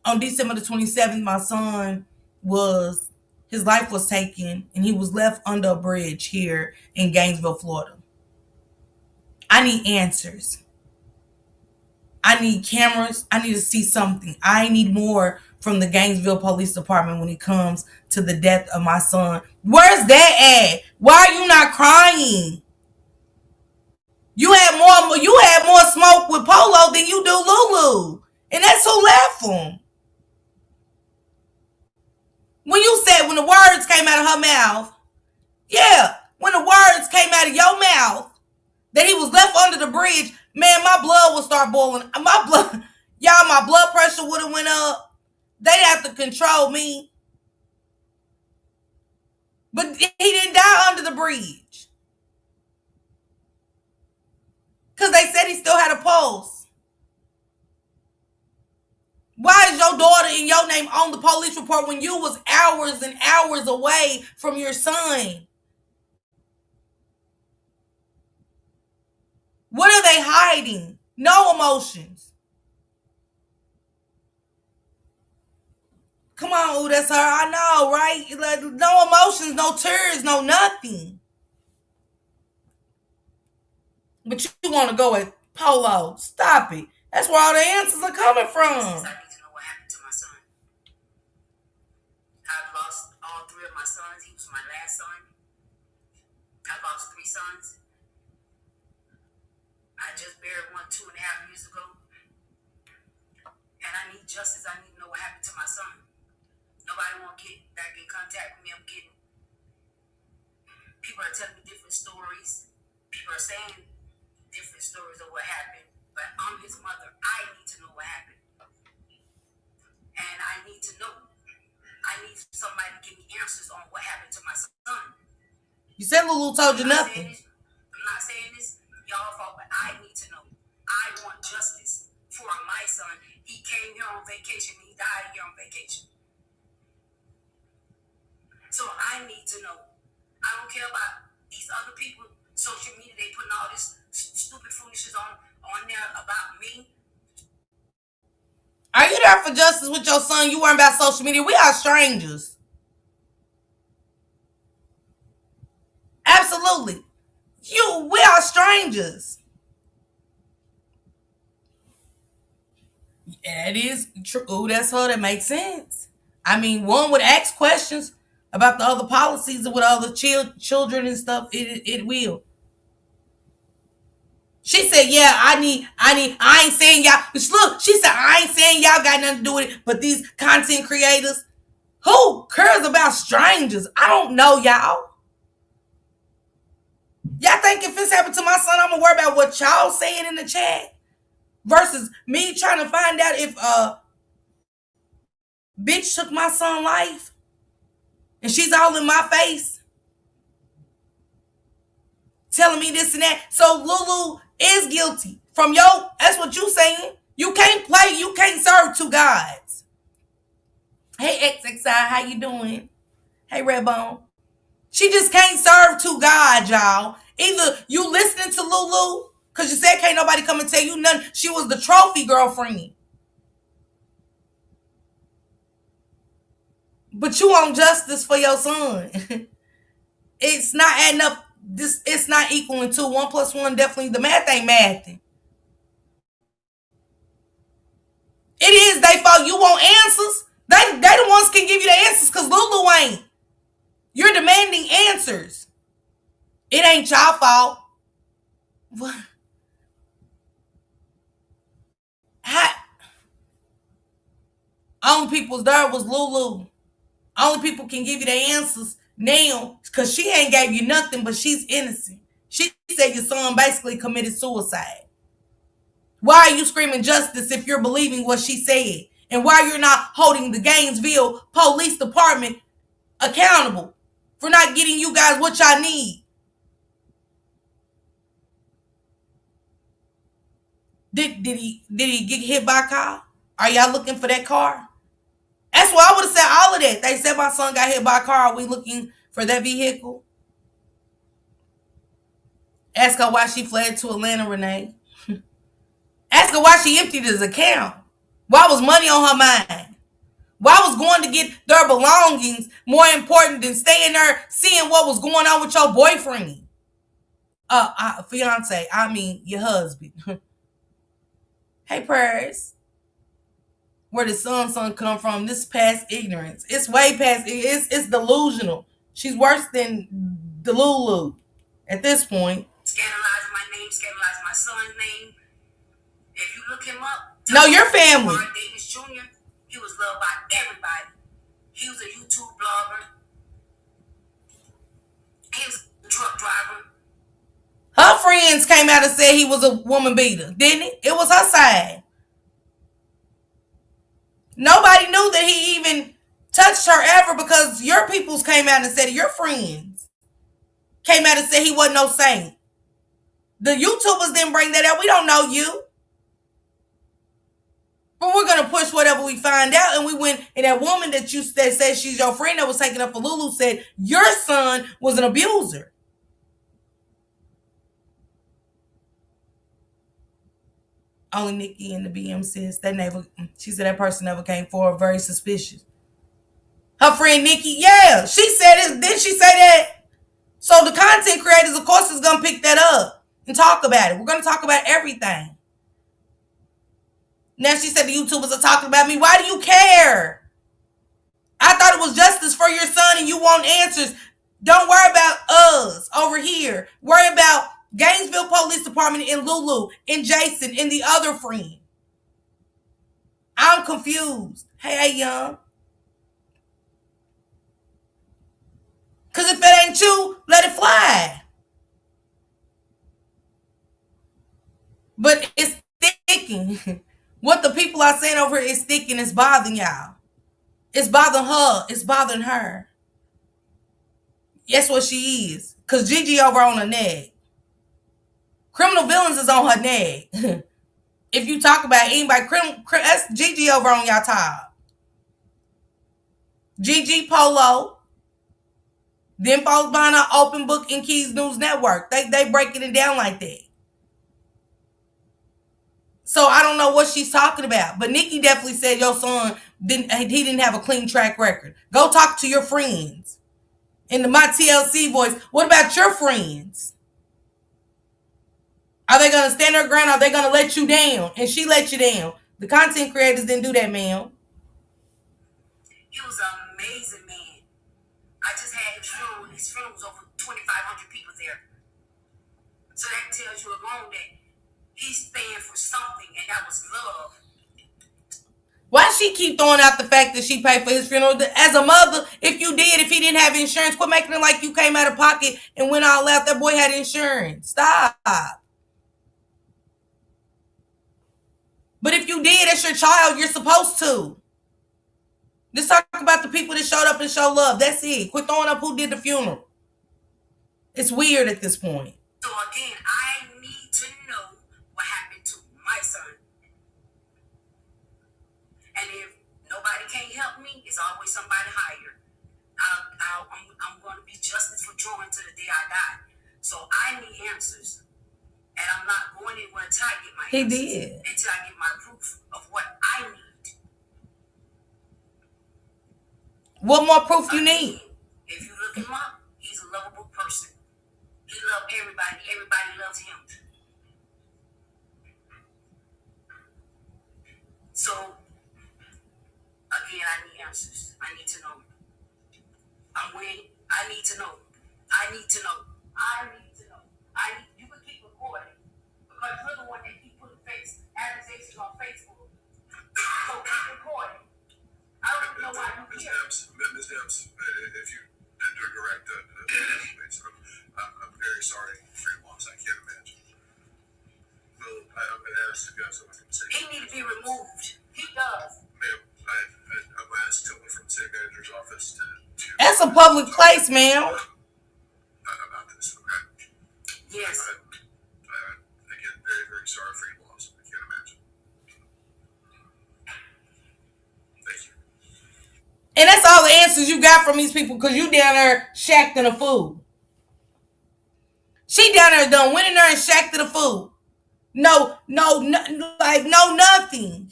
On December the 27th, my son his life was taken and he was left under a bridge here in Gainesville, Florida. I need answers. I need cameras. I need to see something. I need more from the Gainesville Police Department when it comes to the death of my son. Where's that at? Why are you not crying? You had more smoke with Polo than you do Lulu. And that's who left him. When the words came out of her mouth, yeah, when the words came out of your mouth that he was left under the bridge, man, my blood would start boiling. My blood pressure would have went up. They'd have to control me. But he didn't die under the bridge. Because they said he still had a pulse. Why is your daughter and your name on the police report when you was hours and hours away from your son? What are they hiding? No emotions. Come on, ooh, that's her. I know, right? Like, no emotions, no tears, no nothing. But you want to go with Polo. Stop it. That's where all the answers are coming from. I need to know what happened to my son. I've lost all three of my sons. He was my last son. I've lost three sons. I just buried one 2.5 years ago. And I need justice. I need to know what happened to my son. Nobody won't get back in contact with me. People are telling me different stories. People are saying different stories of what happened. But I'm his mother. I need to know what happened. And I need to know. I need somebody to give me answers on what happened to my son. You said Lulu told you nothing. I'm not saying this y'all fault, but I need to know. I want justice for my son. He came here on vacation. He died here on vacation. So I need to know. I don't care about these other people, social media, they putting all this stupid foolishness on there about me. Are you there for justice with your son? You weren't about social media. We are strangers. Absolutely. We are strangers. That is true. Ooh, that's her. That makes sense. I mean, one would ask questions about the other policies with other children and stuff. It will. She said, yeah, I ain't saying y'all. Look, she said, I ain't saying y'all got nothing to do with it, but these content creators, who cares about strangers? I don't know, y'all. Y'all think if this happened to my son, I'm gonna worry about what y'all saying in the chat versus me trying to find out if bitch took my son's life and she's all in my face telling me this and that. So Lulu is guilty. That's what you saying. You can't play, you can't serve two gods. Hey XXI, how you doing? Hey Redbone. She just can't serve two gods, y'all. Either you listening to Lulu, because you said can't nobody come and tell you nothing. She was the trophy girlfriend. But you want justice for your son. It's not adding up. This it's not equaling to 1 plus 1. Definitely, the math ain't mathing. It is they fault. You want answers. They the ones can give you the answers because Lulu ain't. You're demanding answers. It ain't y'all fault. What? How, only people's there was Lulu. Only people can give you the answers now because she ain't gave you nothing, but she's innocent. She said your son basically committed suicide. Why are you screaming justice if you're believing what she said? And why you're not holding the Gainesville Police Department accountable for not getting you guys what y'all need? Did he get hit by a car? Are y'all looking for that car? That's why I would have said all of that. They said my son got hit by a car. Are we looking for that vehicle? Ask her why she fled to Atlanta, Renee. Ask her why she emptied his account. Why was money on her mind? Why was going to get their belongings more important than staying there seeing what was going on with your boyfriend? Fiance, I mean your husband. Hey, prayers. Where the son come from? This past ignorance. It's way past. It's delusional. She's worse than DeLuLu at this point. Scandalizing my name, scandalizing my son's name. If you look him up, no, your family. Mark Davis Jr., he was loved by everybody. He was a YouTube blogger. He was a truck driver. Her friends came out and said he was a woman beater, didn't it? It was her side. Nobody knew that he even touched her ever because your peoples came out and said it. Your friends came out and said he wasn't no saint. The YouTubers didn't bring that up. We don't know you. But we're going to push whatever we find out. And we went, and that woman that said she's your friend that was taking up for Lulu said your son was an abuser. Only Nikki and the BM says that never. She said that person never came forward. Very suspicious. Her friend Nikki, yeah, she said it. Didn't she say that? So the content creators, of course, is gonna pick that up and talk about it. We're gonna talk about everything. Now she said the YouTubers are talking about me. Why do you care? I thought it was justice for your son, and you want answers. Don't worry about us over here. Worry about Gainesville Police Department and Lulu and Jason and the other friend. I'm confused. Hey, young. Because if it ain't you, let it fly. But it's sticking. What the people are saying over here is sticking. It's bothering y'all. It's bothering her. It's bothering her. That's what she is. Because Gigi over on her neck. Criminal Villains is on her neck. If you talk about anybody, that's Gigi over on y'all top. Gigi, Polo. Then falls behind our Open Book and Keys News Network. They breaking it down like that. So I don't know what she's talking about. But Nikki definitely said your son didn't have a clean track record. Go talk to your friends. In my TLC voice, what about your friends? Are they going to stand their ground? Or are they going to let you down? And she let you down. The content creators didn't do that, ma'am. He was an amazing man. I just had his funeral. His funeral was over 2,500 people there. So that tells you alone that he's paying for something, and that was love. Why she keep throwing out the fact that she paid for his funeral? As a mother, if he didn't have insurance, quit making it like you came out of pocket and went all out. That boy had insurance. Stop. But if you did, that's your child. You're supposed to. Let's talk about the people that showed up and showed love. That's it. Quit throwing up who did the funeral. It's weird at this point. So again, I need to know what happened to my son. And if nobody can't help me, it's always somebody higher. I'm going to be justice for Jordan to the day I die. So I need answers. And I'm not going anywhere until I get my answers. He did. Until I get my proof of what I need. What more proof you need? Again, if you look him up, he's a lovable person. He loves everybody. Everybody loves him. So again, I need answers. I need to know. I'm waiting. I need to know. I need to know. I need to know. You can keep recording because you're the one that keep putting face accusations on Facebook. So keep recording. I don't know why you here. Ms. Debs, if you did direct I'm very sorry for your loss. I can't imagine. Well, I'm going to ask someone from the city. He need to be removed. He does. Ma'am, I'm going to ask someone from the city manager's office to That's a public place, ma'am. about this, okay? Yes. Again, very, very sorry for your loss. I can't imagine. Thank you. And that's all the answers you got from these people because you down there shacked in the food. She down there done went in there and shacked in the food. No, like no nothing.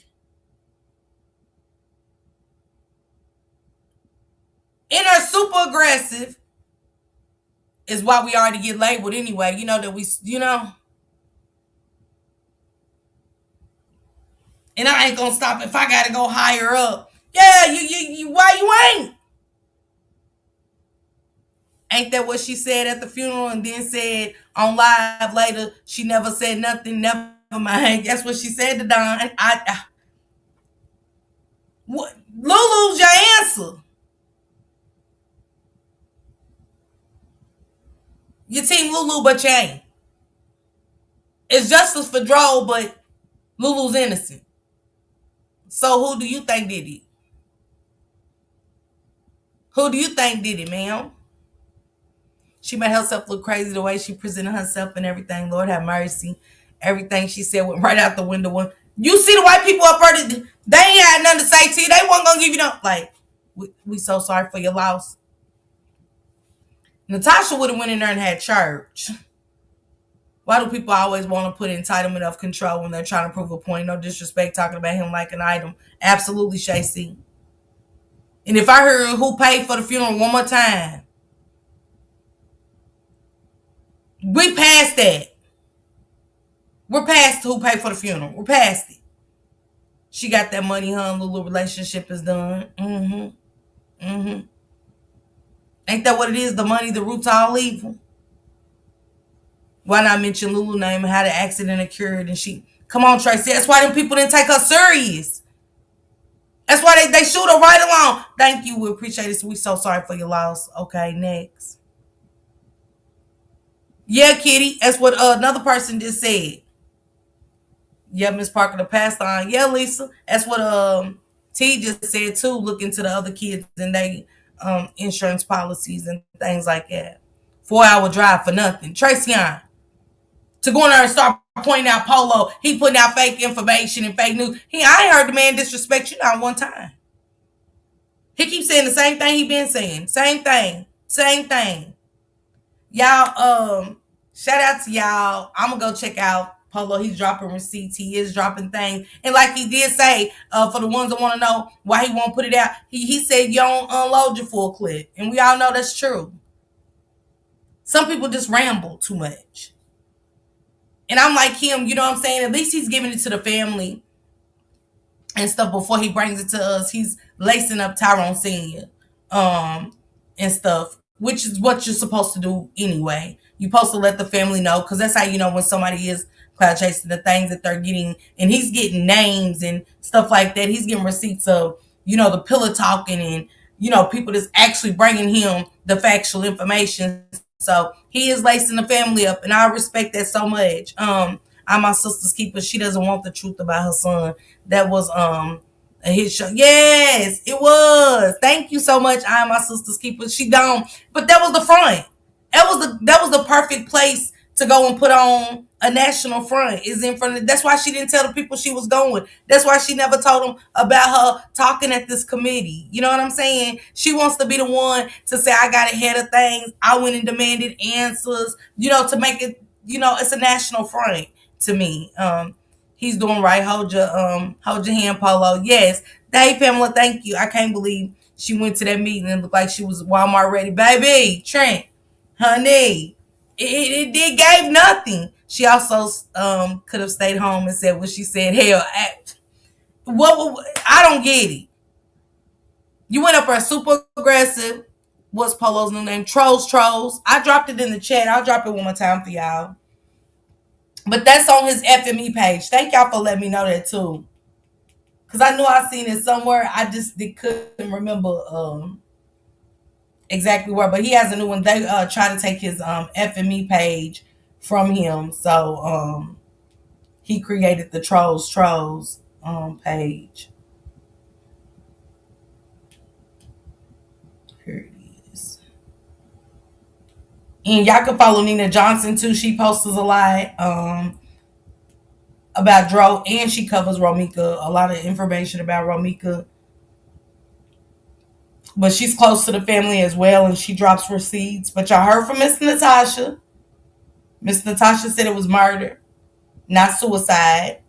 In her super aggressive is why we already get labeled anyway. You know that and I ain't gonna stop if I gotta go higher up. Yeah, you why you ain't? Ain't that what she said at the funeral and then said on live later she never said nothing, never mind. That's what she said to Don. What Lulu's your answer. Your team Lulu, but you ain't. It's justice for Dro, but Lulu's innocent. So who do you think did it? Who do you think did it, ma'am? She made herself look crazy the way she presented herself and everything. Lord have mercy. Everything she said went right out the window. When you see the white people up there, they ain't had nothing to say to you. They wasn't gonna give you no like. We so sorry for your loss. Natasha would have went in there and had church. Why do people always want to put entitlement of control when they're trying to prove a point? No disrespect, talking about him like an item. Absolutely, Shay C. And if I heard who paid for the funeral one more time, we passed that. We're past who paid for the funeral. We're past it. She got that money, her and Lulu relationship is done. Ain't that what it is? The money, the root to all evil. Why not mention Lulu's name and how the accident occurred? And she, come on, Tracy. That's why them people didn't take her serious. That's why they shoot her right along. Thank you. We appreciate it. We so sorry for your loss. Okay, next. Yeah, Kitty. That's what another person just said. Yeah, Miss Parker, the passed on. Yeah, Lisa. That's what T just said too. Look into the other kids and they insurance policies and things like that. 4-hour drive for nothing. Tracy on. To go in there and start pointing out Polo, he putting out fake information and fake news. I ain't heard the man disrespect you not one time. He keeps saying the same thing he been saying. Same thing. Y'all, shout out to y'all. I'm gonna go check out Polo. He's dropping receipts. He is dropping things. And like he did say, for the ones that want to know why he won't put it out, he said you don't unload your full clip. And we all know that's true. Some people just ramble too much. And I'm like him, you know what I'm saying? At least he's giving it to the family and stuff before he brings it to us. He's lacing up Tyrone Sr. And stuff, which is what you're supposed to do anyway. You're supposed to let the family know because that's how you know when somebody is cloud chasing the things that they're getting. And he's getting names and stuff like that. He's getting receipts of, the pillow talking and, people that's actually bringing him the factual information. So he is lacing the family up, and I respect that so much. I'm my sister's keeper. She doesn't want the truth about her son. That was a hit show. Yes, it was. Thank you so much. I'm my sister's keeper. She don't, but that was the front. That was the perfect place to go and put on a national front. Is in front of. That's why she didn't tell the people she was going. That's why she never told them about her talking at this committee. You know what I'm saying? She wants to be the one to say I got ahead of things. I went and demanded answers. To make it. It's a national front to me. He's doing right. Hold your hand, Polo. Yes, Hey, Pamela, thank you. I can't believe she went to that meeting and looked like she was Walmart ready. Baby, Trent, honey, it did gave nothing. She also could have stayed home and said what she said. Hell, I don't get it. You went up there super aggressive. What's Polo's new name? Trolls. I dropped it in the chat. I'll drop it one more time for y'all. But that's on his FME page. Thank y'all for letting me know that too. Cause I knew I seen it somewhere. I just couldn't remember exactly where. But he has a new one. They try to take his FME page from him. So he created the Trolls page. Here it is. And y'all can follow Nina Johnson too. She posts a lot about DRO, and she covers Romika. A lot of information about Romika. But she's close to the family as well, and she drops receipts. But y'all heard from Miss Natasha. Miss Natasha said it was murder, not suicide.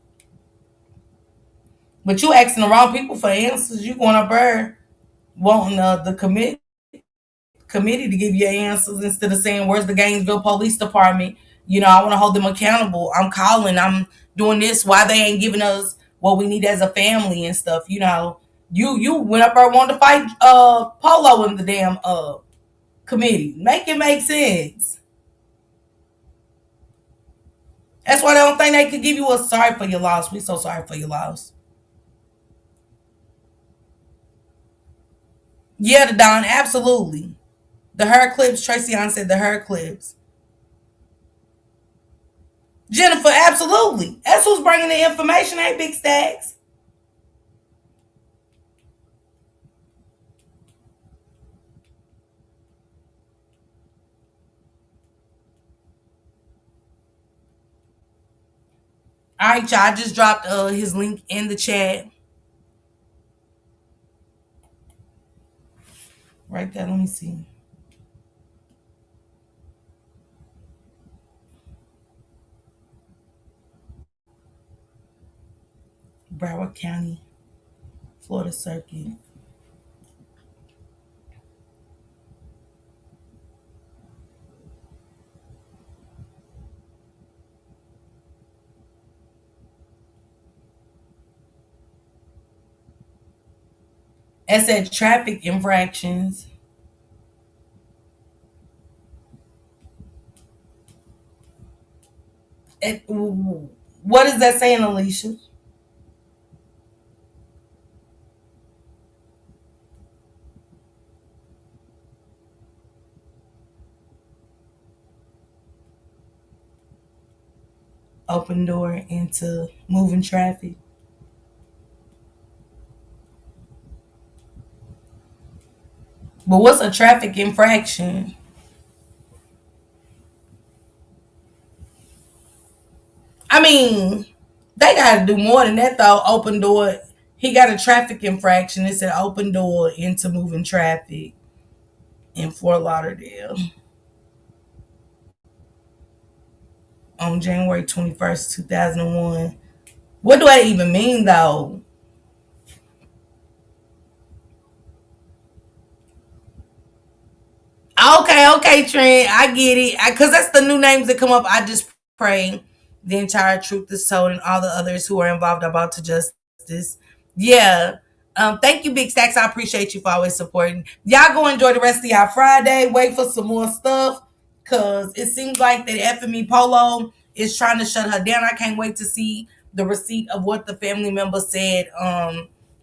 But you asking the wrong people for answers. You going up there wanting the committee to give you answers instead of saying, where's the Gainesville Police Department? You know, I want to hold them accountable. I'm calling. I'm doing this. Why they ain't giving us what we need as a family and stuff? You know, you went up there wanting to fight Polo in the damn committee. Make it make sense. That's why they don't think they could give you a sorry for your loss. We so sorry for your loss. Yeah, the Don, absolutely. The hair clips, Tracy Ann said the hair clips. Jennifer, absolutely. That's who's bringing the information, ain't Big Stacks. All right, y'all. I just dropped his link in the chat. Right there. Let me see. Broward County, Florida Circuit. It said traffic infractions. What is that saying, Alicia? Open door into moving traffic. But what's a traffic infraction? I mean, they got to do more than that, though. Open door. He got a traffic infraction. It said open door into moving traffic in Fort Lauderdale on January 21st, 2001. What do I even mean, though? Okay, Trent. I get it. Because that's the new names that come up. I just pray the entire truth is told and all the others who are involved are brought to justice. Yeah. Thank you, Big Stacks. I appreciate you for always supporting. Y'all go enjoy the rest of y'all Friday. Wait for some more stuff. Cause it seems like that FME Polo is trying to shut her down. I can't wait to see the receipt of what the family member said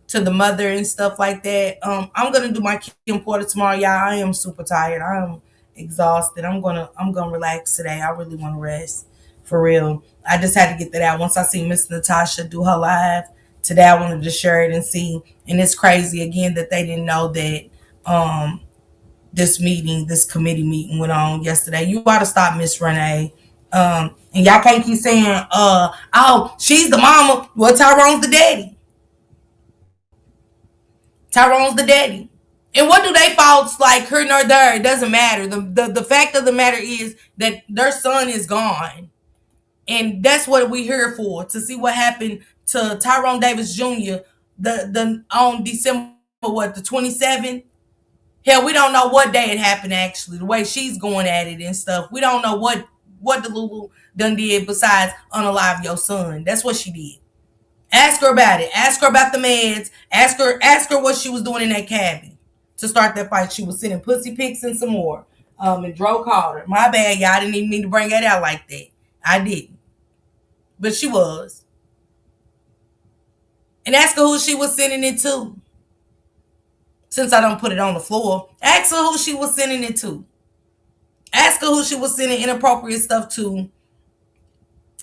to the mother and stuff like that. I'm gonna do my Kim Porter tomorrow, y'all. I am super tired. I am exhausted. I'm gonna relax today. I really want to rest for real. I just had to get that out. Once I see Miss Natasha do her live today, I wanted to share it and see. And it's crazy again that they didn't know that this committee meeting went on yesterday. You gotta stop Miss Renee. And y'all can't keep saying, oh, she's the mama. Well, Tyrone's the daddy. Tyrone's the daddy. And what do they faults like her nor there? It doesn't matter. The fact of the matter is that their son is gone. And that's what we're here for, to see what happened to Tyrone Davis Jr., the on December what, the 27th. Hell, we don't know what day it happened actually. The way she's going at it and stuff, we don't know what DeLuLu done did besides unalive your son. That's what she did. Ask her about it. Ask her about the meds. Ask her what she was doing in that cabin to start that fight. She was sending pussy pics and some more. And DRO called her. My bad, y'all. I didn't even mean to bring that out like that. I didn't. But she was. And ask her who she was sending it to. Since I don't put it on the floor, ask her who she was sending it to. Ask her who she was sending inappropriate stuff to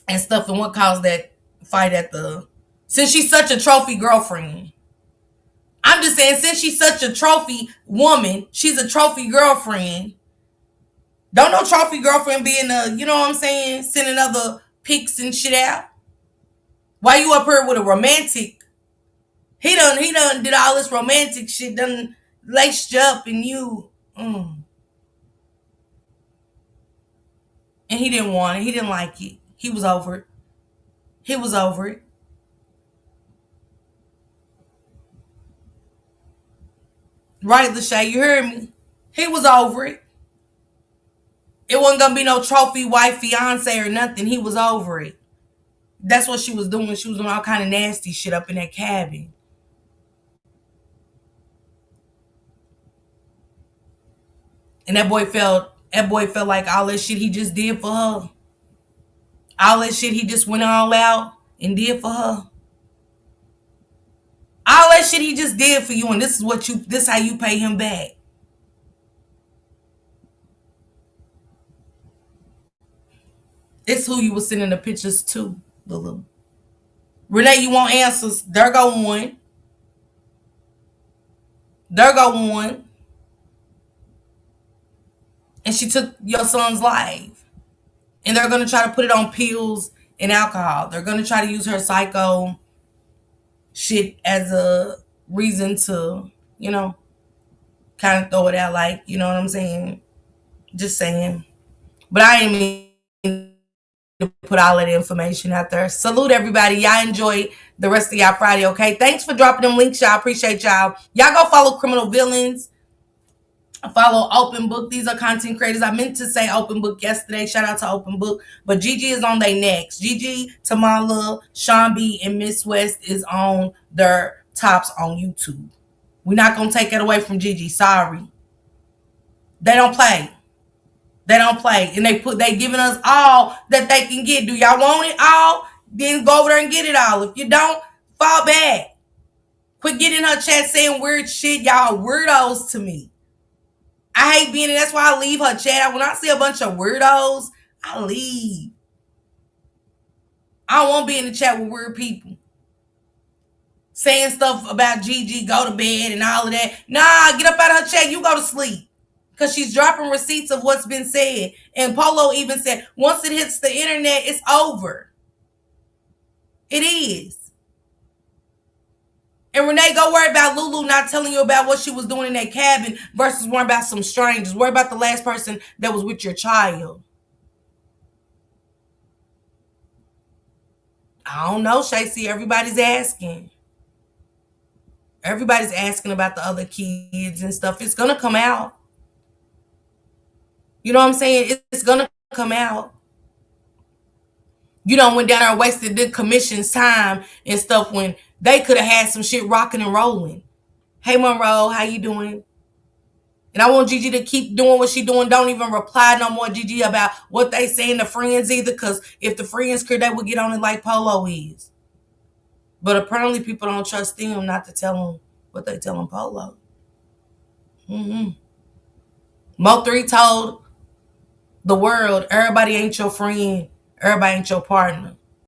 and stuff, and what caused that fight at the. Since she's such a trophy girlfriend. I'm just saying, since she's such a trophy woman, she's a trophy girlfriend. Don't no trophy girlfriend be in the, you know what I'm saying, sending other pics and shit out. Why you up here with a romantic? He done did all this romantic shit, done laced you up and you. And he didn't want it. He didn't like it. He was over it. He was over it. Right, Lachey, you heard me. He was over it. It wasn't gonna be no trophy wife, fiance, or nothing. He was over it. That's what she was doing. She was doing all kind of nasty shit up in that cabin. And that boy felt like all that shit he just did for her. All that shit he just went all out and did for her. All that shit he just did for you, and this how you pay him back. It's who you was sending the pictures to, Lulu. Renee, you want answers? There go one. There go one. And she took your son's life. And they're gonna try to put it on pills and alcohol. They're gonna try to use her psycho shit as a reason to, kind of throw it out, like, you know what I'm saying? Just saying. But I ain't mean to put all that information out there. Salute everybody. Y'all enjoy the rest of y'all Friday, okay? Thanks for dropping them links, y'all. Appreciate y'all. Y'all go follow Criminal Villains. Follow Open Book. These are content creators. I meant to say Open Book yesterday. Shout out to Open Book. But Gigi is on their next. Gigi, Tamala, Sean B, and Miss West is on their tops on YouTube. We're not going to take it away from Gigi. Sorry. They don't play. They don't play. And they giving us all that they can get. Do y'all want it all? Then go over there and get it all. If you don't, fall back. Quit getting in her chat saying weird shit. Y'all weirdos to me. I hate being in. That's why I leave her chat. When I see a bunch of weirdos, I leave. I don't want to be in the chat with weird people. Saying stuff about Gigi, go to bed and all of that. Nah, get up out of her chat. You go to sleep. Because she's dropping receipts of what's been said. And Polo even said, once it hits the internet, it's over. It is. And Renee, go worry about Lulu not telling you about what she was doing in that cabin versus worrying about some strangers. Worry about the last person that was with your child. I don't know, Shacey. Everybody's asking. Everybody's asking about the other kids and stuff. It's going to come out. You know what I'm saying? It's going to come out. You know, went down there and wasted the commission's time and stuff when they could have had some shit rocking and rolling. Hey, Monroe, how you doing? And I want Gigi to keep doing what she doing. Don't even reply no more, Gigi, about what they saying to friends either, because if the friends could, they would get on it like Polo is. But apparently people don't trust them not to tell them what they telling Polo. Mo3 told the world, everybody ain't your friend. Everybody ain't your partner.